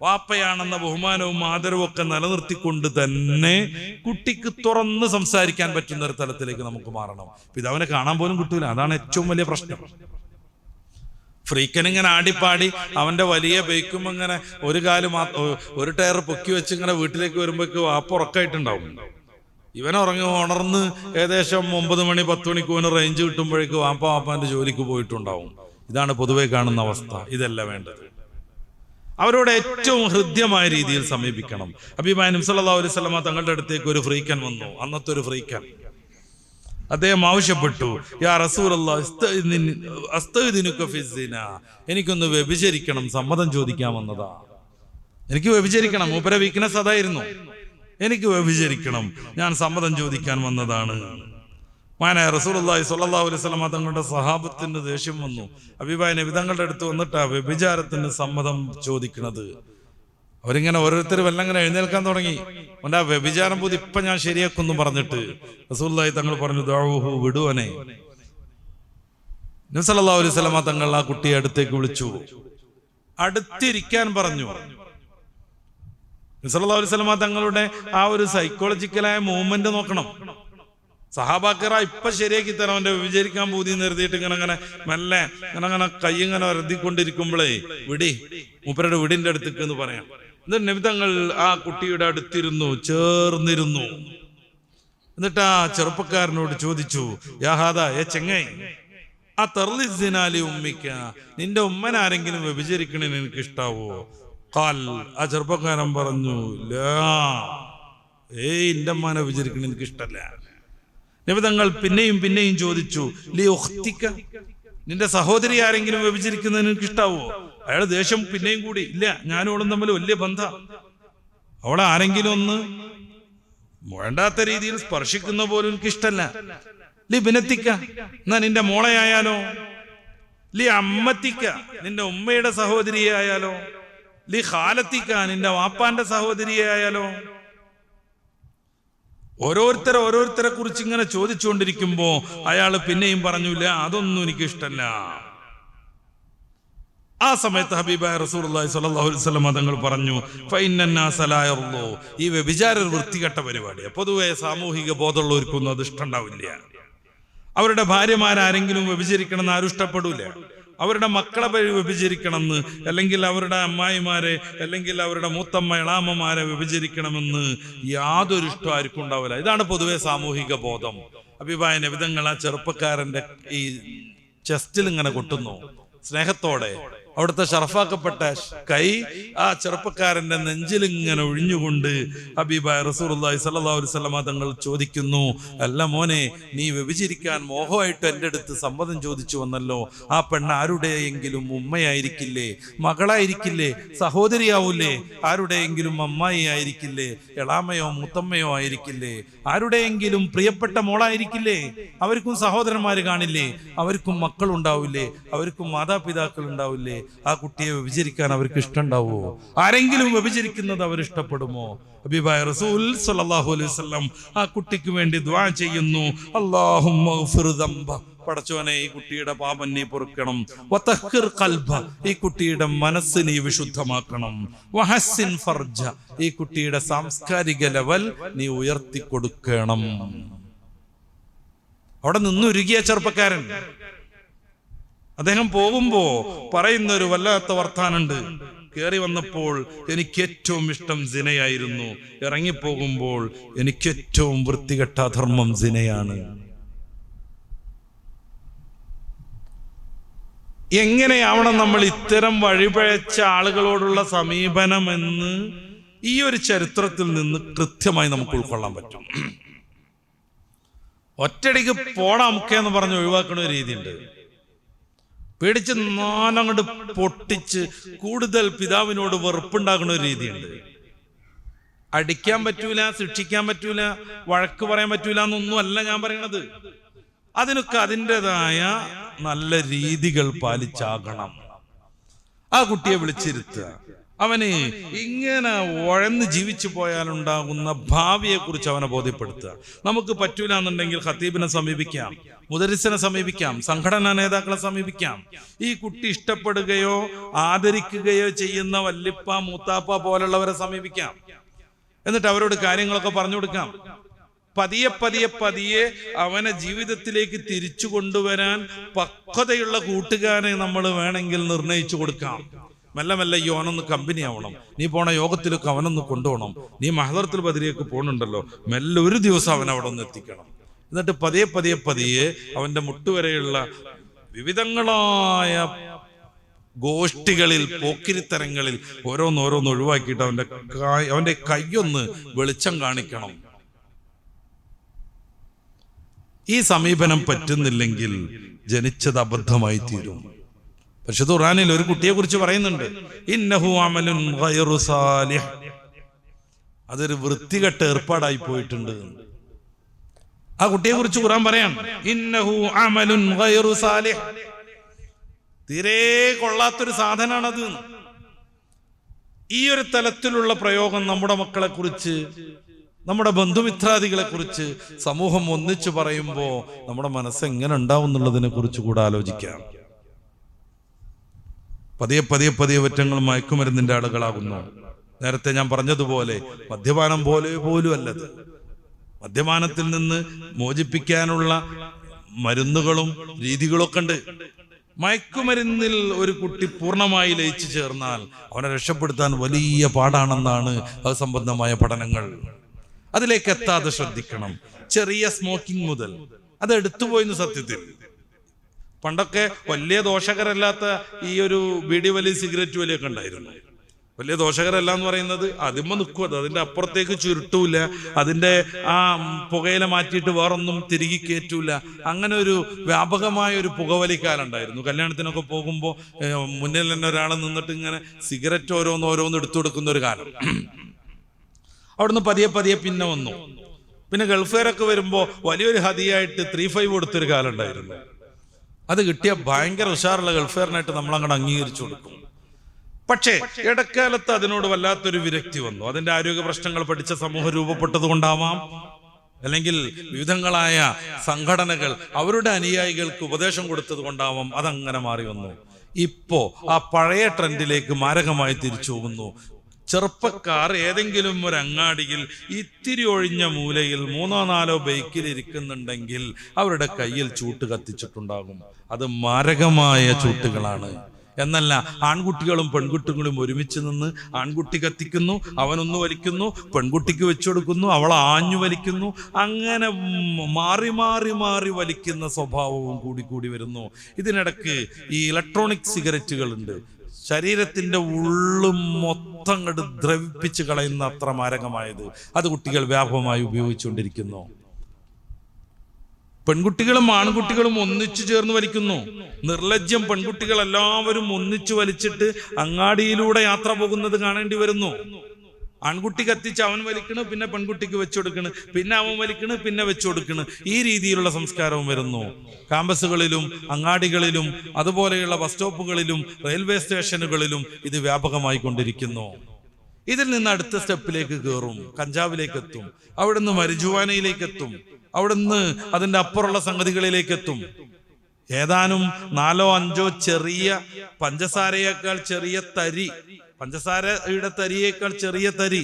വാപ്പയാണെന്ന ബഹുമാനവും ആദരവും ഒക്കെ നിലനിർത്തിക്കൊണ്ട് തന്നെ കുട്ടിക്ക് തുറന്ന് സംസാരിക്കാൻ പറ്റുന്ന ഒരു തലത്തിലേക്ക് നമുക്ക് മാറണം. പിതാവിനെ കാണാൻ പോലും കിട്ടൂല. അതാണ് ഏറ്റവും വലിയ പ്രശ്നം. ഫ്രീക്കൻ ഇങ്ങനെ ആടിപ്പാടി അവന്റെ വലിയ ബൈക്കും ഇങ്ങനെ ഒരു ടയർ പൊക്കി വെച്ച് ഇങ്ങനെ വീട്ടിലേക്ക് വരുമ്പോഴേക്ക് വാപ്പ ഉറക്കായിട്ടുണ്ടാവും. ഇവൻ ഉണർന്ന് ഏകദേശം 9 മണി 10 മണിക്ക് ഇവന് റേഞ്ച് കിട്ടുമ്പോഴേക്ക് വാപ്പാന്റെ ജോലിക്ക് പോയിട്ടുണ്ടാവും. ഇതാണ് പൊതുവെ കാണുന്ന അവസ്ഥ. ഇതല്ല വേണ്ടത്. അവരോട് ഏറ്റവും ഹൃദ്യമായ രീതിയിൽ സമീപിക്കണം. ഹബീബായ നബി സല്ലല്ലാഹു അലൈഹി വസല്ലമ തങ്ങളുടെ അടുത്തേക്ക് ഒരു ഫ്രീക്കൻ വന്നു. അന്നത്തെ ഒരു ഫ്രീക്കൻ. അദ്ദേഹം ആവശ്യപ്പെട്ടു, യാ റസൂലല്ലാഹ് അസ്തഅ്ദിനുക ഫിസ്സിന, എനിക്കൊന്ന് വ്യഭിചരിക്കണം, സമ്മതം ചോദിക്കാൻ വന്നതാ. എനിക്ക് വ്യഭിചരിക്കണം. മൂപ്പരെ വീക്ക്നെസ് അതായിരുന്നു. എനിക്ക് വ്യഭിചരിക്കണം, ഞാൻ സമ്മതം ചോദിക്കാൻ വന്നതാണ്. മാനായ റസൂലുള്ളാഹി സ്വല്ലല്ലാഹു അലൈഹി വസല്ലമ തങ്ങളുടെ സഹാബത്തിന് ദേഷ്യം വന്നു. ഹബീബായ നബി തങ്ങളുടെ അടുത്ത് വന്നിട്ടാ വ്യഭിചാരത്തിന് സമ്മതം ചോദിക്കുന്നത്. അവരിങ്ങനെ ഓരോരുത്തർ വെല്ലങ്ങനെ എഴുന്നേൽക്കാൻ തുടങ്ങി. അവന്റെ ആ വ്യഭിചാരം പോയി ഇപ്പൊ ഞാൻ ശരിയാക്കുന്നു പറഞ്ഞിട്ട് റസൂലുള്ളാഹി തങ്ങൾ പറഞ്ഞു, ദഅൂഹു, വിടുവനെ. നബി സല്ലല്ലാഹു അലൈഹി വസല്ലമ തങ്ങൾ ആ കുട്ടിയെ അടുത്തേക്ക് വിളിച്ചു, അടുത്തിരിക്കാൻ പറഞ്ഞു. നബി സല്ലല്ലാഹു അലൈഹി വസല്ലമ തങ്ങളുടെ ആ ഒരു സൈക്കോളജിക്കലായ മൂവ്മെന്റ് നോക്കണം. സഹാബാക്കറ ഇപ്പൊ ശരിയാക്കി തരാം. അവന്റെ വിചാരിക്കാൻ പൂതി നിർത്തിയിട്ട് ഇങ്ങനെ മെല്ലെ ഇങ്ങനെ കൈ ഇങ്ങനെ വരുത്തിക്കൊണ്ടിരിക്കുമ്പോഴേ മൂപ്പരുടെ വീടിന്റെ അടുത്തേക്ക് എന്ന് പറയാം. എന്നിട്ട് നബി തങ്ങൾ ആ കുട്ടിയുടെ അടുത്തിരുന്നു, ചേർന്നിരുന്നു. എന്നിട്ട് ആ ചെറുപ്പക്കാരനോട് ചോദിച്ചു, യാഹാദാ, ചെങ്ങായി, ആ തർലിസിനാലി ഉമ്മിക്ക, നിന്റെ ഉമ്മനാരെങ്കിലും വ്യഭിചരിക്കണേന് എനിക്ക് ഇഷ്ടാവോ? ഖാൽ, ആ ചെറുപ്പക്കാരൻ പറഞ്ഞു, ലാ, എന്റെ ഉമ്മാനെ വ്യഭിചരിക്കണ എനിക്ക് ഇഷ്ടല്ല. നബി തങ്ങൾ പിന്നെയും ചോദിച്ചു, ലി ഉഖ്തിക, നിന്റെ സഹോദരി ആരെങ്കിലും വ്യഭിചരിക്കുന്നതിന് എനിക്ക് ഇഷ്ടാവോ? അയാൾ ദേഷ്യം പിന്നെയും കൂടി, ഇല്ല, ഞാനും അവളും തമ്മിൽ വലിയ ബന്ധം, അവളെ ആരെങ്കിലും ഒന്ന് വേണ്ടാത്ത രീതിയിൽ സ്പർശിക്കുന്ന പോലും എനിക്ക് ഇഷ്ടല്ല. ലി ബിനത്തിക്ക, എന്നാ നിന്റെ മോളെയായാലോ? ലി അമ്മത്തിക്ക, നിന്റെ ഉമ്മയുടെ സഹോദരിയെ ആയാലോ? ലി ഖാലത്തിക്ക, നിന്റെ വാപ്പാന്റെ സഹോദരിയെ ആയാലോ? ഓരോരുത്തരെ കുറിച്ച് ഇങ്ങനെ ചോദിച്ചുകൊണ്ടിരിക്കുമ്പോ അയാൾ പിന്നെയും പറഞ്ഞില്ല, അതൊന്നും എനിക്ക് ഇഷ്ടല്ല. ആ സമയത്ത് ഹബീബായ റസൂലുള്ളാഹി സ്വല്ലല്ലാഹു അലൈഹി വസല്ലം തങ്ങൾ പറഞ്ഞു, ഫഇന്നന്നാസ ലാ യർളൂ, ഈ വ്യഭിചാരം വൃത്തികെട്ട പരിപാടിയാണ്. പൊതുവെ സാമൂഹിക ബോധമുള്ളവർക്കൊന്നും അത് ഇഷ്ടമുണ്ടാവില്ല. അവരുടെ ഭാര്യമാരാരെങ്കിലും വ്യഭിചരിക്കണമെന്ന് ആരും ഇഷ്ടപ്പെടൂല. അവരുടെ മക്കളെ വ്യഭിചരിക്കണമെന്ന്, അല്ലെങ്കിൽ അവരുടെ അമ്മായിമാരെ, അല്ലെങ്കിൽ അവരുടെ മൂത്തമ്മ ഇളാമ്മമാരെ വ്യഭിചരിക്കണമെന്ന് യാതൊരു ഇഷ്ടം ആർക്കും ഉണ്ടാവില്ല. ഇതാണ് പൊതുവെ സാമൂഹിക ബോധം. ഹബീബായ നബി തങ്ങൾ ആ ചെറുപ്പക്കാരന്റെ ഈ ചെസ്റ്റിൽ ഇങ്ങനെ കൊട്ടുന്നു സ്നേഹത്തോടെ. അവിടുത്തെ ഷറഫാക്കപ്പെട്ട കൈ ആ ചെറുപ്പക്കാരന്റെ നെഞ്ചിൽ ഇങ്ങനെ ഒഴിഞ്ഞുകൊണ്ട് ഹബീബായ റസൂലുള്ളാഹി സ്വല്ലല്ലാഹു അലൈഹി വസല്ലം തങ്ങൾ ചോദിക്കുന്നു, അല്ല മോനെ, നീ വ്യഭിചരിക്കാൻ മോഹമായിട്ട് എൻ്റെ അടുത്ത് സമ്മതം ചോദിച്ചു വന്നല്ലോ. ആ പെണ്ണ് ആരുടെയെങ്കിലും ഉമ്മയായിരിക്കില്ലേ? മകളായിരിക്കില്ലേ? സഹോദരിയാവൂലേ? ആരുടെയെങ്കിലും അമ്മായി ആയിരിക്കില്ലേ? എളാമയോ മൂത്തമ്മയോ ആയിരിക്കില്ലേ? ആരുടെയെങ്കിലും പ്രിയപ്പെട്ട മോളായിരിക്കില്ലേ? അവർക്കും സഹോദരന്മാര് കാണില്ലേ? അവർക്കും മക്കളുണ്ടാവില്ലേ? അവർക്കും മാതാപിതാക്കൾ ഉണ്ടാവില്ലേ? ആ കുട്ടിയെ വ്യഭിചരിക്കാൻ അവർക്ക് ഇഷ്ടമുണ്ടാവുമോ? ആരെങ്കിലും വ്യഭിചരിക്കുന്നത് അവർ ഇഷ്ടപ്പെടുമോ? ഹബീബായ റസൂൽ സ്വല്ലല്ലാഹു അലൈഹി വസല്ലം ആ കുട്ടിക്ക് വേണ്ടി ദുആ ചെയ്യുന്നു, അല്ലാഹുമ്മ ഗ്ഫിർ ദംബ, പടച്ചോനെ ഈ കുട്ടിയുടെ പാപം നീ പൊറുക്കണം. വതഹ്ഹിർ ഖൽബ, ഈ കുട്ടിയുടെ മനസ്സ് നീ വിശുദ്ധമാക്കണം. വഹസ്സിൻ ഫർജ, ഈ കുട്ടിയുടെ സാംസ്കാരിക ലെവൽ നീ ഉയർത്തി കൊടുക്കണം. അവിടെ നിന്നുരുകിയ ചെറുപ്പക്കാരൻ അദ്ദേഹം പോകുമ്പോ പറയുന്ന ഒരു വല്ലാത്ത വർത്താനുണ്ട്. കയറി വന്നപ്പോൾ എനിക്ക് ഏറ്റവും ഇഷ്ടം സിനയായിരുന്നു, ഇറങ്ങിപ്പോകുമ്പോൾ എനിക്ക് ഏറ്റവും വൃത്തികെട്ട അധർമ്മം സിനയാണ്. എങ്ങനെയാവണം നമ്മൾ ഇത്തരം വഴിപഴച്ച ആളുകളോടുള്ള സമീപനമെന്ന് ഈ ഒരു ചരിത്രത്തിൽ നിന്ന് കൃത്യമായി നമുക്ക് ഉൾക്കൊള്ളാൻ പറ്റും. ഒറ്റടിക്ക് പോടാമുക്കെ എന്ന് പറഞ്ഞ് ഒഴിവാക്കുന്ന ഒരു രീതിയുണ്ട്. പേടിച്ച് നാലങ്ങോട്ട് പൊട്ടിച്ച് കൂടുതൽ പിതാവിനോട് വെറുപ്പുണ്ടാക്കുന്ന ഒരു രീതിയുണ്ട്. അടിക്കാൻ പറ്റൂല, ശിക്ഷിക്കാൻ പറ്റൂല, വഴക്ക് പറയാൻ പറ്റൂല എന്നൊന്നും അല്ല ഞാൻ പറയണത്. അതിനൊക്കെ അതിൻ്റെതായ നല്ല രീതികൾ പാലിച്ചാകണം. ആ കുട്ടിയെ വിളിച്ചിരുത്തുക, അവന് ഇങ്ങനെ ഉഴന്ന് ജീവിച്ചു പോയാലുണ്ടാകുന്ന ഭാവിയെ കുറിച്ച് അവനെ ബോധ്യപ്പെടുത്തുക. നമുക്ക് പറ്റൂല എന്നുണ്ടെങ്കിൽ ഖത്തീബിനെ സമീപിക്കാം, മുദരിസിനെ സമീപിക്കാം, സംഘടനാ നേതാക്കളെ സമീപിക്കാം. ഈ കുട്ടി ഇഷ്ടപ്പെടുകയോ ആദരിക്കുകയോ ചെയ്യുന്ന വല്ലിപ്പ മൂത്താപ്പ പോലുള്ളവരെ സമീപിക്കാം. എന്നിട്ട് അവരോട് കാര്യങ്ങളൊക്കെ പറഞ്ഞു കൊടുക്കാം. പതിയെ പതിയെ പതിയെ അവനെ ജീവിതത്തിലേക്ക് തിരിച്ചു കൊണ്ടുവരാൻ പക്വതയുള്ള കൂട്ടുകാരെ നമ്മൾ വേണമെങ്കിൽ നിർണയിച്ചു കൊടുക്കാം. മെല്ലെ മെല്ലെ ഈ ഓനൊന്ന് കമ്പനി ആവണം, നീ പോണ യോഗത്തിലൊക്കെ അവനൊന്ന് കൊണ്ടുപോകണം, നീ മഹദറത്തുൽ ബദരിലേക്ക് പോകണുണ്ടല്ലോ, മെല്ലെ ഒരു ദിവസം അവൻ അവിടെ ഒന്ന് എത്തിക്കണം. എന്നിട്ട് പതിയെ പതിയെ പതിയെ അവന്റെ മുട്ടുവരെയുള്ള വിവിധങ്ങളായ ഗോഷ്ഠികളിൽ, പോക്കിരിത്തരങ്ങളിൽ ഓരോന്നോരോന്ന് ഒഴിവാക്കിയിട്ട് അവന്റെ കൈയൊന്ന് വെളിച്ചം കാണിക്കണം. ഈ സമീപനം പറ്റുന്നില്ലെങ്കിൽ ജനിച്ചത് അബദ്ധമായി തീരും. പക്ഷെ ഖുർആനിൽ ഒരു കുട്ടിയെ കുറിച്ച് പറയുന്നുണ്ട്, ഇന്നഹു അമലുൻ ഗൈറു സാലിഹ്, അതൊരു വൃത്തികെട്ട ഏർപ്പാടായി പോയിട്ടുണ്ട്. ആ കുട്ടിയെ കുറിച്ച് ഖുർആൻ പറയാം, ഇന്നഹു അമലുൻ ഗൈറു സാലിഹ്, തീരെ കൊള്ളാത്തൊരു സാധനാണത്. ഈ ഒരു തലത്തിലുള്ള പ്രയോഗം നമ്മുടെ മക്കളെ കുറിച്ച്, നമ്മുടെ ബന്ധുമിത്രാദികളെ കുറിച്ച് സമൂഹം ഒന്നിച്ചു പറയുമ്പോൾ നമ്മുടെ മനസ്സ് എങ്ങനെ ഉണ്ടാവും എന്നുള്ളതിനെ കുറിച്ച് കൂടെ ആലോചിക്കാം. പതിയെ പതിയെ പതിയെ ഒറ്റങ്ങൾ മയക്കുമരുന്നിന്റെ ആളുകളാകുന്നു. നേരത്തെ ഞാൻ പറഞ്ഞതുപോലെ മദ്യപാനം പോലെ പോലും അല്ലത്. മദ്യപാനത്തിൽ നിന്ന് മോചിപ്പിക്കാനുള്ള മരുന്നുകളും രീതികളൊക്കെ ഉണ്ട്. മയക്കുമരുന്നിൽ ഒരു കുട്ടി പൂർണ്ണമായി ലയിച്ചു ചേർന്നാൽ അവനെ രക്ഷപ്പെടുത്താൻ വലിയ പാടാണെന്നാണ് അത് സംബന്ധമായ പഠനങ്ങൾ. അതിലേക്ക് എത്താതെ ശ്രദ്ധിക്കണം. ചെറിയ സ്മോക്കിംഗ് മുതൽ അത് എടുത്തുപോയിന്ന്. സത്യത്തിൽ പണ്ടൊക്കെ വലിയ ദോഷകരല്ലാത്ത ഈ ഒരു ബീഡി വലി, സിഗരറ്റ് വലിയൊക്കെ ഉണ്ടായിരുന്നു. വലിയ ദോഷകരല്ല എന്ന് പറയുന്നത് അതിമ്മ നിൽക്കും, അതിന്റെ അപ്പുറത്തേക്ക് ചുരുട്ടൂല, അതിന്റെ ആ പുകയില മാറ്റിയിട്ട് വേറൊന്നും തിരികെ കയറ്റൂല. അങ്ങനെ ഒരു വ്യാപകമായ ഒരു പുകവലിക്കാലം ഉണ്ടായിരുന്നു. കല്യാണത്തിനൊക്കെ പോകുമ്പോൾ മുന്നിൽ തന്നെ ഒരാൾ നിന്നിട്ട് ഇങ്ങനെ സിഗരറ്റ് ഓരോന്ന് എടുത്തു കൊടുക്കുന്ന ഒരു കാലം. അവിടുന്ന് പതിയെ പതിയെ പിന്നെ വന്നു. പിന്നെ ഗൾഫുകാരൊക്കെ വരുമ്പോൾ വലിയൊരു ഹദിയായിട്ട് 3-5 കൊടുത്തൊരു കാലം ഉണ്ടായിരുന്നു. അത് കിട്ടിയ ഭയങ്കര ഉഷാറുള്ള ഗൾഫുകാരനായിട്ട് നമ്മളങ്ങോട്ട് അംഗീകരിച്ചു കൊടുക്കും. പക്ഷേ ഇടക്കാലത്ത് അതിനോട് വല്ലാത്തൊരു വിരക്തി വന്നു. അതിന്റെ ആരോഗ്യ പ്രശ്നങ്ങൾ പഠിച്ച സമൂഹം രൂപപ്പെട്ടത് കൊണ്ടാവാം, അല്ലെങ്കിൽ വിവിധങ്ങളായ സംഘടനകൾ അവരുടെ അനുയായികൾക്ക് ഉപദേശം കൊടുത്തത് കൊണ്ടാവാം, അതങ്ങനെ മാറി വന്നു. ഇപ്പോ ആ പഴയ ട്രെൻഡിലേക്ക് മാരകമായി തിരിച്ചു പോകുന്നു. ചെറുപ്പക്കാർ ഏതെങ്കിലും ഒരു അങ്ങാടിയിൽ ഇത്തിരി ഒഴിഞ്ഞ മൂലയിൽ 3-4 ബൈക്കിൽ ഇരിക്കുന്നുണ്ടെങ്കിൽ അവരുടെ കയ്യിൽ ചൂട്ട് കത്തിച്ചിട്ടുണ്ടാകും. അത് മാരകമായ ചൂട്ടുകളാണ്. എന്നല്ല, ആൺകുട്ടികളും പെൺകുട്ടികളും ഒരുമിച്ച് നിന്ന് ആൺകുട്ടി കത്തിക്കുന്നു, അവനൊന്ന് വലിക്കുന്നു, പെൺകുട്ടിക്ക് വെച്ചു കൊടുക്കുന്നു, അവൾ ആഞ്ഞു വലിക്കുന്നു. അങ്ങനെ മാറി മാറി മാറി വലിക്കുന്ന സ്വഭാവവും കൂടി വരുന്നു. ഇതിനിടക്ക് ഈ ഇലക്ട്രോണിക് സിഗരറ്റുകളുണ്ട്. ശരീരത്തിന്റെ ഉള്ളും മൊത്തം കണ്ട് ദ്രവിപ്പിച്ച് കളയുന്ന അത്ര മാരകമായത് അത് കുട്ടികൾ വ്യാപകമായി ഉപയോഗിച്ചുകൊണ്ടിരിക്കുന്നു. പെൺകുട്ടികളും ആൺകുട്ടികളും ഒന്നിച്ചു ചേർന്ന് വലിക്കുന്നു. നിർലജ്ജം പെൺകുട്ടികൾ എല്ലാവരും ഒന്നിച്ചു വലിച്ചിട്ട് അങ്ങാടിയിലൂടെ യാത്ര പോകുന്നത് കാണേണ്ടി വരുന്നു. ആൺകുട്ടി കത്തിച്ച് അവൻ വലിക്കണ്, പിന്നെ പെൺകുട്ടിക്ക് വെച്ചുകൊടുക്കണ്, പിന്നെ അവൻ വലിക്കണ്, പിന്നെ വെച്ചുകൊടുക്കണ്. ഈ രീതിയിലുള്ള സംസ്കാരവും വരുന്നു. ക്യാമ്പസുകളിലും അങ്ങാടികളിലും അതുപോലെയുള്ള ബസ് സ്റ്റോപ്പുകളിലും റെയിൽവേ സ്റ്റേഷനുകളിലും ഇത് വ്യാപകമായി കൊണ്ടിരിക്കുന്നു. ഇതിൽ നിന്ന് അടുത്ത സ്റ്റെപ്പിലേക്ക് കയറും, കഞ്ചാവിലേക്ക് എത്തും, അവിടുന്ന് മരിജുവാനയിലേക്ക് എത്തും, അവിടുന്ന് അതിന്റെ അപ്പുറമുള്ള സംഗതികളിലേക്ക് എത്തും. ഏതാനും 4-5 ചെറിയ പഞ്ചസാരയേക്കാൾ ചെറിയ തരി, പഞ്ചസാരയുടെ തരിയേക്കാൾ ചെറിയ തരി,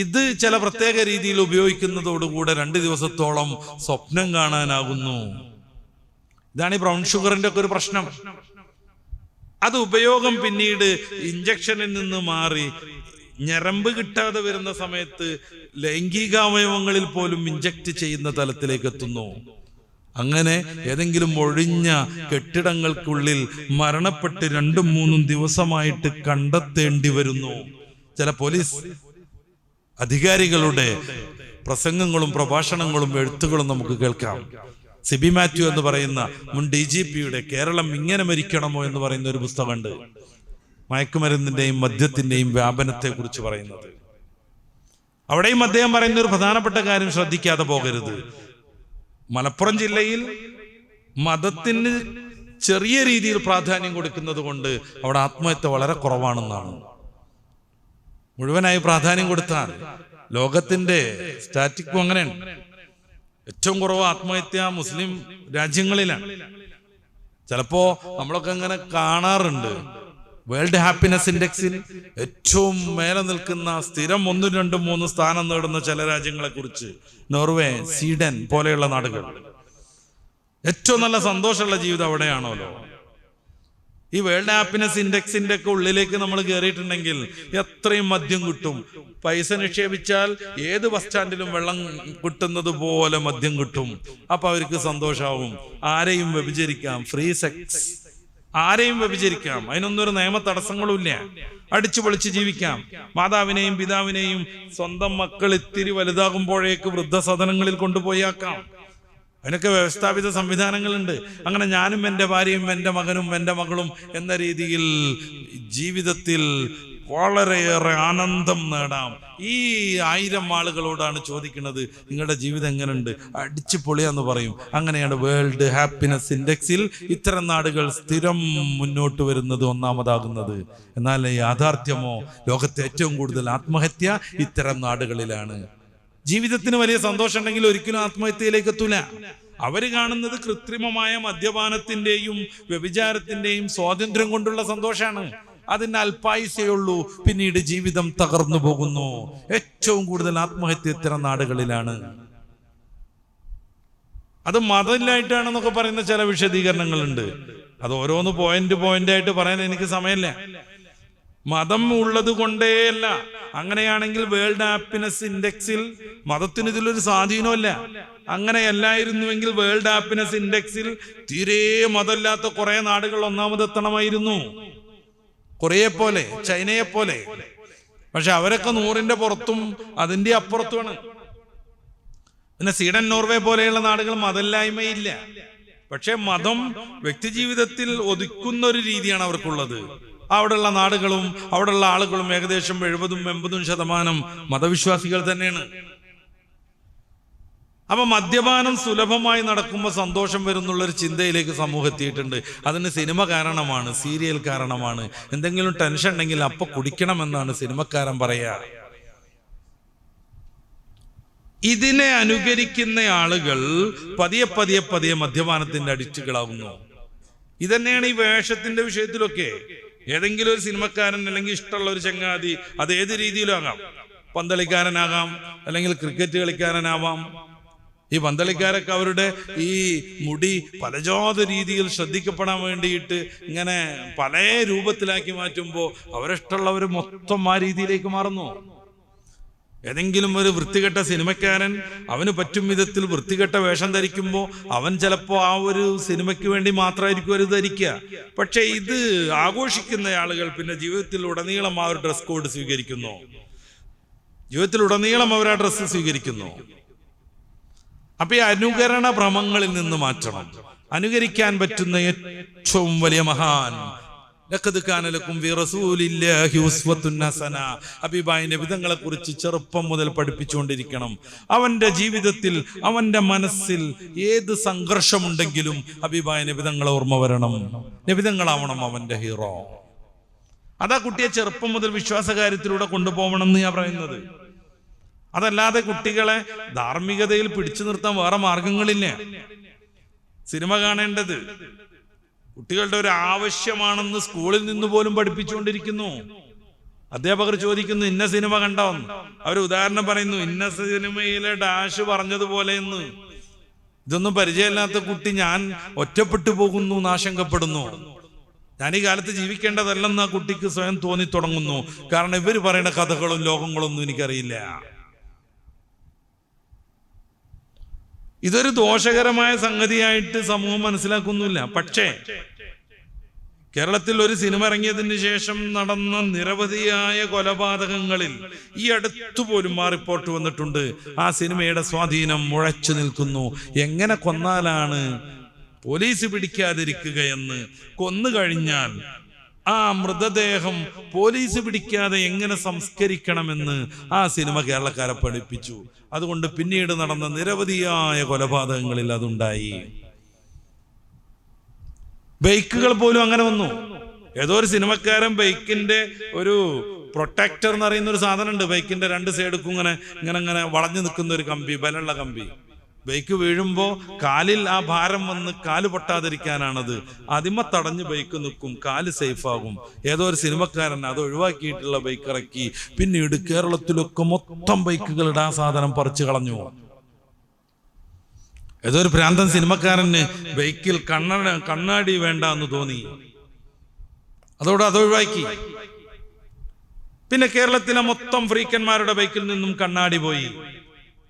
ഇത് ചില പ്രത്യേക രീതിയിൽ ഉപയോഗിക്കുന്നതോടുകൂടെ 2 ദിവസത്തോളം സ്വപ്നം കാണാനാകുന്നു. ഇതാണ് ഈ ബ്രൗൺ ഷുഗറിന്റെ ഒക്കെ ഒരു പ്രശ്നം. അത് ഉപയോഗം പിന്നീട് ഇഞ്ചക്ഷനിൽ നിന്ന് മാറി ഞരമ്പ് കിട്ടാതെ വരുന്ന സമയത്ത് ലൈംഗികാവയവങ്ങളിൽ പോലും ഇഞ്ചക്ട് ചെയ്യുന്ന തലത്തിലേക്ക് എത്തുന്നു. അങ്ങനെ ഏതെങ്കിലും ഒഴിഞ്ഞ കെട്ടിടങ്ങൾക്കുള്ളിൽ മരണപ്പെട്ട് 2-3 ദിവസമായിട്ട് കണ്ടെത്തേണ്ടി വരുന്നു. ചില പോലീസ് അധികാരികളുടെ പ്രസംഗങ്ങളും പ്രഭാഷണങ്ങളും എഴുത്തുകളും നമുക്ക് കേൾക്കാം. സിബി മാത്യു എന്ന് പറയുന്ന മുൻ DGPയുടെ കേരളം ഇങ്ങനെ മരിക്കണമോ എന്ന് പറയുന്ന ഒരു പുസ്തകമുണ്ട്. മയക്കുമരുന്നിന്റെയും മദ്യത്തിന്റെയും വ്യാപനത്തെ കുറിച്ച് പറയുന്നത്. അവിടെയും അദ്ദേഹം പറയുന്ന ഒരു പ്രധാനപ്പെട്ട കാര്യം ശ്രദ്ധിക്കാതെ പോകരുത്. മലപ്പുറം ജില്ലയിൽ മതത്തിന് ചെറിയ രീതിയിൽ പ്രാധാന്യം കൊടുക്കുന്നത് കൊണ്ട് അവിടെ ആത്മഹത്യ വളരെ കുറവാണെന്നാണ്. മുഴുവനായി പ്രാധാന്യം കൊടുത്താൽ ലോകത്തിന്റെ സ്റ്റാറ്റിക്കും അങ്ങനെയാണ്. ഏറ്റവും കുറവ് ആത്മഹത്യ മുസ്ലിം രാജ്യങ്ങളിലാണ്. ചിലപ്പോ നമ്മളൊക്കെ അങ്ങനെ കാണാറുണ്ട്. വേൾഡ് ഹാപ്പിനെസ് ഇൻഡെക്സിൽ ഏറ്റവും മേലെ നിൽക്കുന്ന സ്ഥിരം 1, 2, 3 സ്ഥാനം നേടുന്ന ചില രാജ്യങ്ങളെ കുറിച്ച് നോർവേ, സ്വീഡൻ പോലെയുള്ള നാടുകൾ. ഏറ്റവും നല്ല സന്തോഷമുള്ള ജീവിതം അവിടെയാണല്ലോ. ഈ വേൾഡ് ഹാപ്പിനെസ് ഇൻഡെക്സിന്റെ ഒക്കെ ഉള്ളിലേക്ക് നമ്മൾ കയറിയിട്ടുണ്ടെങ്കിൽ എത്രയും മദ്യം കിട്ടും. പൈസ നിക്ഷേപിച്ചാൽ ഏത് ബസ് സ്റ്റാൻഡിലും വെള്ളം കിട്ടുന്നത് പോലെ മദ്യം കിട്ടും. അപ്പൊ അവർക്ക് സന്തോഷാവും. ആരെയും വ്യഭിചരിക്കാം, ഫ്രീ സെക്സ്, ആരെയും വ്യഭിചരിക്കാം, അതിനൊന്നും ഒരു നിയമ തടസ്സങ്ങളുമില്ല. അടിച്ചു പൊളിച്ച് ജീവിക്കാം. മാതാവിനെയും പിതാവിനെയും സ്വന്തം മക്കൾ ഇത്തിരി വലുതാകുമ്പോഴേക്ക് വൃദ്ധസദനങ്ങളിൽ കൊണ്ടുപോയാക്കാം. അതിനൊക്കെ വ്യവസ്ഥാപിത സംവിധാനങ്ങളുണ്ട്. അങ്ങനെ ഞാനും എൻ്റെ ഭാര്യയും എൻ്റെ മകനും എൻ്റെ മകളും എന്ന രീതിയിൽ ജീവിതത്തിൽ വളരെയേറെ ആനന്ദം നേടാം. ഈ 1000 ആളുകളോടാണ് ചോദിക്കുന്നത്, നിങ്ങളുടെ ജീവിതം എങ്ങനെയുണ്ട്? അടിച്ചു പൊളിയാന്ന് പറയും. അങ്ങനെയാണ് വേൾഡ് ഹാപ്പിനെസ് ഇൻഡെക്സിൽ ഇത്തരം നാടുകൾ സ്ഥിരം മുന്നോട്ട് വരുന്നത്, ഒന്നാമതാകുന്നത്. എന്നാൽ യാഥാർത്ഥ്യമോ, ലോകത്തെ ഏറ്റവും കൂടുതൽ ആത്മഹത്യ ഇത്തരം നാടുകളിലാണ്. ജീവിതത്തിന് വലിയ സന്തോഷം ഉണ്ടെങ്കിൽ ഒരിക്കലും ആത്മഹത്യയിലേക്ക് എത്തൂല. അവര് കാണുന്നത് കൃത്രിമമായ മദ്യപാനത്തിന്റെയും വ്യഭിചാരത്തിന്റെയും സ്വാതന്ത്ര്യം കൊണ്ടുള്ള സന്തോഷമാണ്. അതിന് അല്പായുസേയുള്ളൂ, പിന്നീട് ജീവിതം തകർന്നു പോകുന്നു. ഏറ്റവും കൂടുതൽ ആത്മഹത്യ ഇത്തരം നാടുകളിലാണ്. അത് മതമില്ലായിട്ടാണെന്നൊക്കെ പറയുന്ന ചില വിശദീകരണങ്ങളുണ്ട്. അത് ഓരോന്ന് പോയിന്റ് പറയാൻ എനിക്ക് സമയമില്ല. മതം ഉള്ളത് കൊണ്ടേയല്ല. അങ്ങനെയാണെങ്കിൽ വേൾഡ് ഹാപ്പിനെസ് ഇൻഡെക്സിൽ മതത്തിന് ഇതിലൊരു സ്വാധീനമല്ല. അങ്ങനെയല്ലായിരുന്നുവെങ്കിൽ വേൾഡ് ഹാപ്പിനെസ് ഇൻഡെക്സിൽ തീരെ മതമില്ലാത്ത കുറെ നാടുകൾ ഒന്നാമതെത്തണമായിരുന്നു. കൊറിയയെ പോലെ, ചൈനയെ പോലെ. പക്ഷെ അവരൊക്കെ 100ന്റെ പുറത്തും അതിന്റെ അപ്പുറത്തുമാണ്. പിന്നെ സ്വീഡൻ, നോർവേ പോലെയുള്ള നാടുകൾ മതമില്ലായ്മയില്ല. പക്ഷെ മതം വ്യക്തി ജീവിതത്തിൽ ഒതുക്കുന്ന ഒരു രീതിയാണ് അവർക്കുള്ളത്. അവിടെയുള്ള നാടുകളും അവിടെയുള്ള ആളുകളും ഏകദേശം 70-80% മതവിശ്വാസികൾ തന്നെയാണ്. അപ്പൊ മദ്യപാനം സുലഭമായി നടക്കുമ്പോൾ സന്തോഷം വരുന്നുള്ളൊരു ചിന്തയിലേക്ക് സമൂഹം എത്തിയിട്ടുണ്ട്. അതിന് സിനിമ കാരണമാണ്, സീരിയൽ കാരണമാണ്. എന്തെങ്കിലും ടെൻഷൻ ഉണ്ടെങ്കിൽ അപ്പൊ കുടിക്കണമെന്നാണ് സിനിമക്കാരൻ പറയാ. ഇതിനെ അനുകരിക്കുന്ന ആളുകൾ പതിയെ പതിയെ പതിയെ മദ്യപാനത്തിന്റെ അഡിക്റ്റുകളാകുന്നു. ഇതന്നെയാണ് ഈ വേഷത്തിന്റെ വിഷയത്തിലൊക്കെ. ഏതെങ്കിലും ഒരു സിനിമക്കാരൻ അല്ലെങ്കിൽ ഇഷ്ടമുള്ള ഒരു ചങ്ങാതി, അത് ഏത് രീതിയിലും ആകാം. പന്തളിക്കാരനാകാം, അല്ലെങ്കിൽ ക്രിക്കറ്റ് കളിക്കാരനാവാം. ഈ പന്തളിക്കാരൊക്കെ അവരുടെ ഈ മുടി പലജാത രീതിയിൽ ശ്രദ്ധിക്കപ്പെടാൻ വേണ്ടിയിട്ട് ഇങ്ങനെ പല രൂപത്തിലാക്കി മാറ്റുമ്പോൾ അവരിഷ്ടമുള്ളവർ മൊത്തം ആ രീതിയിലേക്ക് മാറുന്നു. ഏതെങ്കിലും ഒരു വൃത്തികെട്ട സിനിമക്കാരൻ അവന് പറ്റും വിധത്തിൽ വൃത്തികെട്ട വേഷം ധരിക്കുമ്പോൾ അവൻ ചിലപ്പോൾ ആ ഒരു സിനിമയ്ക്ക് വേണ്ടി മാത്രമായിരിക്കും അവർ ധരിക്കുക. പക്ഷെ ഇത് ആഘോഷിക്കുന്ന ആളുകൾ പിന്നെ ജീവിതത്തിൽ ഉടനീളം ആ ഒരു ഡ്രസ് കോഡ് സ്വീകരിക്കുന്നു. ജീവിതത്തിൽ ഉടനീളം അവർ ആ ഡ്രസ്സ് സ്വീകരിക്കുന്നു. അപ്പൊ ഈ അനുകരണ ഭ്രമങ്ങളിൽ നിന്ന് മാറ്റണം. അനുകരിക്കാൻ പറ്റുന്ന ഏറ്റവും വലിയ മഹാൻ ഹബീബായ നബിതങ്ങളെ കുറിച്ച് ചെറുപ്പം മുതൽ പഠിപ്പിച്ചുകൊണ്ടിരിക്കണം. അവന്റെ ജീവിതത്തിൽ, അവന്റെ മനസ്സിൽ ഏത് സംഘർഷമുണ്ടെങ്കിലും ഹബീബായ നബിതങ്ങളെ ഓർമ്മ വരണം. നബിതങ്ങളാവണം അവന്റെ ഹീറോ. അതാ കുട്ടിയെ ചെറുപ്പം മുതൽ വിശ്വാസകാര്യത്തിലൂടെ കൊണ്ടുപോകണം എന്ന് ഞാൻ പറയുന്നത്. അതല്ലാതെ കുട്ടികളെ ധാർമ്മികതയിൽ പിടിച്ചു നിർത്താൻ വേറെ മാർഗങ്ങളില്ല. സിനിമ കാണേണ്ടത് കുട്ടികളുടെ ഒരു ആവശ്യമാണെന്ന് സ്കൂളിൽ നിന്ന് പോലും പഠിപ്പിച്ചുകൊണ്ടിരിക്കുന്നു. അധ്യാപകർ ചോദിക്കുന്നു, ഇന്ന സിനിമ കണ്ടോന്ന്. അവർ ഉദാഹരണം പറയുന്നു, ഇന്ന സിനിമയിലെ ഡാഷ് പറഞ്ഞതുപോലെ എന്ന്. ഇതൊന്നും പരിചയമില്ലാത്ത കുട്ടി ഞാൻ ഒറ്റപ്പെട്ടു പോകുന്നു എന്ന് ആശങ്കപ്പെടുന്നു. ഞാൻ ഈ കാലത്ത് ജീവിക്കേണ്ടതല്ലെന്ന് ആ കുട്ടിക്ക് സ്വയം തോന്നി തുടങ്ങുന്നു. കാരണം ഇവർ പറയുന്ന കഥകളും ലോകങ്ങളൊന്നും എനിക്കറിയില്ല. ഇതൊരു ദോഷകരമായ സംഗതിയായിട്ട് സമൂഹം മനസ്സിലാക്കുന്നില്ല. പക്ഷേ കേരളത്തിൽ ഒരു സിനിമ ഇറങ്ങിയതിന് ശേഷം നടന്ന നിരവധിയായ കൊലപാതകങ്ങളിൽ ഈ അടുത്തു പോലും ആ റിപ്പോർട്ട് വന്നിട്ടുണ്ട്. ആ സിനിമയുടെ സ്വാധീനം മുഴച്ചു നിൽക്കുന്നു. എങ്ങനെ കൊന്നാലാണ് പോലീസ് പിടിക്കാതിരിക്കുകയെന്ന്, കൊന്നു കഴിഞ്ഞാൽ ആ മൃതദേഹം പോലീസ് പിടിക്കാതെ എങ്ങനെ സംസ്കരിക്കണമെന്ന് ആ സിനിമ കേരളക്കാരെ പഠിപ്പിച്ചു. അതുകൊണ്ട് പിന്നീട് നടന്ന നിരവധിയായ കൊലപാതകങ്ങളിൽ അതുണ്ടായി. ബൈക്കുകൾ പോലും അങ്ങനെ വന്നു. ഏതോ ഒരു സിനിമക്കാരൻ ബൈക്കിന്റെ ഒരു പ്രൊട്ടക്ടർ എന്ന് പറയുന്ന ഒരു സാധനം ഉണ്ട്. ബൈക്കിന്റെ 2 സൈഡുക്കും ഇങ്ങനെ വളഞ്ഞു നിൽക്കുന്ന ഒരു കമ്പി, ബലമുള്ള കമ്പി. ബൈക്ക് വീഴുമ്പോൾ കാലിൽ ആ ഭാരം വന്ന് കാല് പൊട്ടാതിരിക്കാനാണത്. അതിമ തടഞ്ഞ് ബൈക്ക് നിൽക്കും, കാല് സേഫാകും. ഏതോ ഒരു സിനിമക്കാരൻ അത് ഒഴിവാക്കിയിട്ടുള്ള ബൈക്ക് ഇറക്കി. പിന്നീട് കേരളത്തിലൊക്കെ മൊത്തം ബൈക്കുകളുടെ ആ സാധനം പറിച്ചു കളഞ്ഞു. ഏതോ ഒരു ഭ്രാന്തൻ സിനിമക്കാരന് ബൈക്കിൽ കണ്ണാടി വേണ്ട എന്ന് തോന്നി, അതോടെ അതൊഴിവാക്കി. പിന്നെ കേരളത്തിലെ മൊത്തം ഫ്രീക്കന്മാരുടെ ബൈക്കിൽ നിന്നും കണ്ണാടി പോയി.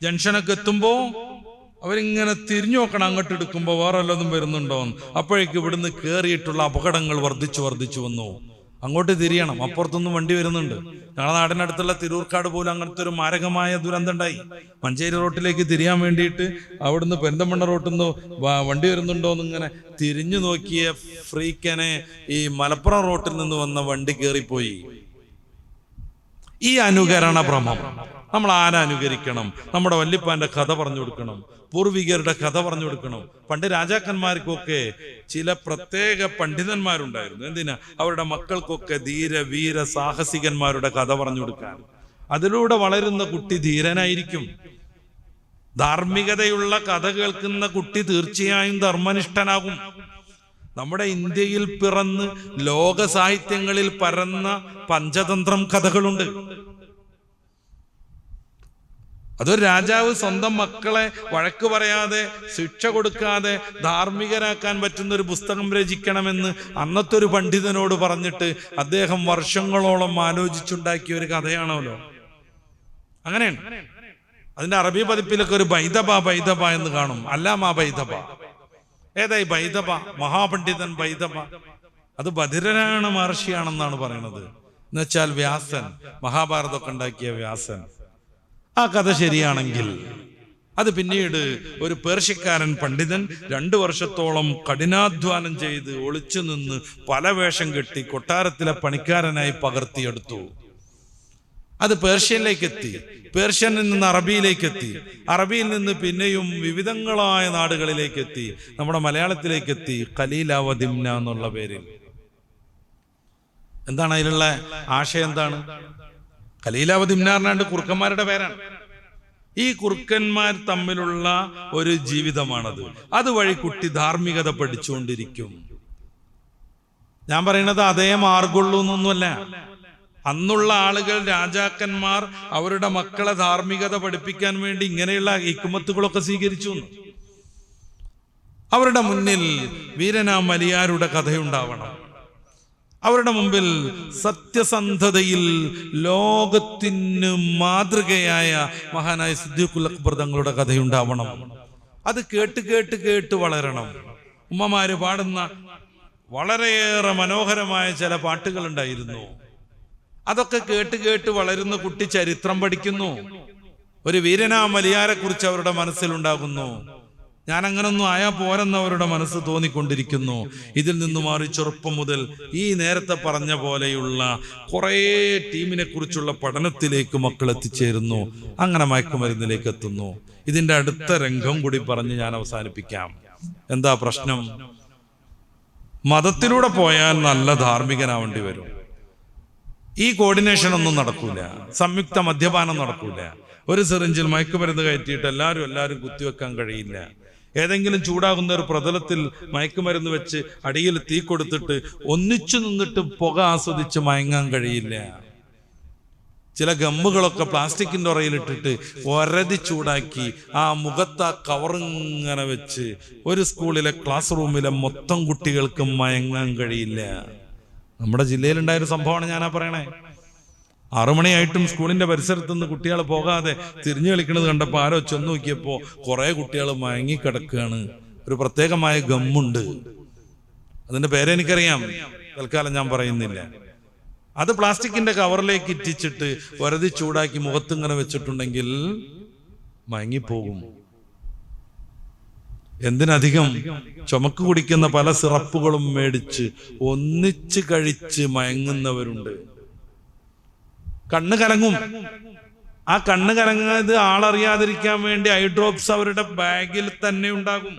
ജംഗ്ഷനൊക്കെ എത്തുമ്പോ അവരിങ്ങനെ തിരിഞ്ഞു നോക്കണം, അങ്ങോട്ട് എടുക്കുമ്പോൾ വേറെ വല്ലതും വരുന്നുണ്ടോ. അപ്പോഴേക്ക് ഇവിടുന്ന് കയറിയിട്ടുള്ള അപകടങ്ങൾ വർദ്ധിച്ചു വന്നു. അങ്ങോട്ട് തിരിയണം, അപ്പുറത്തൊന്നും വണ്ടി വരുന്നുണ്ട്. ഞങ്ങളുടെ നാടിനടുത്തുള്ള തിരൂർക്കാട് പോലും അങ്ങനത്തെ ഒരു മാരകമായ ദുരന്തം ഉണ്ടായി. മഞ്ചേരി റോട്ടിലേക്ക് തിരിയാൻ വേണ്ടിയിട്ട് അവിടുന്ന് പെരിന്തൽമണ്ണ റോട്ടിൽ നിന്ന് വണ്ടി വരുന്നുണ്ടോ എന്നിങ്ങനെ തിരിഞ്ഞു നോക്കിയ ഫ്രീക്കനെ ഈ മലപ്പുറം റോട്ടിൽ നിന്ന് വന്ന വണ്ടി കയറിപ്പോയി. ഈ അനുകരണ ഭ്രമം നമ്മൾ ആരെ അനുകരിക്കണം? നമ്മുടെ വല്യപ്പാന്റെ കഥ പറഞ്ഞു കൊടുക്കണം, പൂർവികരുടെ കഥ പറഞ്ഞു കൊടുക്കണം. പണ്ട് രാജാക്കന്മാർക്കൊക്കെ ചില പ്രത്യേക പണ്ഡിതന്മാരുണ്ടായിരുന്നു. എന്തിനാ? അവരുടെ മക്കൾക്കൊക്കെ ധീര വീര സാഹസികന്മാരുടെ കഥ പറഞ്ഞു കൊടുക്കാൻ. അതിലൂടെ വളരുന്ന കുട്ടി ധീരനായിരിക്കും. ധാർമ്മികതയുള്ള കഥ കേൾക്കുന്ന കുട്ടി തീർച്ചയായും ധർമ്മനിഷ്ഠനാകും. നമ്മുടെ ഇന്ത്യയിൽ പിറന്ന് ലോക സാഹിത്യങ്ങളിൽ പരന്ന പഞ്ചതന്ത്രം കഥകളുണ്ട്. അതൊരു രാജാവ് സ്വന്തം മക്കളെ വഴക്ക് പറയാതെ ശിക്ഷ കൊടുക്കാതെ ധാർമ്മികരാക്കാൻ പറ്റുന്ന ഒരു പുസ്തകം രചിക്കണമെന്ന് അന്നത്തെ ഒരു പണ്ഡിതനോട് പറഞ്ഞിട്ട് അദ്ദേഹം വർഷങ്ങളോളം ആലോചിച്ചുണ്ടാക്കിയ ഒരു കഥയാണല്ലോ. അങ്ങനെയാണ്. അതിന്റെ അറബി പതിപ്പിലൊക്കെ ഒരു ബൈദബ എന്ന് കാണും. അല്ലാമ ബൈദബ. ഏതായി ബൈദബ? മഹാപണ്ഡിതൻ ബൈദബ. അത് ബധിരനാരായണ മഹർഷിയാണെന്നാണ് പറയുന്നത്. എന്നുവെച്ചാൽ വ്യാസൻ, മഹാഭാരതമൊക്കെ ഉണ്ടാക്കിയ വ്യാസൻ. ആ കഥ ശരിയാണെങ്കിൽ അത് പിന്നീട് ഒരു പേർഷ്യക്കാരൻ പണ്ഡിതൻ 2 വർഷത്തോളം കഠിനാധ്വാനം ചെയ്ത് ഒളിച്ചു നിന്ന് പല വേഷം കെട്ടി കൊട്ടാരത്തിലെ പണിക്കാരനായി പകർത്തിയെടുത്തു. അത് പേർഷ്യയിലേക്ക് എത്തി, പേർഷ്യനിൽ നിന്ന് അറബിയിലേക്ക് എത്തി, അറബിയിൽ നിന്ന് പിന്നെയും വിവിധങ്ങളായ നാടുകളിലേക്ക് എത്തി, നമ്മുടെ മലയാളത്തിലേക്ക് എത്തി. ഖലീലാവദിംന എന്നുള്ള പേരിൽ. എന്താണ് അതിലുള്ള ആശയം? എന്താണ്? ഖലീലാവദിംന പറഞ്ഞാണ്ട് കുറുക്കന്മാരുടെ പേരാണ്. ഈ കുറുക്കന്മാർ തമ്മിലുള്ള ഒരു ജീവിതമാണത്. അതുവഴി കുട്ടി ധാർമ്മികത പഠിച്ചുകൊണ്ടിരിക്കും. ഞാൻ പറയുന്നത് അതേ മാർഗുള്ളൂ എന്നൊന്നുമല്ല. അന്നുള്ള ആളുകൾ, രാജാക്കന്മാർ അവരുടെ മക്കളെ ധാർമ്മികത പഠിപ്പിക്കാൻ വേണ്ടി ഇങ്ങനെയുള്ള ഹിക്മത്തുകളൊക്കെ സ്വീകരിച്ചു. അവരുടെ മുന്നിൽ വീരനാം വലിയാരുടെ കഥയുണ്ടാവണം. അവരുടെ മുമ്പിൽ സത്യസന്ധതയിൽ ലോകത്തിന് മാതൃകയായ മഹാനായ സിദ്ദീഖുൽ അക്ബർ തങ്ങളുടെ കഥയുണ്ടാവണം. അത് കേട്ട് കേട്ട് കേട്ട് വളരണം. ഉമ്മമാര് പാടുന്ന വളരെയേറെ മനോഹരമായ ചില പാട്ടുകൾ ഉണ്ടായിരുന്നു. അതൊക്കെ കേട്ട് കേട്ട് വളരുന്ന കുട്ടി ചരിത്രം പഠിക്കുന്നു. ഒരു വീരനാം വലിയാരെ കുറിച്ച് അവരുടെ മനസ്സിലുണ്ടാകുന്നു. ഞാൻ അങ്ങനൊന്നും ആയാ പോരെന്നവരുടെ മനസ്സ് തോന്നിക്കൊണ്ടിരിക്കുന്നു. ഇതിൽ നിന്ന് മാറി ചെറുപ്പം മുതൽ ഈ നേരത്തെ പറഞ്ഞ പോലെയുള്ള കുറേ ടീമിനെ കുറിച്ചുള്ള പഠനത്തിലേക്ക് മക്കൾ എത്തിച്ചേരുന്നു. അങ്ങനെ മയക്കുമരുന്നിലേക്ക് എത്തുന്നു. ഇതിന്റെ അടുത്ത രംഗം കൂടി പറഞ്ഞ് ഞാൻ അവസാനിപ്പിക്കാം. എന്താ പ്രശ്നം? മതത്തിലൂടെ പോയാൽ നല്ല ധാർമ്മികനാവേണ്ടി വരും. ഈ കോർഡിനേഷൻ ഒന്നും നടക്കൂല. സംയുക്ത മദ്യപാനം നടക്കൂല. ഒരു സിറിഞ്ചിൽ മയക്കുമരുന്ന് കയറ്റിയിട്ട് എല്ലാവരും കുത്തിവെക്കാൻ കഴിയില്ല. ഏതെങ്കിലും ചൂടാകുന്ന ഒരു പ്രതലത്തിൽ മയക്കുമരുന്ന് വെച്ച് അടിയിൽ തീ കൊടുത്തിട്ട് ഒന്നിച്ചു നിന്നിട്ട് പുക ആസ്വദിച്ച് മയങ്ങാൻ കഴിയില്ല. ചില ഗമ്മുകളൊക്കെ പ്ലാസ്റ്റിക്കിന്റെ ഉറയിലിട്ടിട്ട് ഒരതി ചൂടാക്കി ആ മുഖത്ത് ആ കവറിങ്ങനെ വെച്ച് ഒരു സ്കൂളിലെ ക്ലാസ് റൂമിലെ മൊത്തം കുട്ടികൾക്ക് മയങ്ങാൻ കഴിയില്ല. നമ്മുടെ ജില്ലയിലുണ്ടായൊരു സംഭവമാണ് ഞാനാ പറയണേ. 6 മണിയായിട്ടും സ്കൂളിന്റെ പരിസരത്ത് നിന്ന് കുട്ടികൾ പോകാതെ തിരിഞ്ഞു കളിക്കുന്നത് കണ്ടപ്പോൾ ആരോ ചെന്ന് നോക്കിയപ്പോൾ കുറെ കുട്ടികൾ മയങ്ങിക്കിടക്കുകയാണ്. ഒരു പ്രത്യേകമായ ഗമ്മുണ്ട്, അതിന്റെ പേരെനിക്കറിയാം, തൽക്കാലം ഞാൻ പറയുന്നില്ല. അത് പ്ലാസ്റ്റിക്കിന്റെ കവറിലേക്ക് ഇറ്റിച്ചിട്ട് വരതി ചൂടാക്കി മുഖത്തിങ്ങനെ വെച്ചിട്ടുണ്ടെങ്കിൽ മയങ്ങിപ്പോകും. എന്തിനധികം ചുമക്ക് കുടിക്കുന്ന പല സിറപ്പുകളും മേടിച്ച് ഒന്നിച്ച് കഴിച്ച് മയങ്ങുന്നവരുണ്ട്. കണ്ണ് കലങ്ങും. ആ കണ്ണ് കലങ്ങാത് ആളറിയാതിരിക്കാൻ വേണ്ടി ഐ ഡ്രോപ്സ് അവരുടെ ബാഗിൽ തന്നെ ഉണ്ടാകും.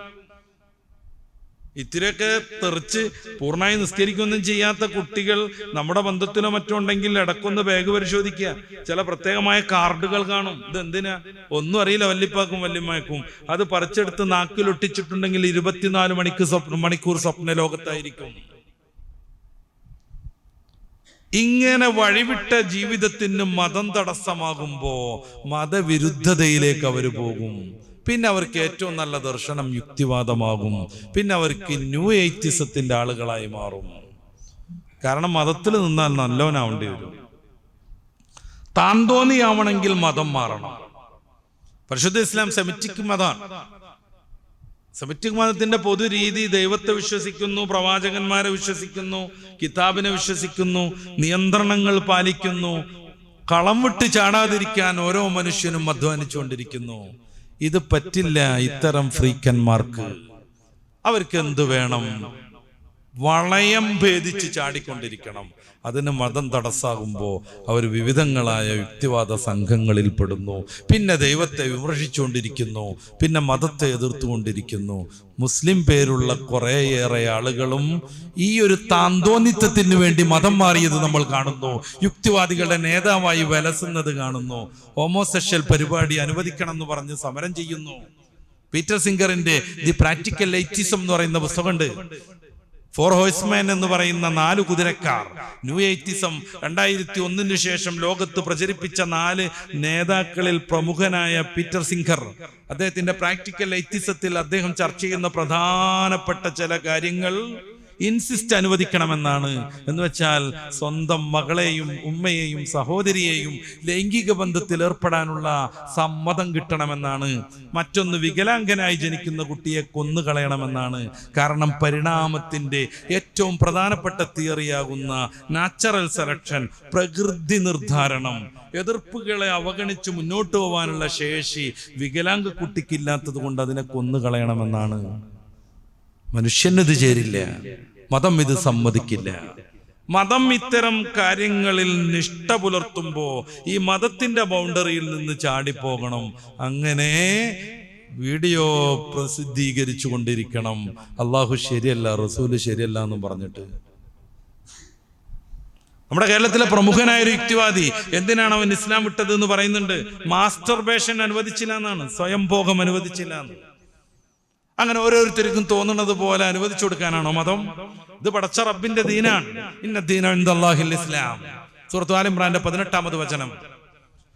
ഇത്തിരിയൊക്കെ തെറിച്ച് പൂർണ്ണമായി നിസ്കരിക്കൊന്നും ചെയ്യാത്ത കുട്ടികൾ നമ്മുടെ ബന്ധത്തിലോ മറ്റോ ഉണ്ടെങ്കിൽ ഇടക്കൊന്ന് ബാഗ് പരിശോധിക്കുക. ചില പ്രത്യേകമായ കാർഡുകൾ കാണും. ഇതെന്തിനാ ഒന്നും അറിയില്ല, വല്ലിപ്പാക്കും വല്യമ്മയ്ക്കും. അത് പറിച്ചെടുത്ത് നാക്കിലൊട്ടിച്ചിട്ടുണ്ടെങ്കിൽ 24 മണിക്കൂർ സ്വപ്ന ലോകത്തായിരിക്കും. ഇങ്ങനെ വഴിവിട്ട ജീവിതത്തിന് മതം തടസ്സമാകുമ്പോ മതവിരുദ്ധതയിലേക്ക് അവർ പോകും. പിന്നെ അവർക്ക് ഏറ്റവും നല്ല ദർശനം യുക്തിവാദമാകും. പിന്നെ അവർക്ക് ന്യൂ എയ്റ്റിസത്തിന്റെ ആളുകളായി മാറും. കാരണം മതത്തിൽ നിന്നാൽ നല്ലോനാവേണ്ടി വരും. താൻ തോന്നിയാവണമെങ്കിൽ മതം മാറണം. പരിശുദ്ധ ഇസ്ലാം സെമിറ്റിക് മതമാണ്. സെമിറ്റിക് മതത്തിന്റെ പൊതു രീതി ദൈവത്തെ വിശ്വസിക്കുന്നു, പ്രവാചകന്മാരെ വിശ്വസിക്കുന്നു, കിതാബിനെ വിശ്വസിക്കുന്നു, നിയന്ത്രണങ്ങൾ പാലിക്കുന്നു, കളം വിട്ട് ചാടാതിരിക്കാൻ ഓരോ മനുഷ്യനും അധ്വാനിച്ചുകൊണ്ടിരിക്കുന്നു. ഇത് പറ്റില്ല ഇത്തരം ഫ്രീക്കന്മാർക്ക്. അവർക്ക് എന്ത് വേണം? വളയം ഭേദിച്ച് ചാടിക്കൊണ്ടിരിക്കണം. അതിന് മതം തടസ്സാകുമ്പോൾ അവർ വിവിധങ്ങളായ യുക്തിവാദ സംഘങ്ങളിൽ പെടുന്നു. പിന്നെ ദൈവത്തെ വിമർശിച്ചുകൊണ്ടിരിക്കുന്നു, പിന്നെ മതത്തെ എതിർത്തുകൊണ്ടിരിക്കുന്നു. മുസ്ലിം പേരുള്ള കുറേയേറെ ആളുകളും ഈ ഒരു താന്തോന്നിത്വത്തിന് വേണ്ടി മതം മാറിയത് നമ്മൾ കാണുന്നു. യുക്തിവാദികളുടെ നേതാവായി വിലസുന്നത് കാണുന്നു. ഹോമോസെക്ഷൽ പരിപാടി അനുവദിക്കണം എന്ന് പറഞ്ഞ് സമരം ചെയ്യുന്നു. പീറ്റർ സിംഗറിന്റെ ദി പ്രാക്ടിക്കൽ എയ്റ്റിസം എന്ന് പറയുന്ന പുസ്തകമുണ്ട്. 4 ഹോഴ്സ്മാൻ എന്ന് പറയുന്ന 4 കുതിരക്കാർ. ന്യൂ എയ്റ്റിസം 2001 ശേഷം ലോകത്ത് പ്രചരിപ്പിച്ച 4 നേതാക്കളിൽ പ്രമുഖനായ പീറ്റർ സിംഗർ, അദ്ദേഹത്തിന്റെ പ്രാക്ടിക്കൽ എയ്റ്റിസത്തിൽ അദ്ദേഹം ചർച്ച ചെയ്യുന്ന പ്രധാനപ്പെട്ട ചില കാര്യങ്ങൾ ഇൻസിസ്റ്റ് അനുവദിക്കണമെന്നാണ്. എന്ന് വെച്ചാൽ സ്വന്തം മകളെയും ഉമ്മയെയും സഹോദരിയെയും ലൈംഗിക ബന്ധത്തിൽ ഏർപ്പെടാനുള്ള സമ്മതം കിട്ടണമെന്നാണ്. മറ്റൊന്ന്, വികലാംഗനായി ജനിക്കുന്ന കുട്ടിയെ കൊന്നുകളയണമെന്നാണ്. കാരണം പരിണാമത്തിന്റെ ഏറ്റവും പ്രധാനപ്പെട്ട തിയറിയാകുന്ന നാച്ചുറൽ സെലക്ഷൻ, പ്രകൃതി നിർദ്ധാരണം, എതിർപ്പുകളെ അവഗണിച്ച് മുന്നോട്ട് പോകാനുള്ള ശേഷി വികലാംഗ കുട്ടിക്കില്ലാത്തത് കൊണ്ട് അതിനെ കൊന്നുകളയണമെന്നാണ്. മനുഷ്യനിത് ചേരില്ല, മതം ഇത് സമ്മതിക്കില്ല. മതം ഇത്തരം കാര്യങ്ങളിൽ നിഷ്ഠ പുലർത്തുമ്പോ ഈ മതത്തിന്റെ ബൗണ്ടറിയിൽ നിന്ന് ചാടിപ്പോകണം. അങ്ങനെ വീഡിയോ പ്രസിദ്ധീകരിച്ചു കൊണ്ടിരിക്കണം. അള്ളാഹു ശരിയല്ല, റസൂല് ശരിയല്ല എന്നും പറഞ്ഞിട്ട്. നമ്മുടെ കേരളത്തിലെ പ്രമുഖനായ ഒരു യുക്തിവാദി എന്തിനാണ് അവൻ ഇസ്ലാം വിട്ടത് എന്ന് പറയുന്നുണ്ട്. മാസ്റ്റർബേഷൻ അനുവദിച്ചില്ല എന്നാണ്, സ്വയംഭോഗം അനുവദിച്ചില്ല എന്ന്. അങ്ങനെ ഓരോരുത്തർക്കും തോന്നുന്നത് പോലെ അനുവദിച്ചു കൊടുക്കാനാണോ മതം? ഇത് പടച്ച റബ്ബിന്റെ ദീനാണ്. ഇന്ന ദീന ഇൻദല്ലാഹിൽ ഇസ്ലാം. സൂറത്ത് ആൽ ഇംറാന്റെ 18-ാമത് വചനം.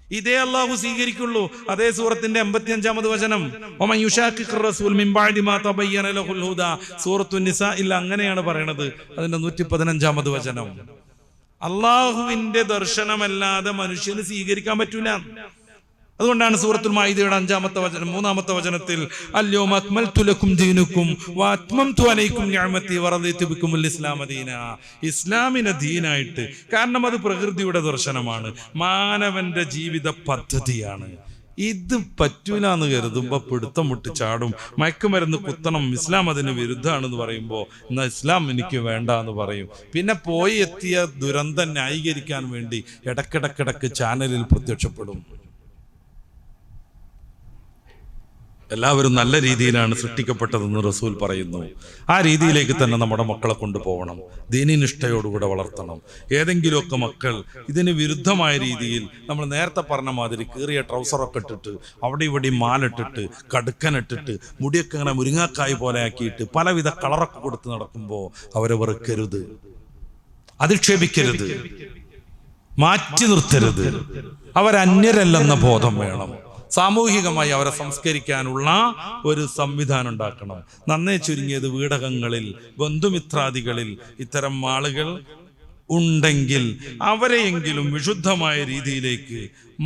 ഇതേ അള്ളാഹു സ്വീകരിക്കുള്ളൂ. അതേ സൂറത്തിന്റെ 85-ാമത് വചനം. വമൻ യുശാഖിഖിർ റസൂൽ മിൻ ബഅദി മാ തബയ്യന ലഹുൽ ഹുദാ. സൂറത്തു നിസാഇൽ അങ്ങനെയാണ് പറയണത്. അതിന്റെ 115-ാമത് വചനം. അള്ളാഹുവിന്റെ ദർശനമല്ലാതെ മനുഷ്യന് സ്വീകരിക്കാൻ പറ്റൂല. അതുകൊണ്ടാണ് സൂറത്തുൽ മാഇദയുടെ 5-ാമത്തെ വചനം 3-ാമത്തെ വചനത്തിൽ അൽയൗമ അക്മൽതു ലക്കും ദീനുക്കും വഅത്മംതു അലൈക്കും നിഅമതി വറദിതു ബിക്കുമുൽ ഇസ്ലാമ ദീന. ഇസ്ലാമിനെ ദീനായിട്ട്. കാരണം അത് പ്രകൃതിയുടെ ദർശനമാണ്, മാനവന്റെ ജീവിത പദ്ധതിയാണ്. ഇത് പറ്റൂല എന്ന് കരുതുമ്പോ പിടുത്തം മുട്ടി ചാടും. മയക്കുമരുന്ന് കുത്തണം, ഇസ്ലാം അതിന് വിരുദ്ധമാണെന്ന് പറയുമ്പോൾ എന്നാ ഇസ്ലാം എനിക്ക് വേണ്ട എന്ന് പറയും. പിന്നെ പോയി എത്തിയ ദുരന്തം ന്യായീകരിക്കാൻ വേണ്ടി ഇടക്കിടക്കിടക്ക് ചാനലിൽ പ്രത്യക്ഷപ്പെടും. എല്ലാവരും നല്ല രീതിയിലാണ് സൃഷ്ടിക്കപ്പെട്ടതെന്ന് റസൂൽ പറയുന്നു. ആ രീതിയിലേക്ക് തന്നെ നമ്മുടെ മക്കളെ കൊണ്ടുപോകണം. ദീനിനിഷ്ഠയോടുകൂടെ വളർത്തണം. ഏതെങ്കിലുമൊക്കെ മക്കൾ ഇതിന് വിരുദ്ധമായ രീതിയിൽ, നമ്മൾ നേരത്തെ പറഞ്ഞ മാതിരി കീറിയ ട്രൗസറൊക്കെ ഇട്ടിട്ട് അവിടെ ഇവിടെ മാലിട്ടിട്ട് കടുക്കനിട്ടിട്ട് മുടിയൊക്കെ ഇങ്ങനെ മുരിങ്ങാക്കായ് പോലെ ആക്കിയിട്ട് പലവിധ കളറൊക്കെ കൊടുത്ത് നടക്കുമ്പോൾ അവരെ വെറുക്കരുത്, അധിക്ഷേപിക്കരുത്, മാറ്റി നിർത്തരുത്. അവരന്യരല്ലെന്ന ബോധം വേണം. സാമൂഹികമായി അവരെ സംസ്കരിക്കാനുള്ള ഒരു സംവിധാനം ഉണ്ടാക്കണം. നന്നേ ചുരുങ്ങിയത് വീടകങ്ങളിൽ, ബന്ധുമിത്രാദികളിൽ ഇത്തരം ആളുകൾ ഉണ്ടെങ്കിൽ അവരെയെങ്കിലും വിശുദ്ധമായ രീതിയിലേക്ക്,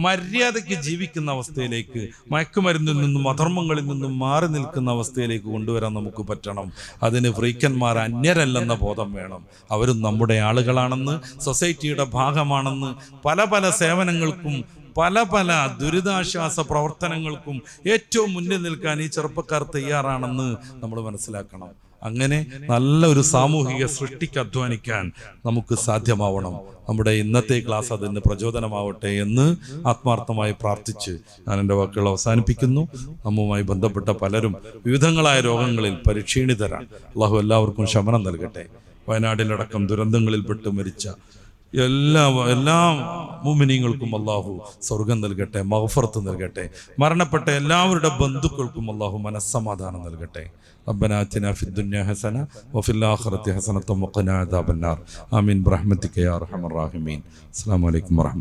മര്യാദയ്ക്ക് ജീവിക്കുന്ന അവസ്ഥയിലേക്ക്, മയക്കുമരുന്നിൽ നിന്നും അധർമ്മങ്ങളിൽ നിന്നും മാറി നിൽക്കുന്ന അവസ്ഥയിലേക്ക് കൊണ്ടുവരാൻ നമുക്ക് പറ്റണം. അതിന് ഫ്രീക്കന്മാർ അന്യരല്ലെന്ന ബോധം വേണം. അവരും നമ്മുടെ ആളുകളാണെന്ന്, സൊസൈറ്റിയുടെ ഭാഗമാണെന്ന്, പല പല സേവനങ്ങൾക്കും പല പല ദുരിതാശ്വാസ പ്രവർത്തനങ്ങൾക്കും ഏറ്റവും മുന്നിൽ നിൽക്കാൻ ഈ ചെറുപ്പക്കാർ തയ്യാറാണെന്ന് നമ്മൾ മനസ്സിലാക്കണം. അങ്ങനെ നല്ല ഒരു സാമൂഹിക സൃഷ്ടിക്ക് അധ്വാനിക്കാൻ നമുക്ക് സാധ്യമാവണം. നമ്മുടെ ഇന്നത്തെ ക്ലാസ് അതിന് പ്രചോദനമാവട്ടെ എന്ന് ആത്മാർത്ഥമായി പ്രാർത്ഥിച്ച് ഞാൻ എൻ്റെ വാക്കുകൾ അവസാനിപ്പിക്കുന്നു. നമ്മുമായി ബന്ധപ്പെട്ട പലരും വിവിധങ്ങളായ രോഗങ്ങളിൽ പരിക്ഷീണിതരാണ്. അള്ളാഹു എല്ലാവർക്കും ശമനം നൽകട്ടെ. വയനാട്ടിലടക്കം ദുരന്തങ്ങളിൽപ്പെട്ട് മരിച്ച എല്ലാ മുഅ്മിനീങ്ങൾക്കും അള്ളാഹു സ്വർഗം നൽകട്ടെ, മഗ്ഫിറത്ത് നൽകട്ടെ. മരണപ്പെട്ട എല്ലാവരുടെ ബന്ധുക്കൾക്കും അള്ളാഹു മനസ്സമാധാനം നൽകട്ടെ. റബ്ബനാ ആതിനാ ഫിദ്ദുനിയ ഹസന വഫിൽ ആഖിറതി ഹസനത വഖിനാ അദാബന്നാർ. ആമീൻ ബിറഹ്മതിക യാ അർഹമർ റഹീമീൻ. അസ്സലാമു അലൈക്കും വറഹ്മത്തുള്ളാഹി.